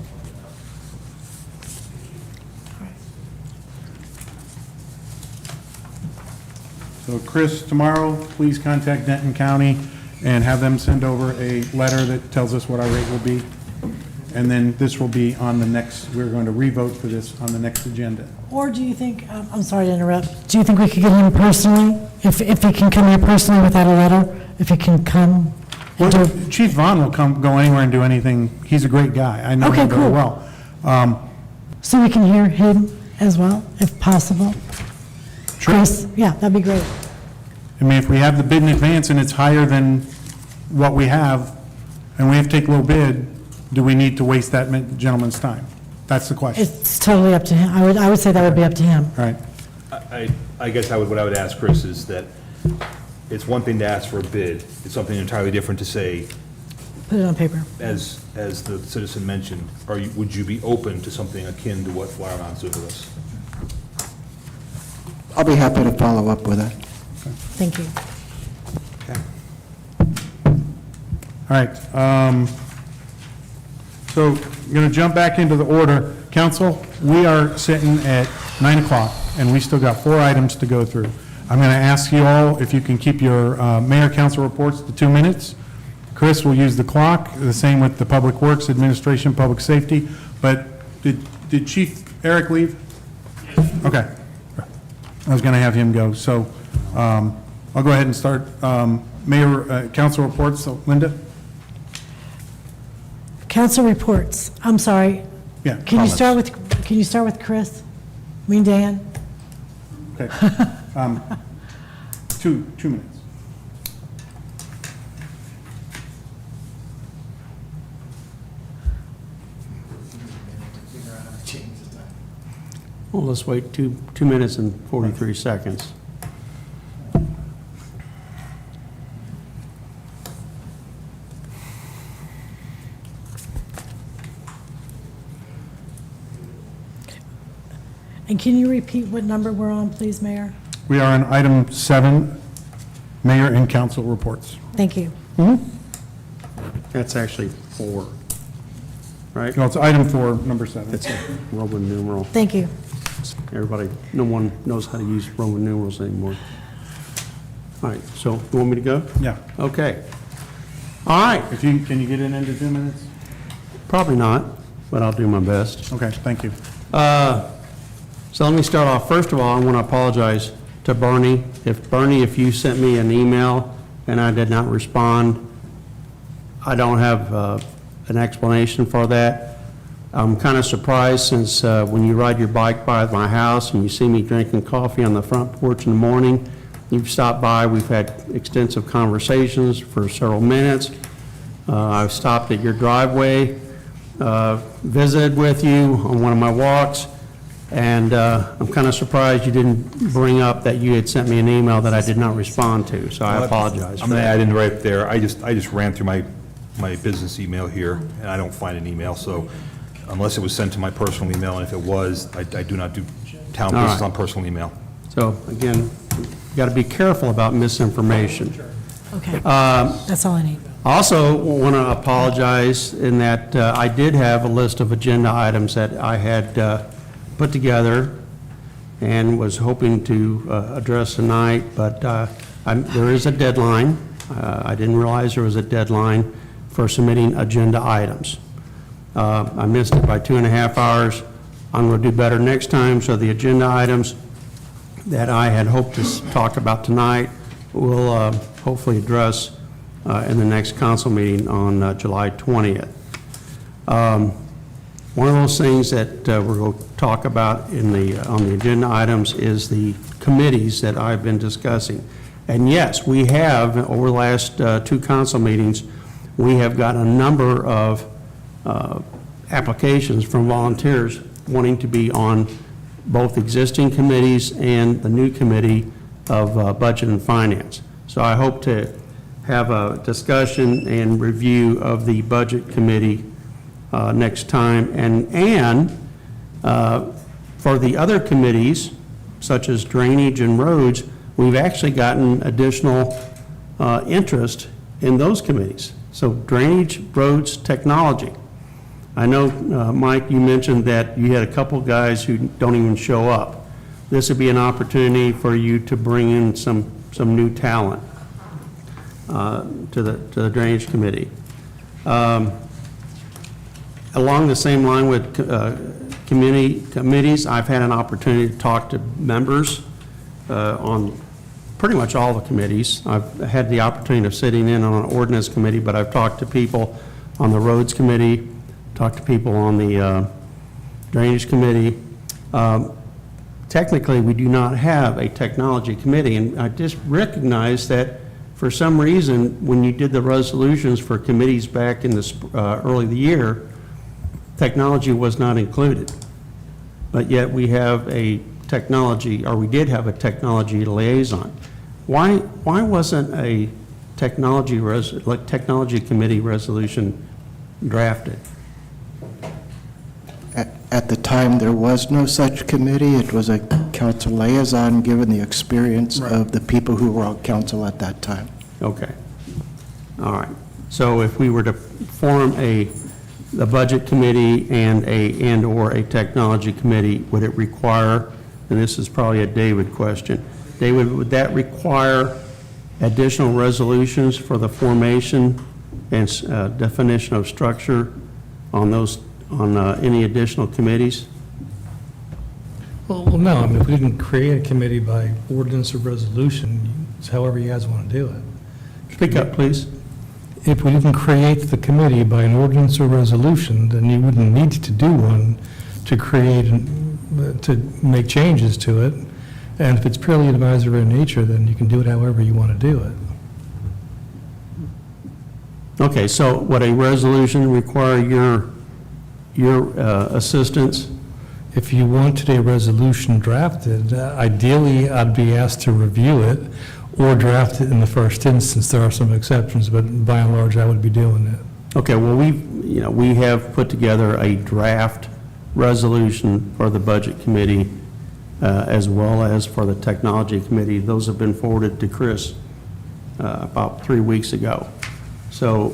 So Chris, tomorrow, please contact Denton County and have them send over a letter that tells us what our rate will be. And then this will be on the next, we're going to revote for this on the next agenda. Or do you think, I'm sorry to interrupt, do you think we could get him personally? If he can come here personally without a letter, if he can come? and Well, do- Chief Vaughn will go anywhere and do anything. He's a great guy. I know Okay, him very cool. well. So we can hear him as well, if possible? Chris, yeah, that'd be great. I mean, if we have the bid in advance and it's higher than what we have, and we have to take low bid, do we need to waste that gentleman's time? That's the question. It's totally up to him. I would say that would be up to him. All right. I guess what I would ask Chris is that it's one thing to ask for a bid, it's something entirely different to say, Put it on paper. as the citizen mentioned, would you be open to something akin to what Flower Mound's doing with us? I'll be happy to follow up with that. Thank you. All right. So I'm going to jump back into the order. Council, we are sitting at 9 o'clock, and we still got 4 items to go through. I'm going to ask you all if you can keep your mayor council reports to 2 minutes. Chris will use the clock, the same with the Public Works, Administration, Public Safety. But did Chief Eric leave? Okay. I was going to have him go. So I'll go ahead and start. Mayor, council reports. So Linda? Council reports. I'm sorry. Yeah, Can you comments. start with Chris? I mean, Dan? Okay. 2 minutes. Well, let's wait 2 minutes and 43 seconds. And can you repeat what number we're on, please, Mayor? We are on item 7, mayor and council reports. Thank you. That's actually 4, right? No, it's item 4, number 7. It's a Roman numeral. Thank you. Everybody, no one knows how to use Roman numerals anymore. All right, so you want me to go? Yeah. Okay. All right, Can you get it into 2 minutes? probably not, but I'll do my best. Okay, thank you. So let me start off. First of all, I want to apologize to Bernie. If you sent me an email and I did not respond, I don't have an explanation for that. I'm kind of surprised since when you ride your bike by my house and you see me drinking coffee on the front porch in the morning, you've stopped by, we've had extensive conversations for several minutes. I've stopped at your driveway, visited with you on one of my walks, and I'm kind of surprised you didn't bring up that you had sent me an email that I did not respond to, so I apologize for I'm going to that. add in right there, I just ran through my business email here, and I don't find an email, so unless it was sent to my personal email, and if it was, I do not do town All business right. on personal email. So, again, you got to be careful about misinformation. Okay. That's all I need. I also want to apologize in that I did have a list of agenda items that I had put together and was hoping to address tonight, but there is a deadline. I didn't realize there was a deadline for submitting agenda items. I missed it by 2.5 hours. I'm going to do better next time, so the agenda items that I had hoped to talk about tonight we'll hopefully address in the next council meeting on July 20th. One of those things that we're going to talk about on the agenda items is the committees that I've been discussing. And yes, we have, over the last 2 council meetings, we have got a number of applications from volunteers wanting to be on both existing committees and the new committee of Budget and Finance. So I hope to have a discussion and review of the Budget Committee next time. And for the other committees, such as Drainage and Roads, we've actually gotten additional interest in those committees. So Drainage, Roads, Technology. I know, Mike, you mentioned that you had a couple guys who don't even show up. This would be an opportunity for you to bring in some new talent to the Drainage Committee. Along the same line with committees, I've had an opportunity to talk to members on pretty much all the committees. I've had the opportunity of sitting in on an ordinance committee, but I've talked to people on the Roads Committee, talked to people on the Drainage Committee. Technically, we do not have a technology committee, and I just recognize that for some reason, when you did the resolutions for committees back in the early the year, technology was not included. But yet we have a technology, or we did have a technology liaison. Why wasn't a technology committee resolution drafted? At the time, there was no such committee. It was a council liaison, given the experience of the people who were on council at that time. Okay. All right. So if we were to form the budget committee and/or a technology committee, would it require, and this is probably a David question, David, would that require additional resolutions for the formation and definition of structure on any additional committees? Well, no, I mean, if we didn't create a committee by ordinance or resolution, it's however you guys want to do it. Speak up, please. If we didn't create the committee by an ordinance or resolution, then you wouldn't need to do one to create, to make changes to it. And if it's purely advisory in nature, then you can do it however you want to do it. Okay, so would a resolution require your assistance? If you wanted a resolution drafted, ideally, I'd be asked to review it or draft it in the first instance. There are some exceptions, but by and large, I would be doing it. Okay, well, we have put together a draft resolution for the Budget Committee as well as for the Technology Committee. Those have been forwarded to Chris about 3 weeks ago. So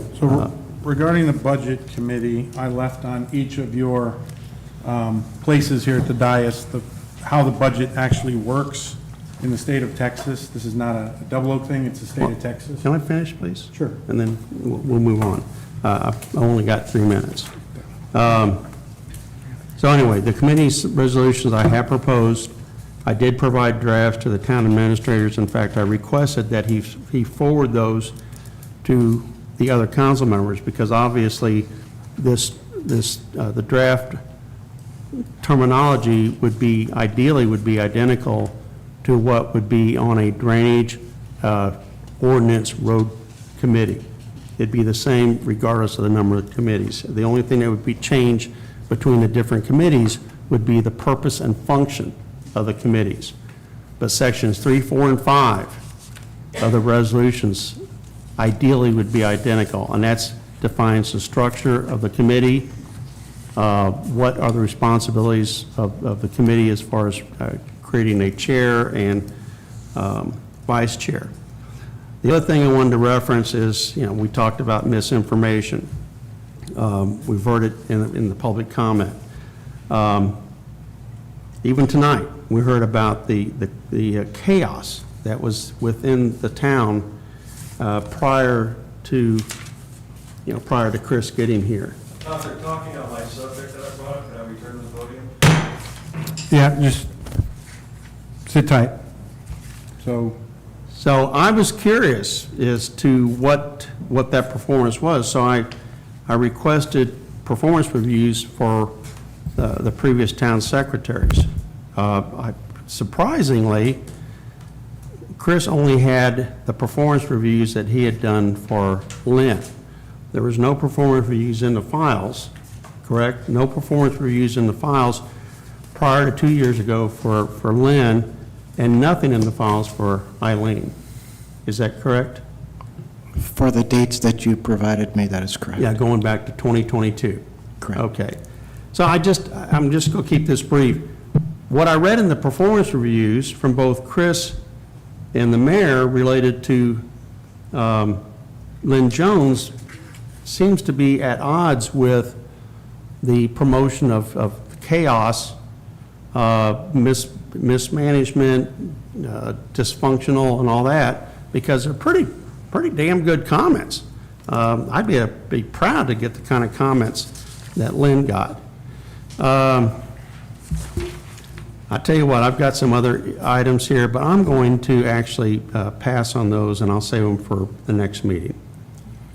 regarding the Budget Committee, I left on each of your places here at the dais how the budget actually works in the state of Texas. This is not a Double Oak thing, it's the state of Texas. Can I finish, please? Sure. And then we'll move on. I've only got 3 minutes. So anyway, the committee's resolutions I have proposed, I did provide drafts to the town administrators. In fact, I requested that he forward those to the other council members, because obviously the draft terminology ideally would be identical to what would be on a drainage ordinance road committee. It'd be the same regardless of the number of committees. The only thing that would be changed between the different committees would be the purpose and function of the committees. But sections 3, 4, and 5 of the resolutions ideally would be identical, and that defines the structure of the committee, what are the responsibilities of the committee as far as creating a chair and vice chair. The other thing I wanted to reference is, we talked about misinformation. We've heard it in the public comment. Even tonight, we heard about the chaos that was within the town prior to Chris getting here. After talking on my subject that I brought up, can I return to the podium? Yeah, just sit tight. So I was curious as to what that performance was. So I requested performance reviews for the previous town secretaries. Surprisingly, Chris only had the performance reviews that he had done for Lynn. There was no performance reviews in the files, correct? No performance reviews in the files prior to 2 years ago for Lynn and nothing in the files for Eileen. Is that correct? For the dates that you provided me, that is correct. Yeah, going back to 2022. Correct. Okay. So I'm just going to keep this brief. What I read in the performance reviews from both Chris and the mayor related to Lynn Jones seems to be at odds with the promotion of chaos, mismanagement, dysfunctional and all that, because they're pretty damn good comments. I'd be proud to get the kind of comments that Lynn got. I tell you what, I've got some other items here, but I'm going to actually pass on those, and I'll save them for the next meeting.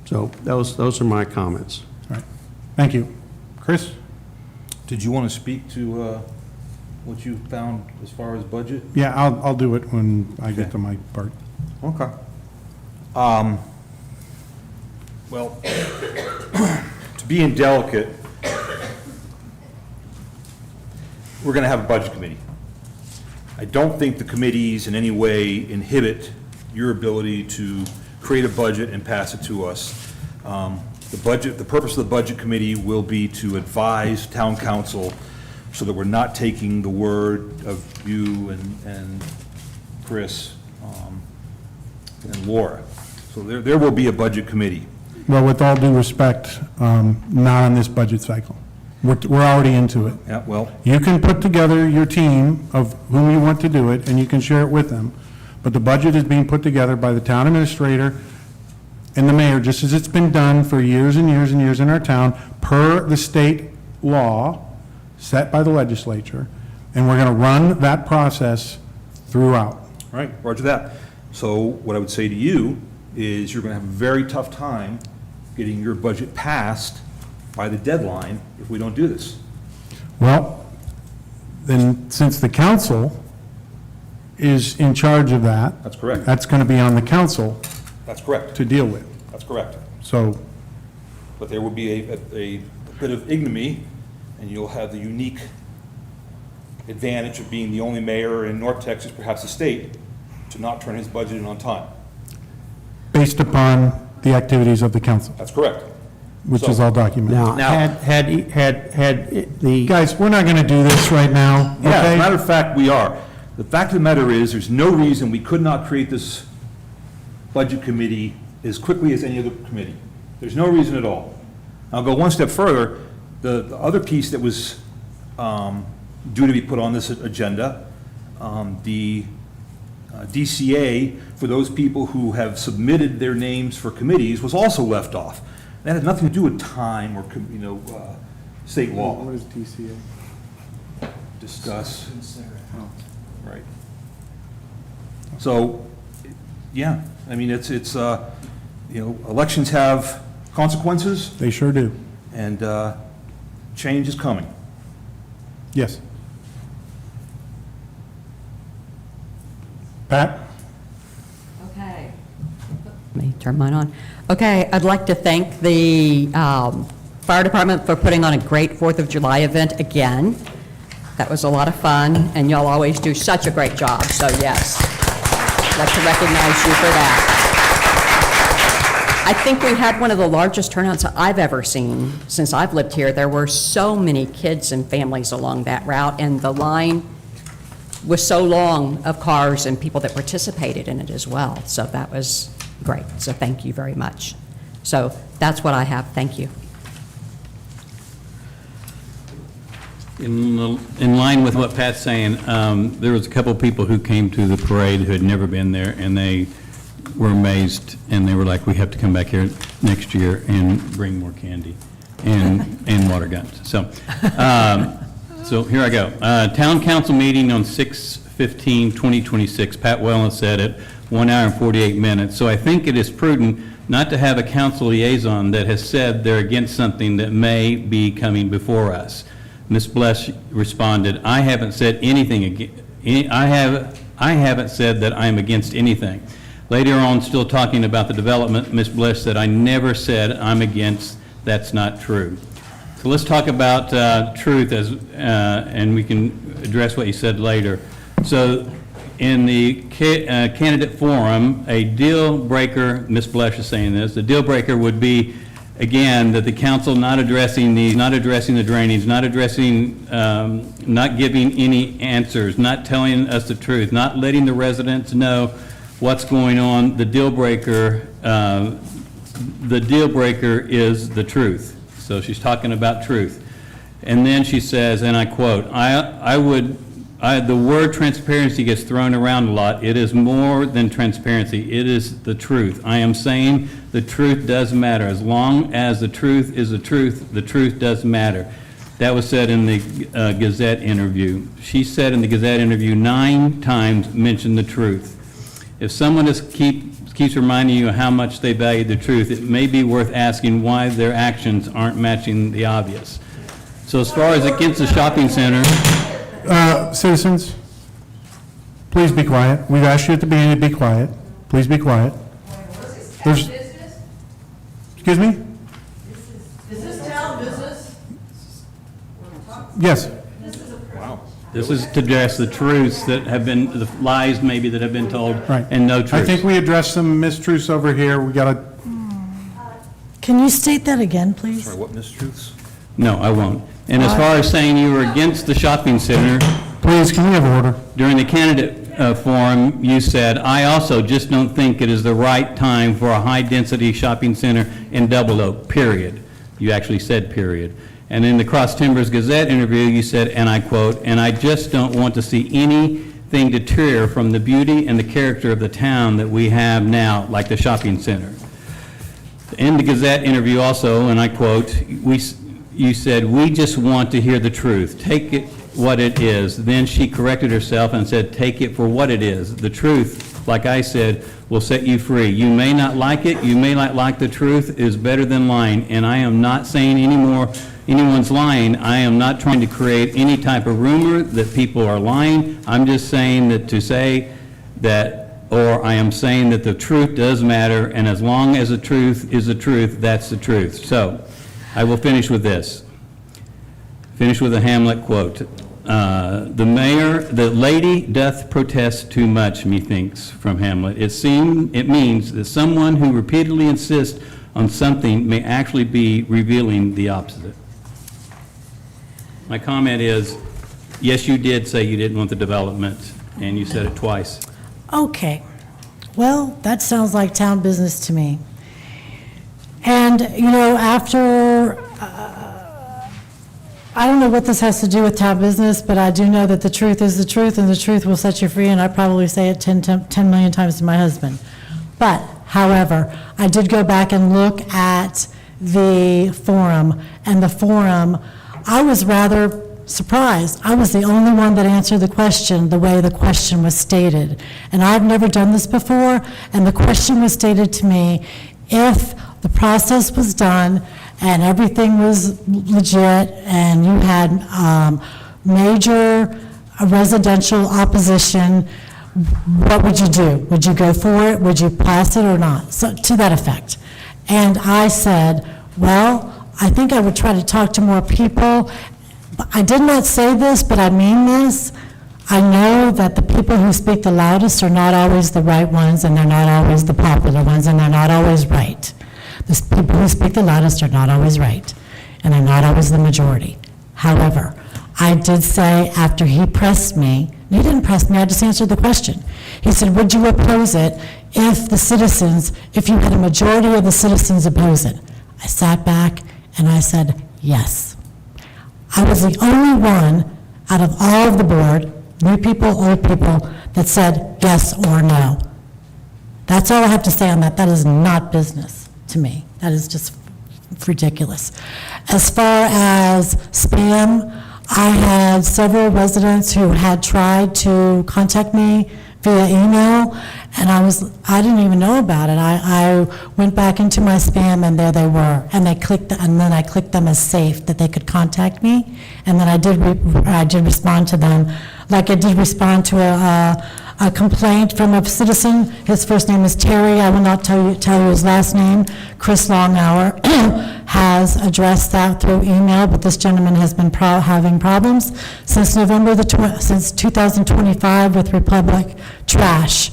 So those are my comments. All right. Thank you. Chris? Did you want to speak to what you found as far as budget? Yeah, I'll do it when I get to my part. Okay. Well, to be indelicate, we're going to have a budget committee. I don't think the committees in any way inhibit your ability to create a budget and pass it to us. The purpose of the budget committee will be to advise town council so that we're not taking the word of you and Chris and Laura. So there will be a budget committee. Well, with all due respect, not on this budget cycle. We're already into it. Yeah, well, You can put together your team of whom you want to do it, and you can share it with them. But the budget is being put together by the town administrator and the mayor, just as it's been done for years and years and years in our town, per the state law set by the legislature, and we're going to run that process throughout. right, roger that. So what I would say to you is you're going to have a very tough time getting your budget passed by the deadline if we don't do this. Well, then, since the council is in charge of that. That's correct. That's going to be on the council That's correct. to deal with. That's correct. So, But there will be a bit of ignominy, and you'll have the unique advantage of being the only mayor in North Texas, perhaps the state, to not turn his budget in on time. based upon the activities of the council, That's correct. which So- is all documented. Now, Now- had the, Guys, we're not going to do this right now, Yeah, as a okay? matter of fact, we are. The fact of the matter is, there's no reason we could not create this budget committee as quickly as any other committee. There's no reason at all. I'll go one step further. The other piece that was due to be put on this agenda, the DCA, for those people who have submitted their names for committees, was also left off. That had nothing to do with time or, state law. What is DCA? Discuss. Right. So, yeah, I mean, it's, elections have consequences, They sure do. and change is coming. Yes. Pat? Okay. Let me turn mine on. Okay, I'd like to thank the fire department for putting on a great 4th of July event again. That was a lot of fun, and y'all always do such a great job, so yes. I'd like to recognize you for that. I think we had one of the largest turnouts I've ever seen since I've lived here. There were so many kids and families along that route, and the line was so long of cars and people that participated in it as well. So that was great. So thank you very much. So that's what I have. Thank you. In line with what Pat's saying, there was a couple people who came to the parade who had never been there, and they were amazed, and they were like, we have to come back here next year and bring more candy and water guns. So, so here I go. Town council meeting on 6/15/2026. Pat Wellen said it, 1 hour and 48 minutes. So I think it is prudent not to have a council liaison that has said they're against something that may be coming before us. Ms. Bless responded, I haven't said anything, I haven't said that I'm against anything. Later on, still talking about the development, Ms. Bliss said, I never said I'm against, that's not true. So let's talk about truth, and we can address what you said later. So in the candidate forum, a deal breaker, Ms. Blesh is saying this, the deal breaker would be, again, that the council not addressing these, not addressing the drainage, not addressing, not giving any answers, not telling us the truth, not letting the residents know what's going on. The deal breaker is the truth. So she's talking about truth. And then she says, and I quote, the word transparency gets thrown around a lot. It is more than transparency. It is the truth. I am saying the truth does matter. As long as the truth is the truth does matter. That was said in the Gazette interview. She said in the Gazette interview 9 times mentioned the truth. If someone keeps reminding you how much they value the truth, it may be worth asking why their actions aren't matching the obvious. So as far as against the shopping center, Citizens, please be quiet. We've asked you at the beginning to be quiet. Please be quiet. Excuse me? Is this town business? Yes. this is to address the truths that have been, the lies maybe that have been told, Right. and no truths. I think we addressed some mistruths over here. We got to, Can you state that again, please? Sorry, what mistruths? No, I won't. And as far as saying you were against the shopping center, please, can we have order? during the candidate forum, you said, "I also just don't think it is the right time for a high-density shopping center in Double Oak, period." You actually said period. And in the Cross Timbers Gazette interview, you said, and I quote, "And I just don't want to see anything deter from the beauty and the character of the town that we have now, like the shopping center." In the Gazette interview also, and I quote, you said, "We just want to hear the truth. Take it what it is." Then she corrected herself and said, "Take it for what it is. The truth, like I said, will set you free. You may not like it. You may not like the truth is better than lying." And I am not saying anyone's lying. I am not trying to create any type of rumor that people are lying. I'm just saying that to say that, or I am saying that the truth does matter, and as long as the truth is the truth, that's the truth. So, I will finish with this. Finish with a Hamlet quote. The lady doth protest too much, methinks, from Hamlet. It means that someone who repeatedly insists on something may actually be revealing the opposite. My comment is, yes, you did say you didn't want the development, and you said it twice. Okay. Well, that sounds like town business to me. And, you know, after, I don't know what this has to do with town business, but I do know that the truth is the truth, and the truth will set you free, and I probably say it 10 million times to my husband. But, however, I did go back and look at the forum, and the forum, I was rather surprised. I was the only one that answered the question the way the question was stated. And I've never done this before, and the question was stated to me, if the process was done and everything was legit and you had major residential opposition, what would you do? Would you go for it? Would you pass it or not? So, to that effect. And I said, well, I think I would try to talk to more people. I did not say this, but I mean this. I know that the people who speak the loudest are not always the right ones, and they're not always the popular ones, and they're not always right. The people who speak the loudest are not always right, and they're not always the majority. However, I did say after he pressed me, he didn't press me, I just answered the question. He said, would you oppose it if you had a majority of the citizens oppose it? I sat back and I said, yes. I was the only one out of all of the board, new people, old people, that said yes or no. That's all I have to say on that. That is not business to me. That is just ridiculous. As far as spam, I had several residents who had tried to contact me via email, and I didn't even know about it. I went back into my spam, and there they were, and then I clicked them as safe, that they could contact me, and then I did respond to them, like I did respond to a complaint from a citizen. His first name is Terry. I will not tell you his last name. Chris Longhour has addressed that through email, but this gentleman has been having problems since since 2025 with Republic Trash.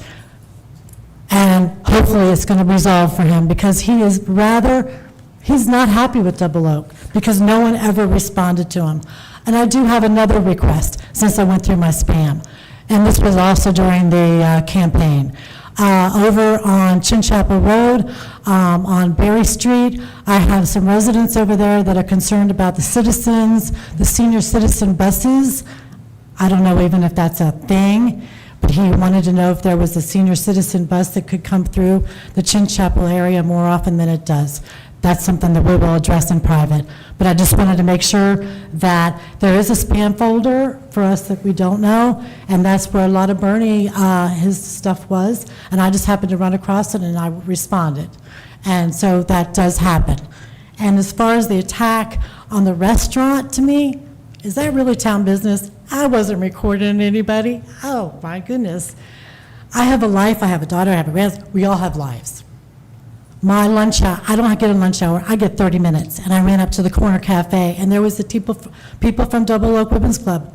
And hopefully it's going to resolve for him, because he's not happy with Double Oak because no one ever responded to him. And I do have another request since I went through my spam. And this was also during the campaign. Over on Chinchapel Road, on Berry Street, I have some residents over there that are concerned about the senior citizen buses. I don't know even if that's a thing, but he wanted to know if there was a senior citizen bus that could come through the Chinchapel area more often than it does. That's something that we will address in private. But I just wanted to make sure that there is a spam folder for us that we don't know, and that's where a lot of Bernie, his stuff was, and I just happened to run across it and I responded. And so that does happen. And as far as the attack on the restaurant, to me, is that really town business? I wasn't recording anybody. Oh, my goodness. I have a life, I have a daughter, I have a grandson, we all have lives. My lunch hour, I don't get a lunch hour, I get 30 minutes. And I ran up to the corner cafe, and there was the people from Double Oak Women's Club.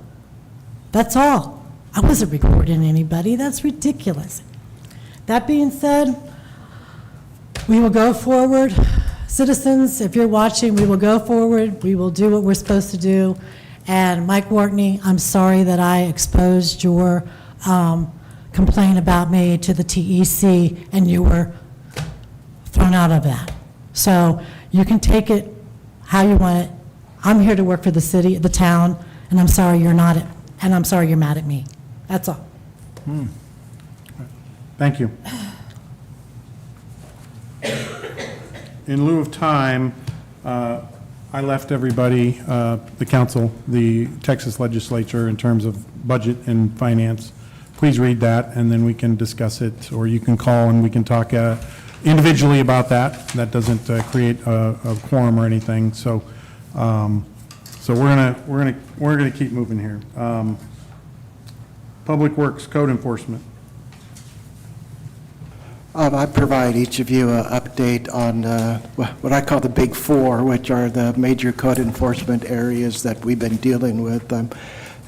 That's all. I wasn't recording anybody. That's ridiculous. That being said, we will go forward. Citizens, if you're watching, we will go forward. We will do what we're supposed to do. And Mike Wartney, I'm sorry that I exposed your complaint about me to the TEC, and you were thrown out of that. So you can take it how you want it. I'm here to work for the city, the town, and I'm sorry you're not, and I'm sorry you're mad at me. That's all. Thank you. In lieu of time, I left everybody, the council, the Texas legislature, in terms of budget and finance. Please read that, and then we can discuss it, or you can call and we can talk individually about that. That doesn't create a quorum or anything. So, so we're gonna keep moving here. Public Works Code Enforcement. I provide each of you an update on what I call the Big Four, which are the major code enforcement areas that we've been dealing with. I'm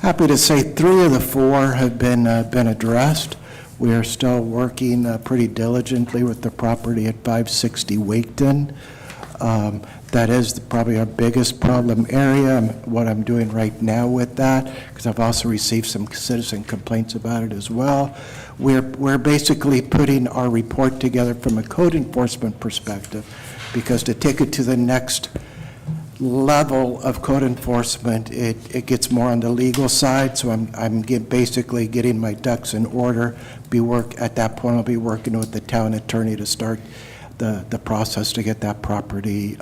happy to say 3 of the 4 have been addressed. We are still working pretty diligently with the property at 560 Waketon. That is probably our biggest problem area, what I'm doing right now with that, because I've also received some citizen complaints about it as well. We're basically putting our report together from a code enforcement perspective, because to take it to the next level of code enforcement, it gets more on the legal side, so I'm basically getting my ducks in order. At that point, I'll be working with the town attorney to start the process to get that property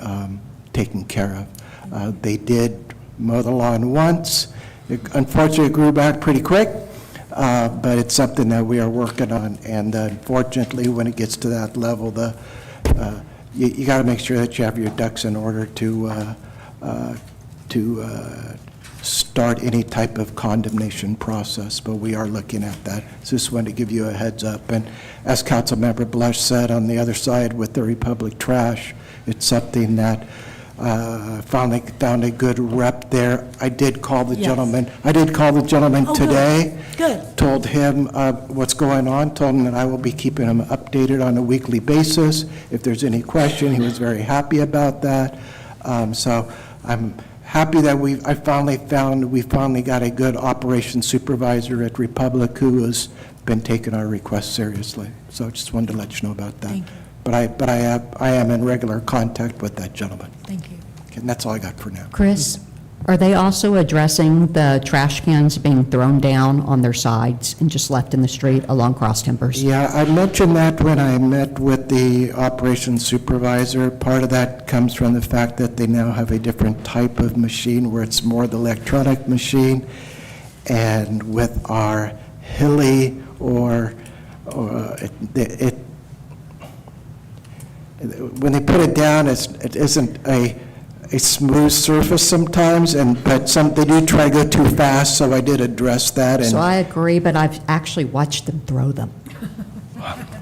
taken care of. They did mow the lawn once. Unfortunately, it grew back pretty quick, but it's something that we are working on, and unfortunately, when it gets to that level, you got to make sure that you have your ducks in order to start any type of condemnation process, but we are looking at that. So just wanted to give you a heads up. And as Councilmember Blush said, on the other side with the Republic Trash, it's something that finally found a good rep there. I did call the gentleman. I did call the gentleman today. Good. Told him what's going on, told him that I will be keeping him updated on a weekly basis. If there's any question, he was very happy about that. So I'm happy that we finally got a good operations supervisor at Republic who has been taking our requests seriously. So I just wanted to let you know about that. Thank you. But I am in regular contact with that gentleman. Thank you. Okay, and that's all I got for now. Chris, are they also addressing the trash cans being thrown down on their sides and just left in the street along cross timbers? Yeah, I mentioned that when I met with the operations supervisor. Part of that comes from the fact that they now have a different type of machine where it's more the electronic machine. And with our Hilly when they put it down, it isn't a smooth surface sometimes, but they do try to go too fast, so I did address that. So I agree, but I've actually watched them throw them.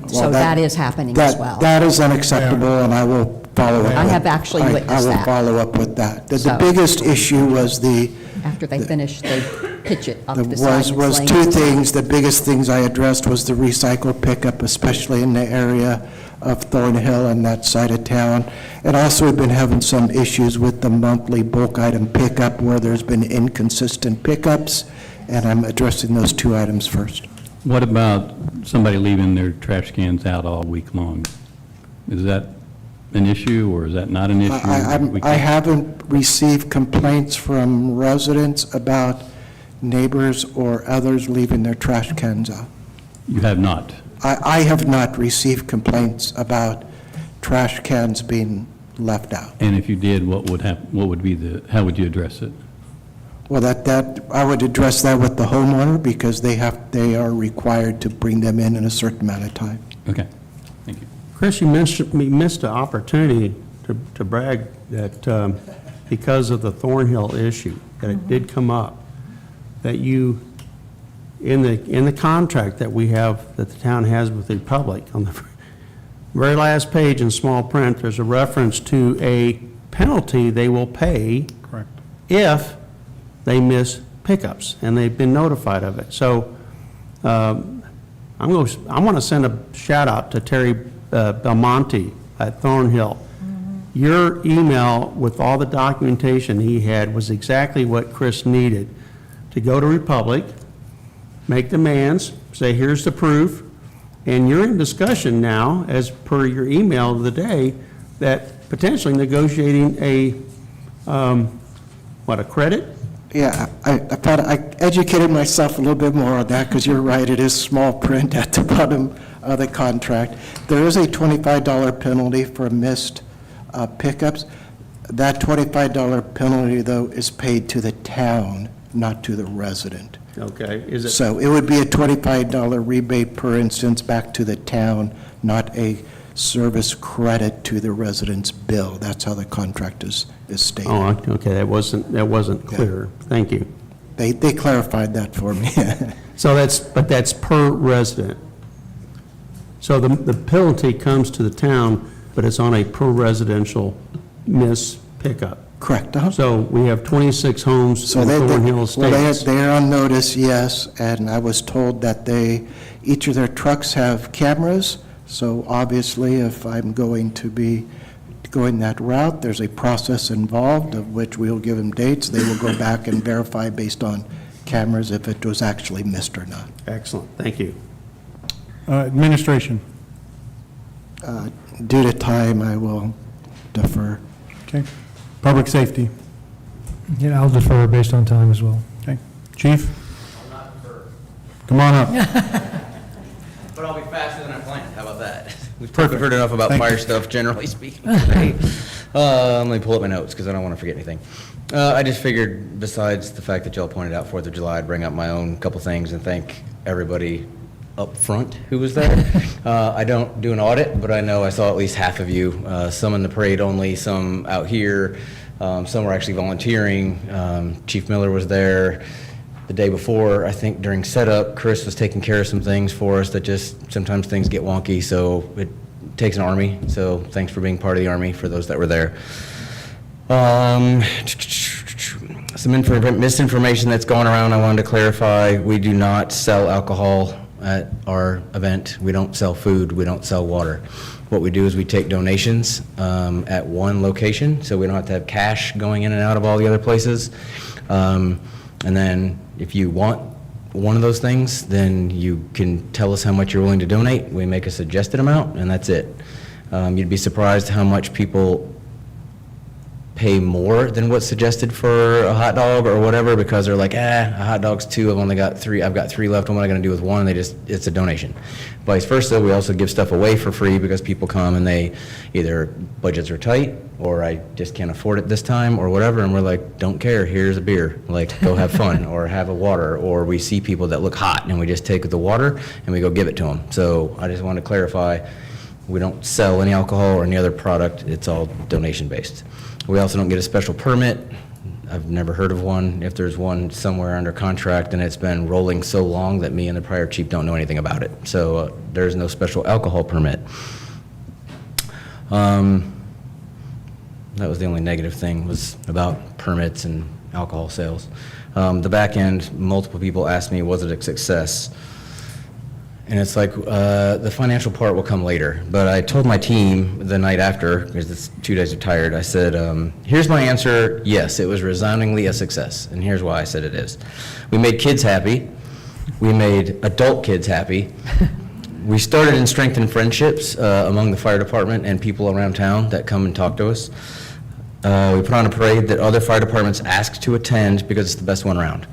So that is happening as well. That is unacceptable, and I will follow up. I have actually witnessed I will that. follow up with that. The So- biggest issue was After they finish, they pitch it up the side. and was it's two laying- things. The biggest things I addressed was the recycle pickup, especially in the area of Thornhill and that side of town. And also, we've been having some issues with the monthly bulk item pickup where there's been inconsistent pickups, and I'm addressing those two items first. What about somebody leaving their trash cans out all week long? Is that an issue, or is that not an issue? I haven't received complaints from residents about neighbors or others leaving their trash cans out. You have not? I have not received complaints about trash cans being left out. And if you did, what would be how would you address it? Well, I would address that with the homeowner because they are required to bring them in a certain amount of time. Okay, thank you. Chris, you missed an opportunity to brag that because of the Thornhill issue, that it did come up, that you, in the contract that we have, that the town has with the Republic, on the very last page in small print, there's a reference to a penalty they will pay Correct. if they miss pickups, and they've been notified of it. So I want to send a shout out to Terry Belmonte at Thornhill. Your email with all the documentation he had was exactly what Chris needed to go to Republic, make demands, say, here's the proof, and you're in discussion now, as per your email of the day, that potentially negotiating a credit? Yeah, I thought I educated myself a little bit more on that because you're right, it is small print at the bottom of the contract. There is a $25 penalty for missed pickups. That $25 penalty, though, is paid to the town, not to the resident. Okay, is it? So it would be a $25 rebate, per instance, back to the town, not a service credit to the resident's bill. That's how the contract is stated. Oh, okay, that wasn't clear. Thank you. They clarified that for me. So that's per resident. So the penalty comes to the town, but it's on a per residential miss pickup. Correct. So we have 26 homes So in Thornhill Estates. they're on notice, yes, and I was told that each of their trucks have cameras, so obviously if I'm going to be going that route, there's a process involved of which we'll give them dates. They will go back and verify based on cameras if it was actually missed or not. Excellent, thank you. Administration. Due to time, I will defer. Okay. Public safety. Yeah, I'll defer based on time as well. Okay. Chief? Come on up. But I'll be faster than I planned, how about that? We've heard enough about Thank fire you. stuff, generally speaking, today. Let me pull up my notes, because I don't want to forget anything. I just figured, besides the fact that y'all pointed out 4th of July, I'd bring up my own couple things and thank everybody up front who was there. I don't do an audit, but I know I saw at least half of you, some in the parade only, some out here, some were actually volunteering. Chief Miller was there. The day before, I think during setup, Chris was taking care of some things for us that just, sometimes things get wonky, so it takes an army. So thanks for being part of the army for those that were there. Some misinformation that's going around, I wanted to clarify. We do not sell alcohol at our event. We don't sell food. We don't sell water. What we do is we take donations at one location, so we don't have to have cash going in and out of all the other places. And then if you want one of those things, then you can tell us how much you're willing to donate. We make a suggested amount, and that's it. You'd be surprised how much people pay more than what's suggested for a hot dog or whatever, because they're like, a hot dog's 2, I've only got 3, I've got 3 left, what am I gonna do with 1? It's a donation. Vice versa, we also give stuff away for free because people come and they, either budgets are tight, or I just can't afford it this time, or whatever, and we're like, don't care, here's a beer, like, go have fun, or have a water, or we see people that look hot, and we just take the water, and we go give it to them. So I just want to clarify, We don't sell any alcohol or any other product. It's all donation-based. We also don't get a special permit. I've never heard of one. If there's one somewhere under contract, and it's been rolling so long that me and the prior chief don't know anything about it. So there's no special alcohol permit. That was the only negative thing, was about permits and alcohol sales. The back end, multiple people asked me, was it a success? And it's like, the financial part will come later. But I told my team the night after, because it's 2 days retired, I said, here's my answer, yes, it was resoundingly a success. And here's why I said it is. We made kids happy. We made adult kids happy. We started and strengthened friendships among the fire department and people around town that come and talk to us. We put on a parade that other fire departments asked to attend because it's the best one around.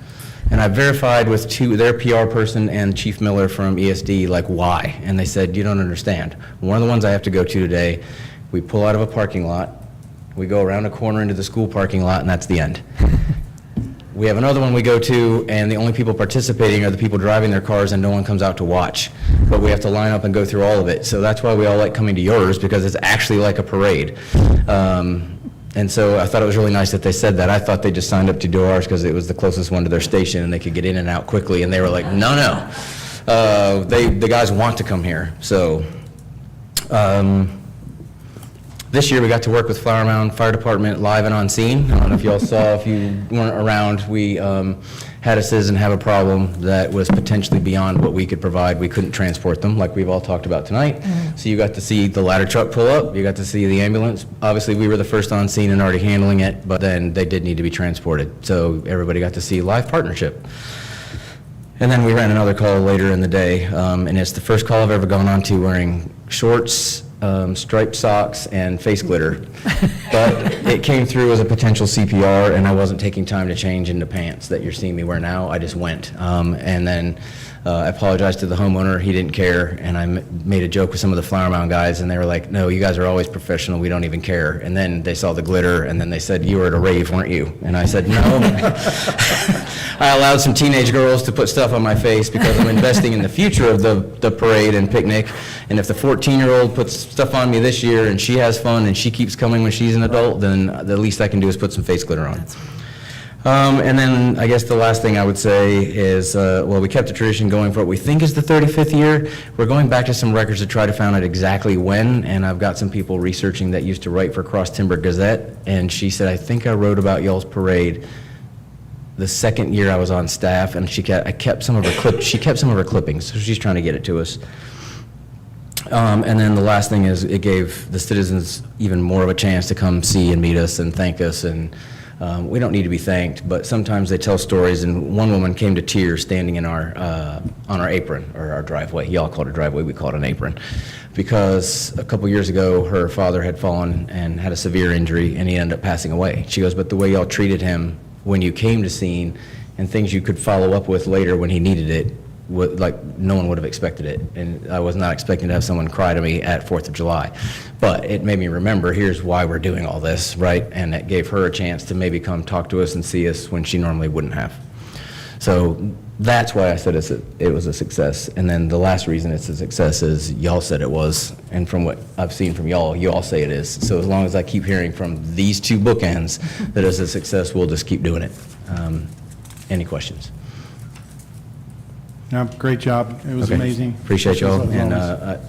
And I verified with their PR person and Chief Miller from ESD, like, why? And they said, you don't understand. One of the ones I have to go to today, we pull out of a parking lot, we go around a corner into the school parking lot, and that's the end. We have another one we go to, and the only people participating are the people driving their cars, and no one comes out to watch. But we have to line up and go through all of it. So that's why we all like coming to yours, because it's actually like a parade. And so I thought it was really nice that they said that. I thought they just signed up to do ours because it was the closest one to their station and they could get in and out quickly. And they were like, no, no. The guys want to come here. So this year we got to work with Flower Mound Fire Department live and on scene. I don't know if y'all saw, if you weren't around, we had a citizen have a problem that was potentially beyond what we could provide. We couldn't transport them, like we've all talked about tonight. So you got to see the ladder truck pull up, you got to see the ambulance. Obviously, we were the first on scene and already handling it, but then they did need to be transported. So everybody got to see live partnership. And then we ran another call later in the day, and it's the first call I've ever gone on to wearing shorts, striped socks, and face glitter. But it came through as a potential CPR, and I wasn't taking time to change into pants that you're seeing me wear now. I just went. And then I apologized to the homeowner. He didn't care. And I made a joke with some of the Flower Mound guys, and they were like, no, you guys are always professional. We don't even care. And then they saw the glitter, and then they said, you were at a rave, weren't you? And I said, no. I allowed some teenage girls to put stuff on my face because I'm investing in the future of the parade and picnic. And if the 14-year-old puts stuff on me this year and she has fun and she keeps coming when she's an adult, then the least I can do is put some face glitter on. And then I guess the last thing I would say is, well, we kept the tradition going for what we think is the 35th year. We're going back to some records to try to find out exactly when, and I've got some people researching that used to write for Cross Timber Gazette, and she said, I think I wrote about y'all's parade the second year I was on staff, and she kept some of her clippings, so she's trying to get it to us. And then the last thing is, it gave the citizens even more of a chance to come see and meet us and thank us, and we don't need to be thanked, but sometimes they tell stories, and one woman came to tears standing in on our apron, or our driveway. Y'all call it a driveway, we call it an apron, because a couple years ago, her father had fallen and had a severe injury, and he ended up passing away. She goes, but the way y'all treated him when you came to scene, and things you could follow up with later when he needed it, like no one would have expected it. And I was not expecting to have someone cry to me at 4th of July. But it made me remember, here's why we're doing all this, right? And it gave her a chance to maybe come talk to us and see us when she normally wouldn't have. So that's why I said it was a success. And then the last reason it's a success is y'all said it was, and from what I've seen from y'all, you all say it is. So as long as I keep hearing from these two bookends that it's a success, we'll just keep doing it. Any questions? No, great job. It was Okay. amazing. Appreciate y'all. As And always.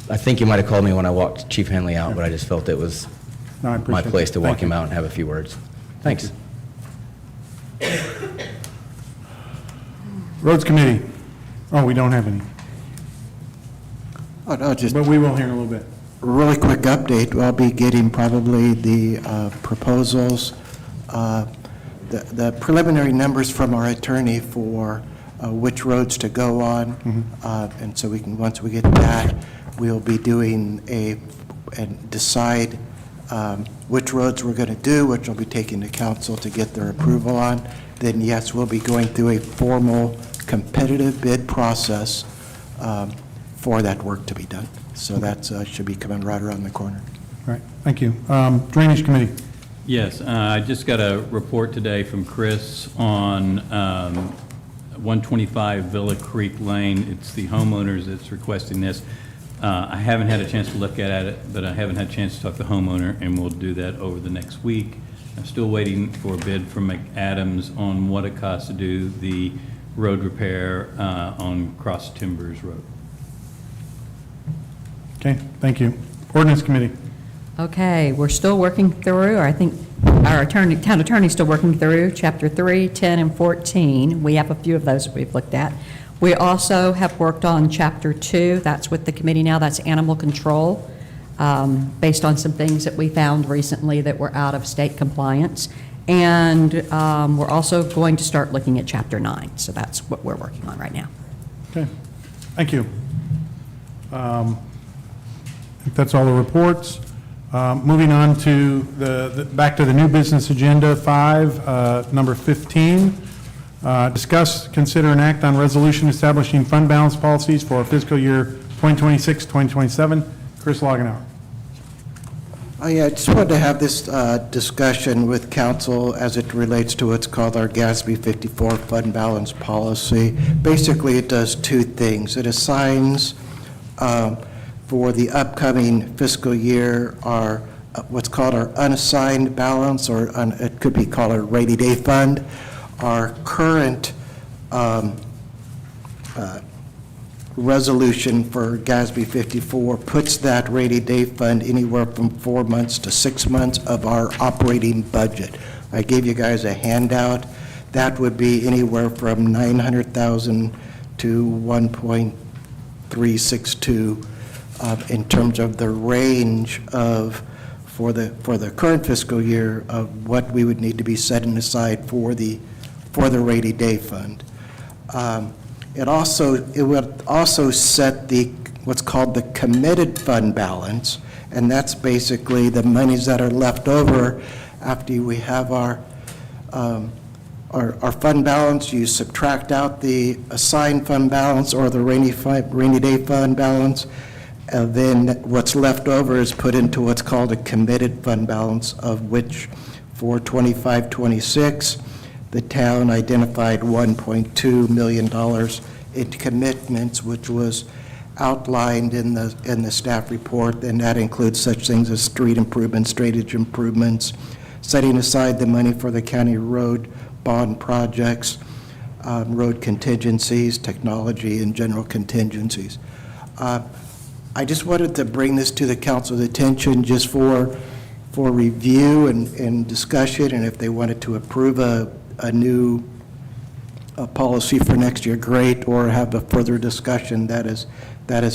I think you might have called me when I walked Chief Henley out, but I just felt it was No, I my appreciate place it. to walk Thank you. him out and have a few words. Thanks. Roads Committee. Oh, we don't have any. Oh, no, just But we will here in a little bit. really quick update. I'll be getting probably the proposals, the preliminary numbers from our attorney for which roads to go on. And so we can, once we get that, we'll be doing and decide which roads we're going to do, which we'll be taking to council to get their approval on. Then, yes, we'll be going through a formal competitive bid process for that work to be done. So that should be coming right around the corner. Right, thank you. Drainage Committee. Yes, I just got a report today from Chris on 125 Villa Creek Lane. It's the homeowners that's requesting this. I haven't had a chance to look at it, but I haven't had a chance to talk to the homeowner, and we'll do that over the next week. I'm still waiting for a bid from McAdams on what it costs to do the road repair on Cross Timbers Road. Okay, thank you. Ordinance Committee. Okay, we're still working through, or I think our town attorney's still working through Chapter 3, 10, and 14. We have a few of those that we've looked at. We also have worked on Chapter 2. That's with the committee now. That's animal control, based on some things that we found recently that were out of state compliance. And we're also going to start looking at Chapter 9. So that's what we're working on right now. Okay, thank you. I think that's all the reports. Moving on to back to the new business agenda 5, number 15. Discuss, consider, and act on resolution establishing fund balance policies for fiscal year 2026, 2027. Chris Loganauer. I just wanted to have this discussion with council as it relates to what's called our GASB 54 fund balance policy. Basically, it does two things. It assigns for the upcoming fiscal year our what's called our unassigned balance, or it could be called a rainy day fund. Our current resolution for GASB 54 puts that rainy day fund anywhere from 4 months to 6 months of our operating budget. I gave you guys a handout. That would be anywhere from $900,000 to 1.362 in terms of the range of for the current fiscal year of what we would need to be setting aside for the rainy day fund. It would also set what's called the committed fund balance, and that's basically the monies that are left over after we have our fund balance. You subtract out the assigned fund balance or the rainy day fund balance, and then what's left over is put into what's called a committed fund balance, of which for 25-26, the town identified $1.2 million in commitments, which was outlined in the staff report, and that includes such things as street improvements, drainage improvements, setting aside the money for the county road bond projects, road contingencies, technology, and general contingencies. I just wanted to bring this to the council's attention just for review and discussion, and if they wanted to approve a new policy for next year, great, or have a further discussion, that is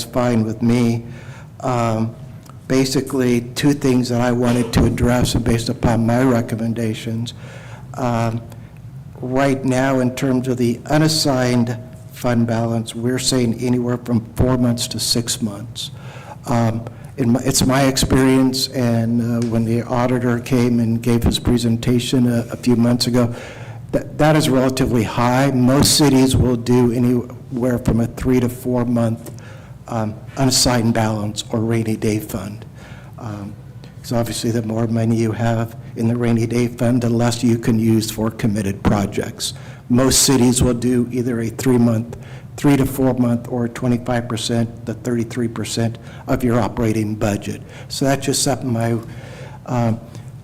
fine with me. Basically, two things that I wanted to address based upon my recommendations. Right now, in terms of the unassigned fund balance, we're saying anywhere from 4 months to 6 months. It's my experience, and when the auditor came and gave his presentation a few months ago, that is relatively high. Most cities will do anywhere from a 3 to 4 month unassigned balance or rainy day fund. So obviously, the more money you have in the rainy day fund, the less you can use for committed projects. Most cities will do either a 3 to 4 month, or 25% to 33% of your operating budget. So that's just something I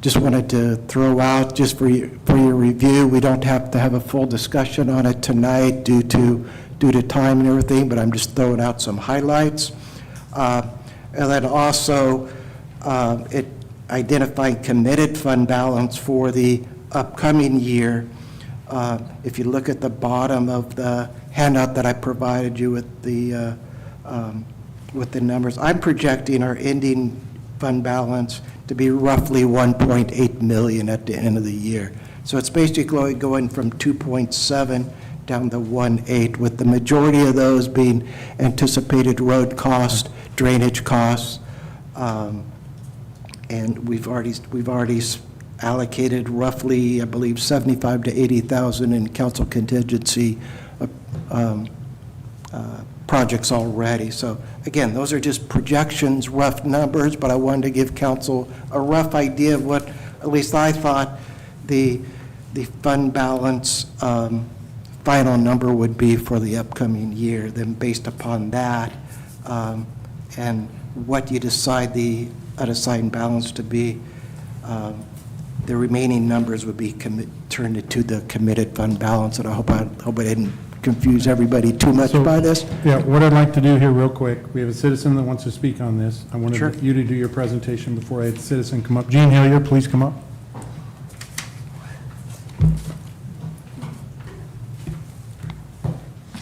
just wanted to throw out just for your review. We don't have to have a full discussion on it tonight due to time and everything, but I'm just throwing out some highlights. And then also, it identifying committed fund balance for the upcoming year. If you look at the bottom of the handout that I provided you with the numbers, I'm projecting our ending fund balance to be roughly 1.8 million at the end of the year. So it's basically going from 2.7 down to 1.8, with the majority of those being anticipated road costs, drainage costs, and we've already allocated roughly, I believe, 75 to 80,000 in council contingency projects already. So again, those are just projections, rough numbers, but I wanted to give council a rough idea of what, at least I thought, the fund balance final number would be for the upcoming year. Then based upon that, and what you decide the unassigned balance to be, the remaining numbers would be turned into the committed fund balance, and I hope I didn't confuse everybody too much by this. Yeah, what I'd like to do here real quick, we have a citizen that wants to speak on this. I wanted Sure. you to do your presentation before I had the citizen come up. Gene Hillier, please come up.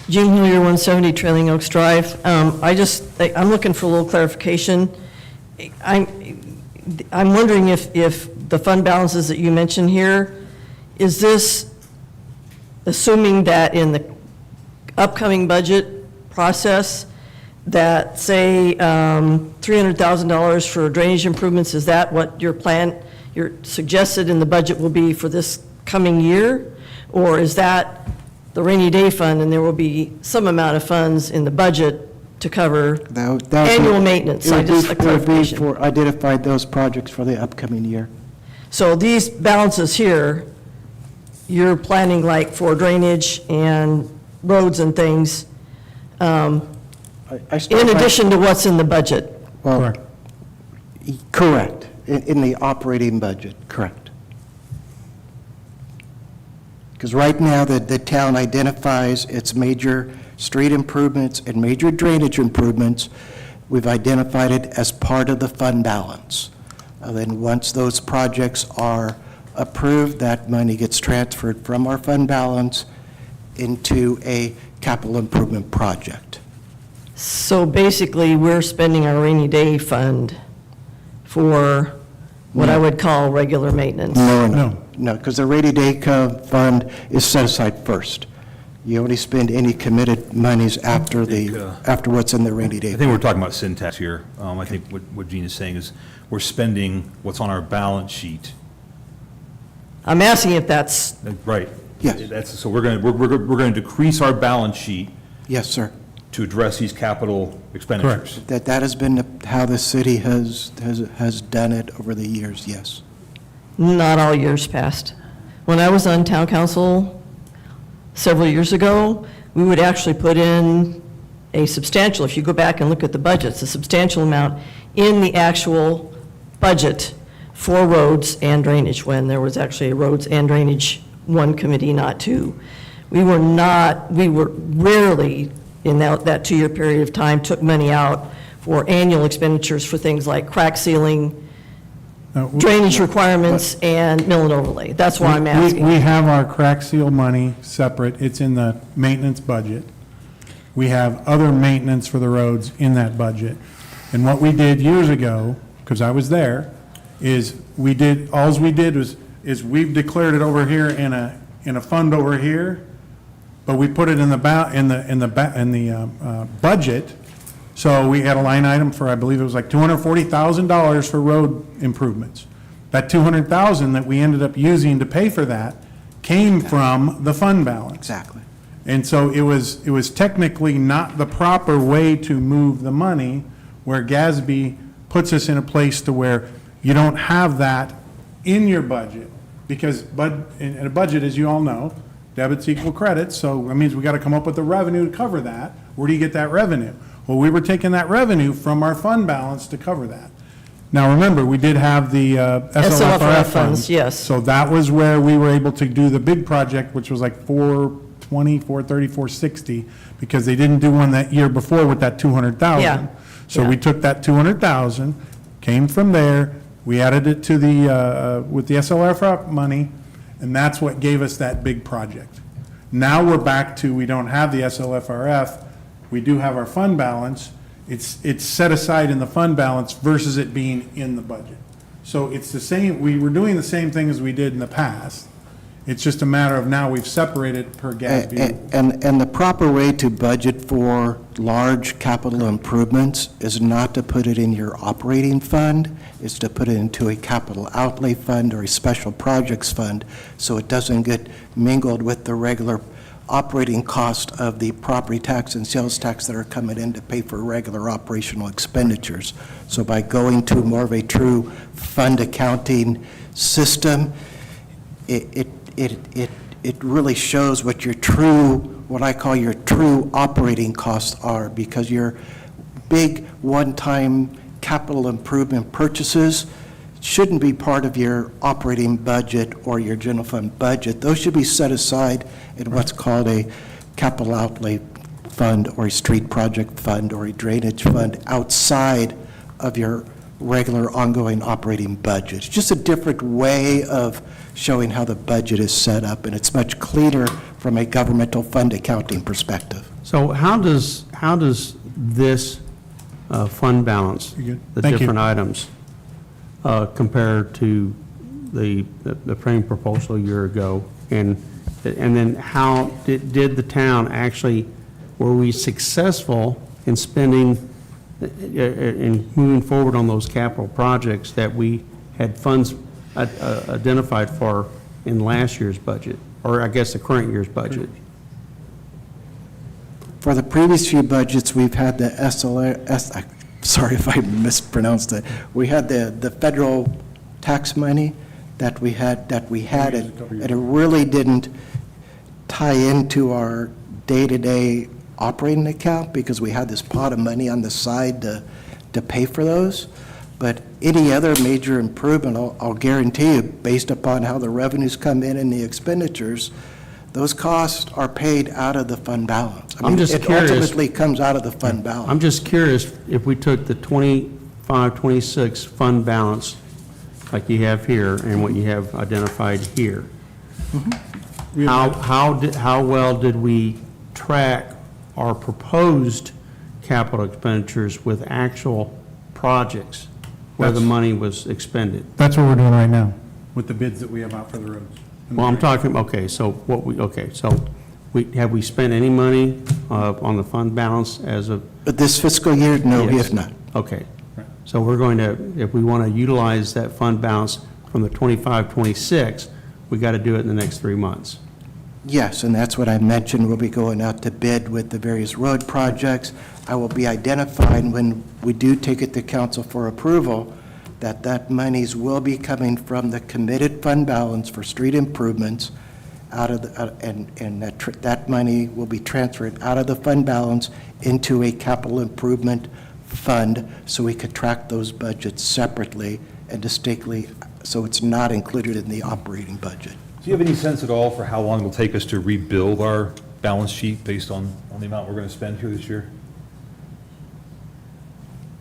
June Hillier, 170 Trailing Oaks Drive. I'm looking for a little clarification. I'm wondering if the fund balances that you mentioned here, is this assuming that in the upcoming budget process, that, say, $300,000 for drainage improvements, is that what your suggested in the budget will be for this coming year? Or is that the rainy day fund, and there will be some amount of funds in the budget to cover annual maintenance? It would be for identified those projects for the upcoming year. So these balances here, you're planning like for drainage and roads and things, in addition to what's in the budget? Well, correct. In the operating budget, correct. Because right now, the town identifies its major street improvements and major drainage improvements. We've identified it as part of the fund balance. Then once those projects are approved, that money gets transferred from our fund balance into a capital improvement project. So basically, we're spending our rainy day fund for what I would call regular maintenance? No, because the rainy day fund is set aside first. You only spend any committed monies after what's in the rainy day. I think we're talking about syntax here. I think what Gene is saying is we're spending what's on our balance sheet. I'm asking if that's... Right. Yes. So we're going to decrease our balance sheet. Yes, sir. To address these capital expenditures. That has been how the city has done it over the years, yes. Not all years past. When I was on town council several years ago, we would actually put in a substantial, if you go back and look at the budgets, a substantial amount in the actual budget for roads and drainage, when there was actually a roads and drainage one committee, not two. We were rarely, in that 2-year period of time, took money out for annual expenditures for things like crack sealing, drainage requirements, and mill and overlay. That's why I'm asking. We have our crack seal money separate. It's in the maintenance budget. We have other maintenance for the roads in that budget. And what we did years ago, because I was there, is we've declared it over here in a fund over here, but we put it in the budget. So we had a line item for, I believe it was like $240,000 for road improvements. That $200,000 that we ended up using to pay for that came from the fund balance. Exactly. And so it was technically not the proper way to move the money, where GASB puts us in a place to where you don't have that in your budget, because in a budget, as you all know, debits equal credits, so that means we got to come up with the revenue to cover that. Where do you get that revenue? Well, we were taking that revenue from our fund balance to cover that. Now, remember, we did have the SLFRF funds. Yes. So that was where we were able to do the big project, which was like 420, 430, 460, because they didn't do one that year before with that 200,000. Yeah. So we took that 200,000, came from there, we added it to with the SLFRF money, and that's what gave us that big project. Now we're back to, we don't have the SLFRF, we do have our fund balance. It's set aside in the fund balance versus it being in the budget. So it's the same, we were doing the same thing as we did in the past. It's just a matter of now we've separated per GASB. And the proper way to budget for large capital improvements is not to put it in your operating fund, is to put it into a capital outlay fund or a special projects fund, so it doesn't get mingled with the regular operating cost of the property tax and sales tax that are coming in to pay for regular operational expenditures. So by going to more of a true fund accounting system, it really shows what your true, what I call your true operating costs are, because big one-time capital improvement purchases shouldn't be part of your operating budget or your general fund budget. Those should be set aside in what's called a capital outlay fund or a street project fund or a drainage fund outside of your regular ongoing operating budget. It's just a different way of showing how the budget is set up, and it's much cleaner from a governmental fund accounting perspective. So how does this fund balance, the Thank you. different items, compared to the frame proposal a year ago? And then how did the town actually, were we successful in spending, in moving forward on those capital projects that we had funds identified for in last year's budget, or I guess the current year's budget? For the previous few budgets, we've had the sorry if I mispronounced it. We had the federal tax money that we had, and it really didn't tie into our day-to-day operating account because we had this pot of money on the side to pay for those. But any other major improvement, I'll guarantee you, based upon how the revenues come in and the expenditures, those costs are paid out of the fund balance. I'm just curious. It ultimately comes out of the fund balance. I'm just curious if we took the 25, 26 fund balance like you have here and what you have identified here. How well did we track our proposed capital expenditures with actual projects where the money was expended? That's what we're doing right now with the bids that we have out for the roads. Well, I'm talking, okay, so have we spent any money on the fund balance as of? But this fiscal year, no, we Yes. have not. Okay. So we're going to, if we want to utilize that fund balance from the 25, 26, we got to do it in the next 3 months. Yes, and that's what I mentioned. We'll be going out to bid with the various road projects. I will be identifying when we do take it to council for approval that monies will be coming from the committed fund balance for street improvements out of the, and that money will be transferred out of the fund balance into a capital improvement fund so we could track those budgets separately and distinctly, so it's not included in the operating budget. Do you have any sense at all for how long it will take us to rebuild our balance sheet based on the amount we're going to spend here this year?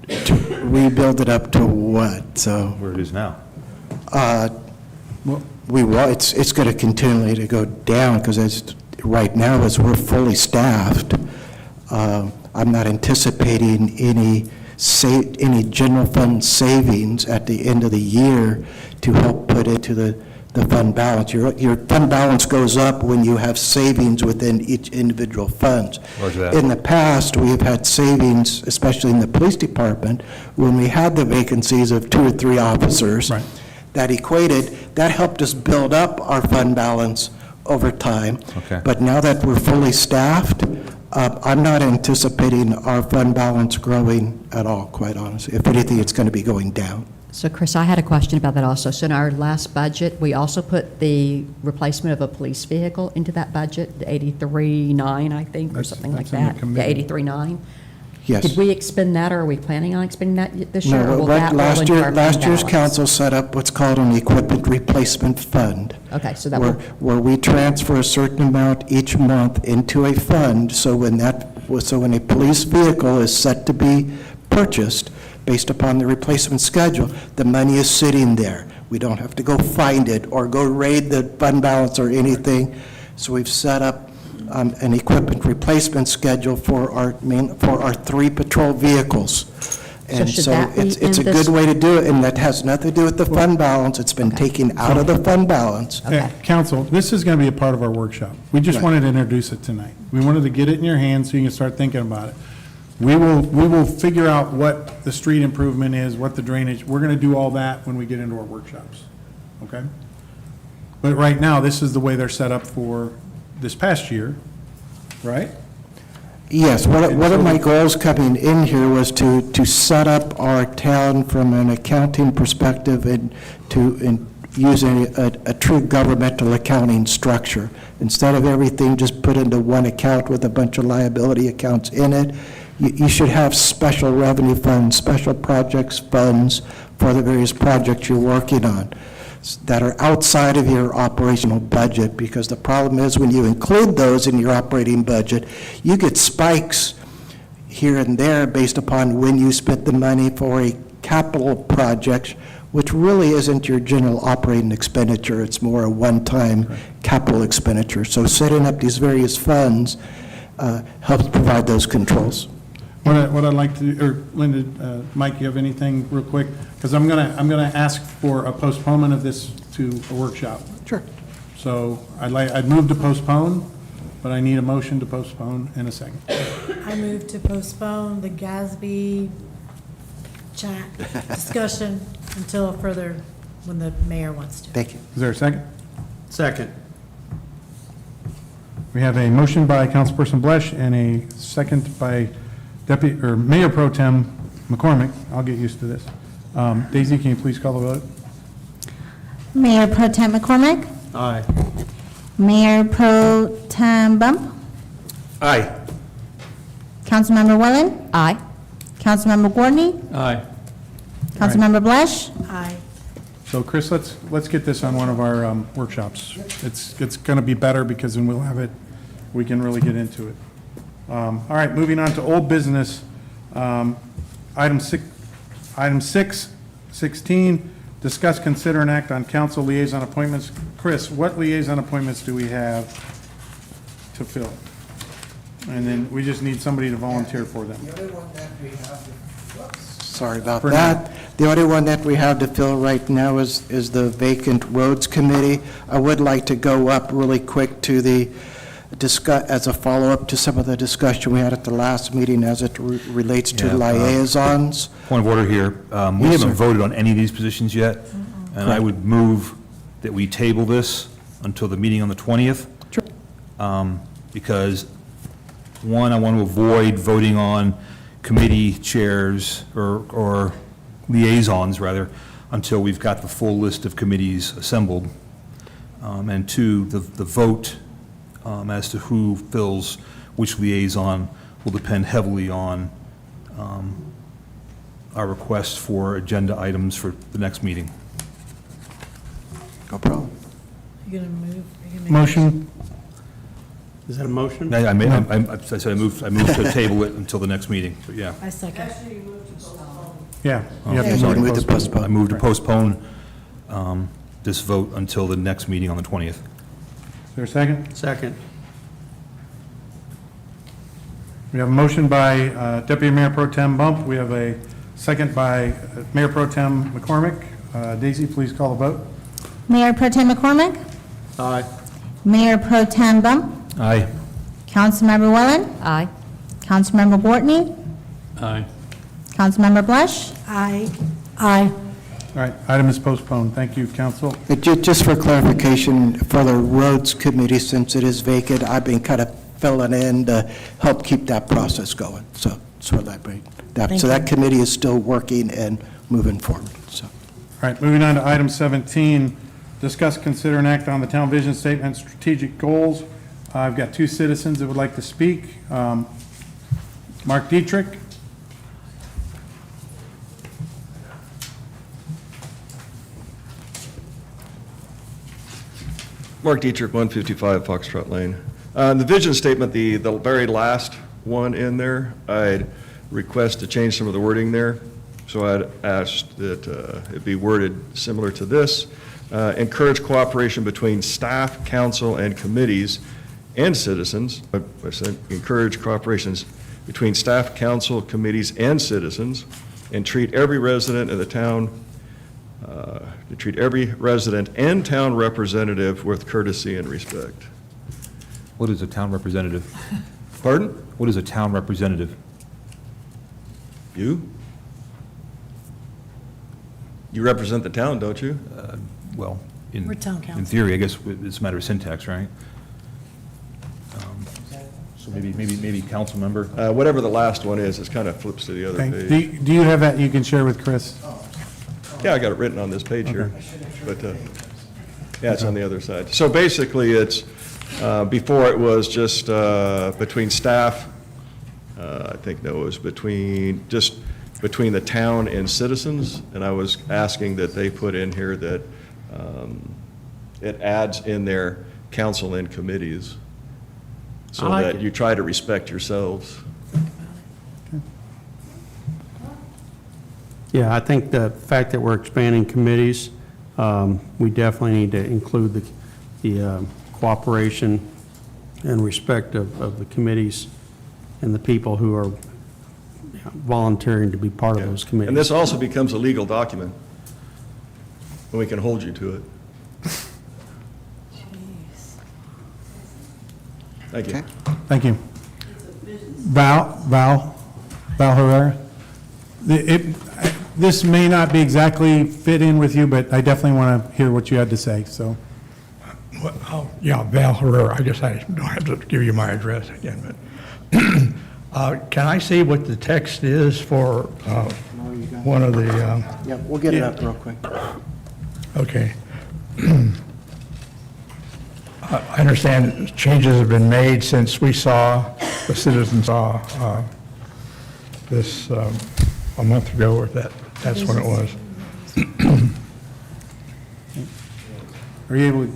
To rebuild it up to what, so? Where it is now. We will, it's going to continually to go down because right now as we're fully staffed, I'm not anticipating any general fund savings at the end of the year to help put into the fund balance. Your fund balance goes up when you have savings within each individual funds. Roger that. In the past, we have had savings, especially in the police department, when we had the vacancies of 2 or 3 officers. Right. That helped us build up our fund balance over time. Okay. But now that we're fully staffed, I'm not anticipating our fund balance growing at all, quite honestly. If anything, it's going to be going down. So Chris, I had a question about that also. So in our last budget, we also put the replacement of a police vehicle into that budget, the 83.9, I think, or something like that. Yeah, 83.9. Yes. Did we expend that, or are we planning on expending that this year? or No, will that roll last into our fund year's balance? council set up what's called an equipment replacement fund. Okay, so that Where we transfer a certain amount each month into a fund, so when a police vehicle is set to be purchased, based upon the replacement schedule, the money is sitting there. We don't have to go find it or go raid the fund balance or anything. So we've set up an equipment replacement schedule for our 3 patrol vehicles. And should so that be it's a in this- good way to do it, and that has nothing to do with the fund balance. It's been taken out of the fund balance. Council, this is going to be a part of our workshop. We just Right. wanted to introduce it tonight. We wanted to get it in your hands so you can start thinking about it. We will figure out what the street improvement is, what the drainage, we're going to do all that when we get into our workshops, okay? But right now, this is the way they're set up for this past year, right? Yes, one of my goals coming in here was to set up our town from an accounting perspective and using a true governmental accounting structure. Instead of everything just put into one account with a bunch of liability accounts in it, you should have special revenue funds, special projects funds for the various projects you're working on that are outside of your operational budget, because the problem is when you include those in your operating budget, you get spikes here and there based upon when you spent the money for a capital project, which really isn't your general operating expenditure. It's more a one-time capital expenditure. So setting up these various funds helps provide those controls. What I'd like to, or Linda, Mike, you have anything real quick? Because I'm gonna ask for a postponement of this to a workshop. Sure. So I'd move to postpone, but I need a motion to postpone in a second. I move to postpone the GASB chat discussion until further, when the mayor wants to. Thank you. Is there a second? Second. We have a motion by Councilperson Blesch and a second by Mayor Pro Tem McCormick. I'll get used to this. Daisy, can you please call the vote? Mayor Pro Tem McCormick, Aye. Mayor Pro Tem Bump, Aye. Councilmember Welland, Aye. Councilmember Gortney, Aye. Councilmember Blesch, Aye. So Chris, let's get this on one of our workshops. It's going to be better because then we'll have it, we can really get into it. All right, moving on to old business. Item 16, discuss, consider, and act on council liaison appointments. Chris, what liaison appointments do we have to fill? And then we just need somebody to volunteer for them. Sorry about For that. The only one that we have to fill right now is the vacant roads committee. I would like to go up really quick to the as a follow-up to some of the discussion we had at the last meeting as it relates to Yeah, liaisons. Point of order here. We Yes, haven't sir. voted on any of these positions yet, and I would move that we table this until the meeting on the 20th. Because, one, I want to avoid voting on committee chairs or liaisons, rather, until we've got the full list of committees assembled. And two, the vote as to who fills which liaison will depend heavily on our request for agenda items for the next meeting. No problem. You gonna move? You gonna make- Motion? Is that a motion? I said I moved to table it until the next meeting, but yeah. I second. Yeah. Oh, you have to sorry. move to postpone. I moved to postpone this vote until the next meeting on the 20th. Is there a second? Second. We have a motion by Deputy Mayor Pro Tem Bump. We have a second by Mayor Pro Tem McCormick. Daisy, please call the vote. Mayor Pro Tem McCormick, Aye. Mayor Pro Tem Bump, Aye. Councilmember Welland, Aye. Councilmember Gortney, Aye. Councilmember Blesch, Aye. Aye. All right, item is postponed. Thank you, council. Just for clarification, for the roads committee, since it is vacant, I've been kind of filling in to help keep that process going. So elaborate that. Thank So that you. committee is still working and moving forward, so. All right, moving on to item 17, discuss, consider, and act on the town vision statement, strategic goals. I've got two citizens that would like to speak. Mark Dietrich. Mark Dietrich, 155 Foxtrot Lane. The vision statement, the very last one in there, I'd request to change some of the wording there. So I'd ask that it be worded similar to this. Encourage cooperation between staff, council, and committees and citizens. I said encourage cooperations between staff, council, committees, and citizens, and treat every resident of the town to treat every resident and town representative with courtesy and respect. What is a town representative? Pardon? What is a town representative? You? You represent the town, don't you? Well, We're town in council. theory, I guess it's a matter of syntax, right? So maybe council member? Whatever the last one is, it kind of flips to the other Okay. page. Do you have that you can share with Chris? Yeah, I got it written on this page here, but, yeah, it's on the other side. So basically, it's, before it was just between staff, I think, no, it was between the town and citizens, and I was asking that they put in here that it adds in their council and committees, so I like that it. you try to respect yourselves. Yeah, I think the fact that we're expanding committees, we definitely need to include the cooperation and respect of the committees and the people who are volunteering to be part of those committees. And this also becomes a legal document, and we can hold you to it. Thank you. Thank you. Val Herrera? This may not be exactly fit in with you, but I definitely want to hear what you had to say, so. Yeah, Val Herrera, I guess I don't have to give you my address again, but can I see what the text is for one of the? Yeah, we'll get it up real quick. Okay. I understand changes have been made since the citizens saw this a month ago, or that's when it was. Are you able to?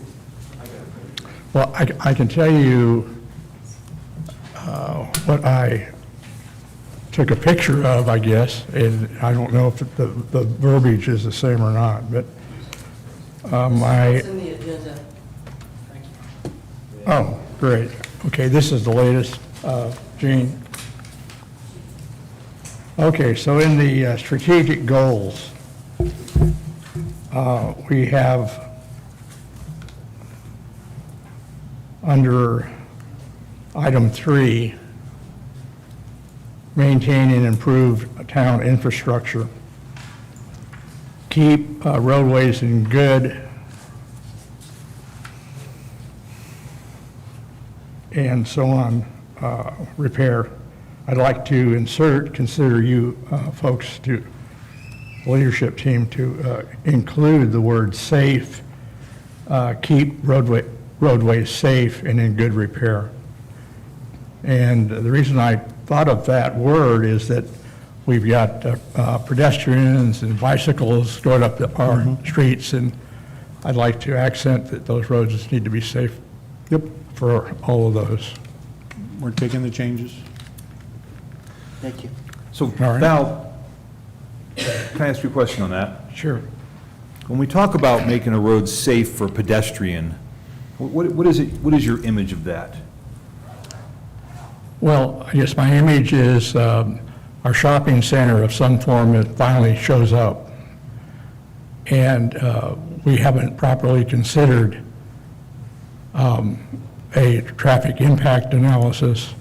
Well, I can tell you what I took a picture of, I guess, and I don't know if the verbiage is the same or not, but It's in the agenda. Oh, great. Okay, this is the latest, Gene. Okay, so in the strategic goals, we have under item 3, maintain and improve town infrastructure. Keep roadways in good and so on, repair. I'd like to consider you folks, the leadership team, to include the word safe, keep roadways safe and in good repair. And the reason I thought of that word is that we've got pedestrians and bicycles going up our streets, and I'd like to accent that those roads need to be safe. Yep. For all of those. We're taking the changes. Thank you. So right. Val, can I ask you a question on that? Sure. When we talk about making a road safe for pedestrian, what is your image of that? Well, I guess my image is our shopping center of some form that finally shows up. And we haven't properly considered a traffic impact analysis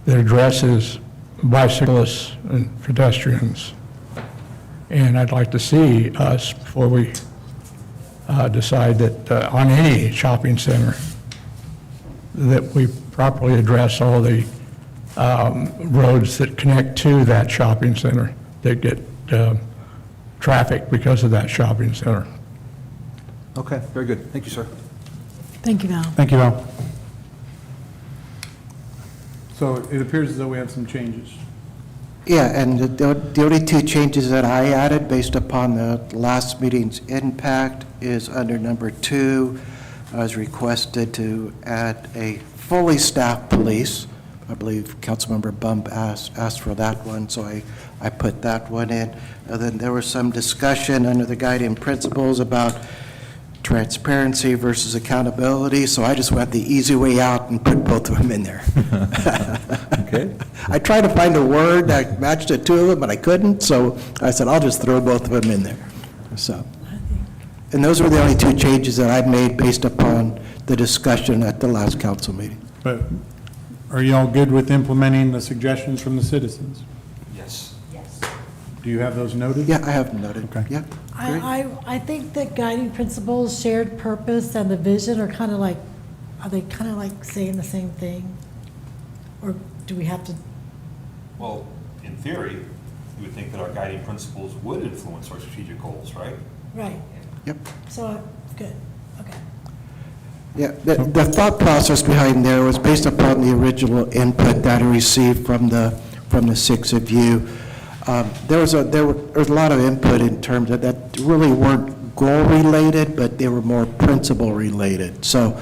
that addresses bicyclists and pedestrians. And I'd like to see us, before we decide that on any shopping center, that we properly address all the roads that connect to that shopping center that get traffic because of that shopping center. Okay, very good. Thank you, sir. Thank you, Val. Thank you, Val. So it appears as though we have some changes. Yeah, and the only two changes that I added based upon the last meeting's impact is under number 2, I was requested to add a fully staffed police. I believe Councilmember Bump asked for that one, so I put that one in. And then there was some discussion under the guiding principles about transparency versus accountability, so I just went the easy way out and put both of them in there. Okay. I tried to find a word that matched the two of them, but I couldn't, so I said, I'll just throw both of them in there. So, and those were the only two changes that I made based upon the discussion at the last council meeting. But are you all good with implementing the suggestions from the citizens? Yes. Do you have those noted? Yeah, I have them noted. Okay. Yeah. I think that guiding principles, shared purpose, and the vision are kind of like, are they kind of like saying the same thing? Or do we have to? Well, in theory, you would think that our guiding principles would influence our strategic goals, right? Right. Yep. So, good, okay. Yeah, the thought process behind there was based upon the original input that I received from the six of you. There was a lot of input in terms of that really weren't goal-related, but they were more principle-related. So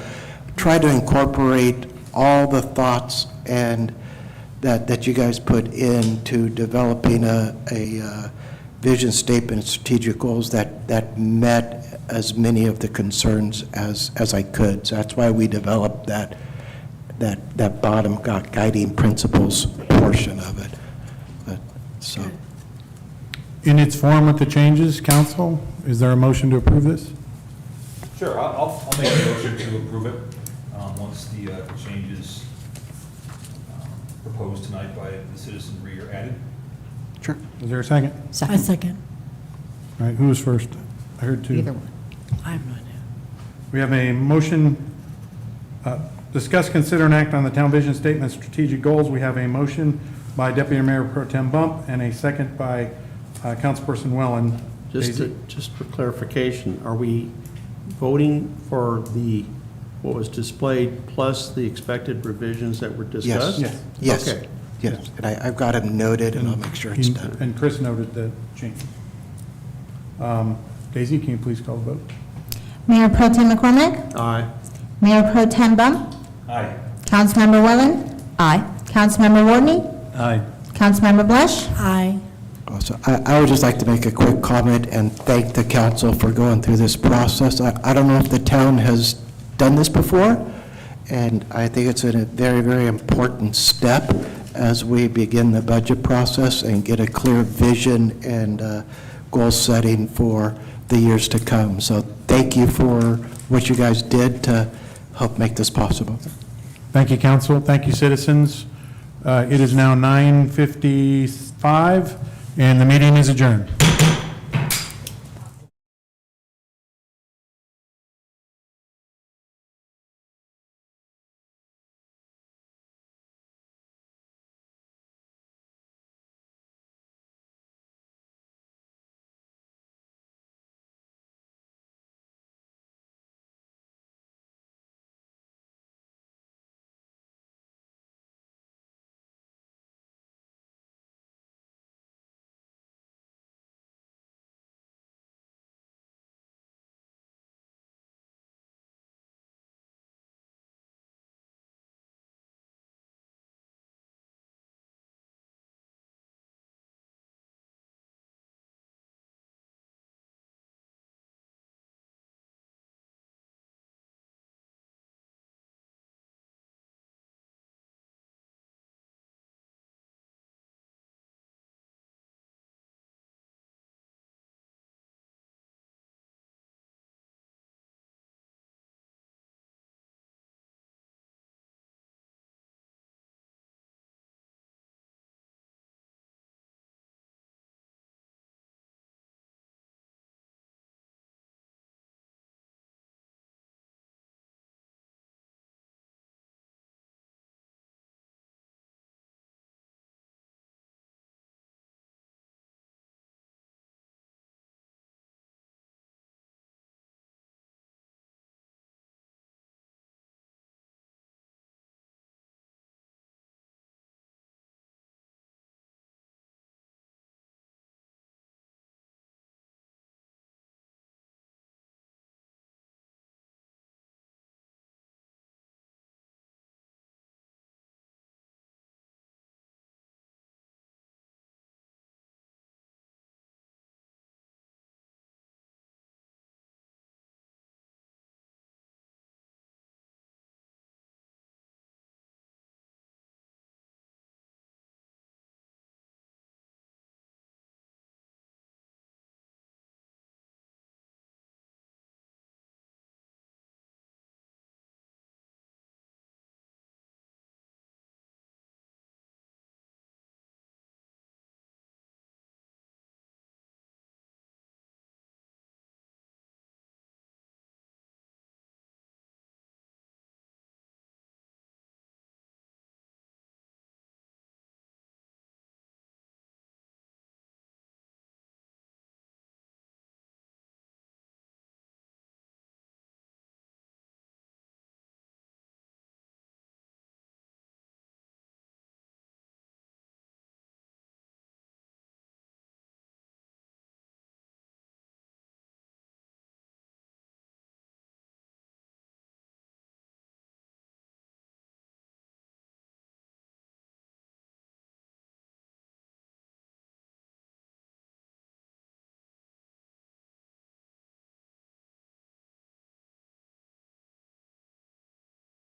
try to incorporate all the thoughts and that you guys put into developing a vision statement and strategic goals that met as many of the concerns as I could. So that's why we developed that bottom guiding principles portion of it. So, In its form with the changes, council, is there a motion to approve this? Sure, I'll make a motion to approve it, once the changes proposed tonight by the citizenry are added. Sure. Is there a second? I second. All right, who was first? I heard two. Either one. I have no idea. We have a motion, discuss, consider, and act on the town vision statement strategic goals. We have a motion by Deputy Mayor Pro Tem Bump and a second by Councilperson Wellen. Just for clarification, are we voting for what was displayed plus the expected revisions that were discussed? Yes. Okay. Yes, and I've got them noted, and I'll make sure it's done. And Chris noted the change. Daisy, can you please call the vote? Mayor Pro Tem McCormick? Aye. Mayor Pro Tem Bump? Aye. Councilmember Wellen? Aye. Councilmember Wardney? Aye. Councilmember Blush? Aye. Also, I would just like to make a quick comment and thank the council for going through this process. I don't know if the town has done this before, and I think it's a very, very important step as we begin the budget process and get a clear vision and goal setting for the years to come. So thank you for what you guys did to help make this possible. Thank you, council. Thank you, citizens. It is now 9:55, and the meeting is adjourned.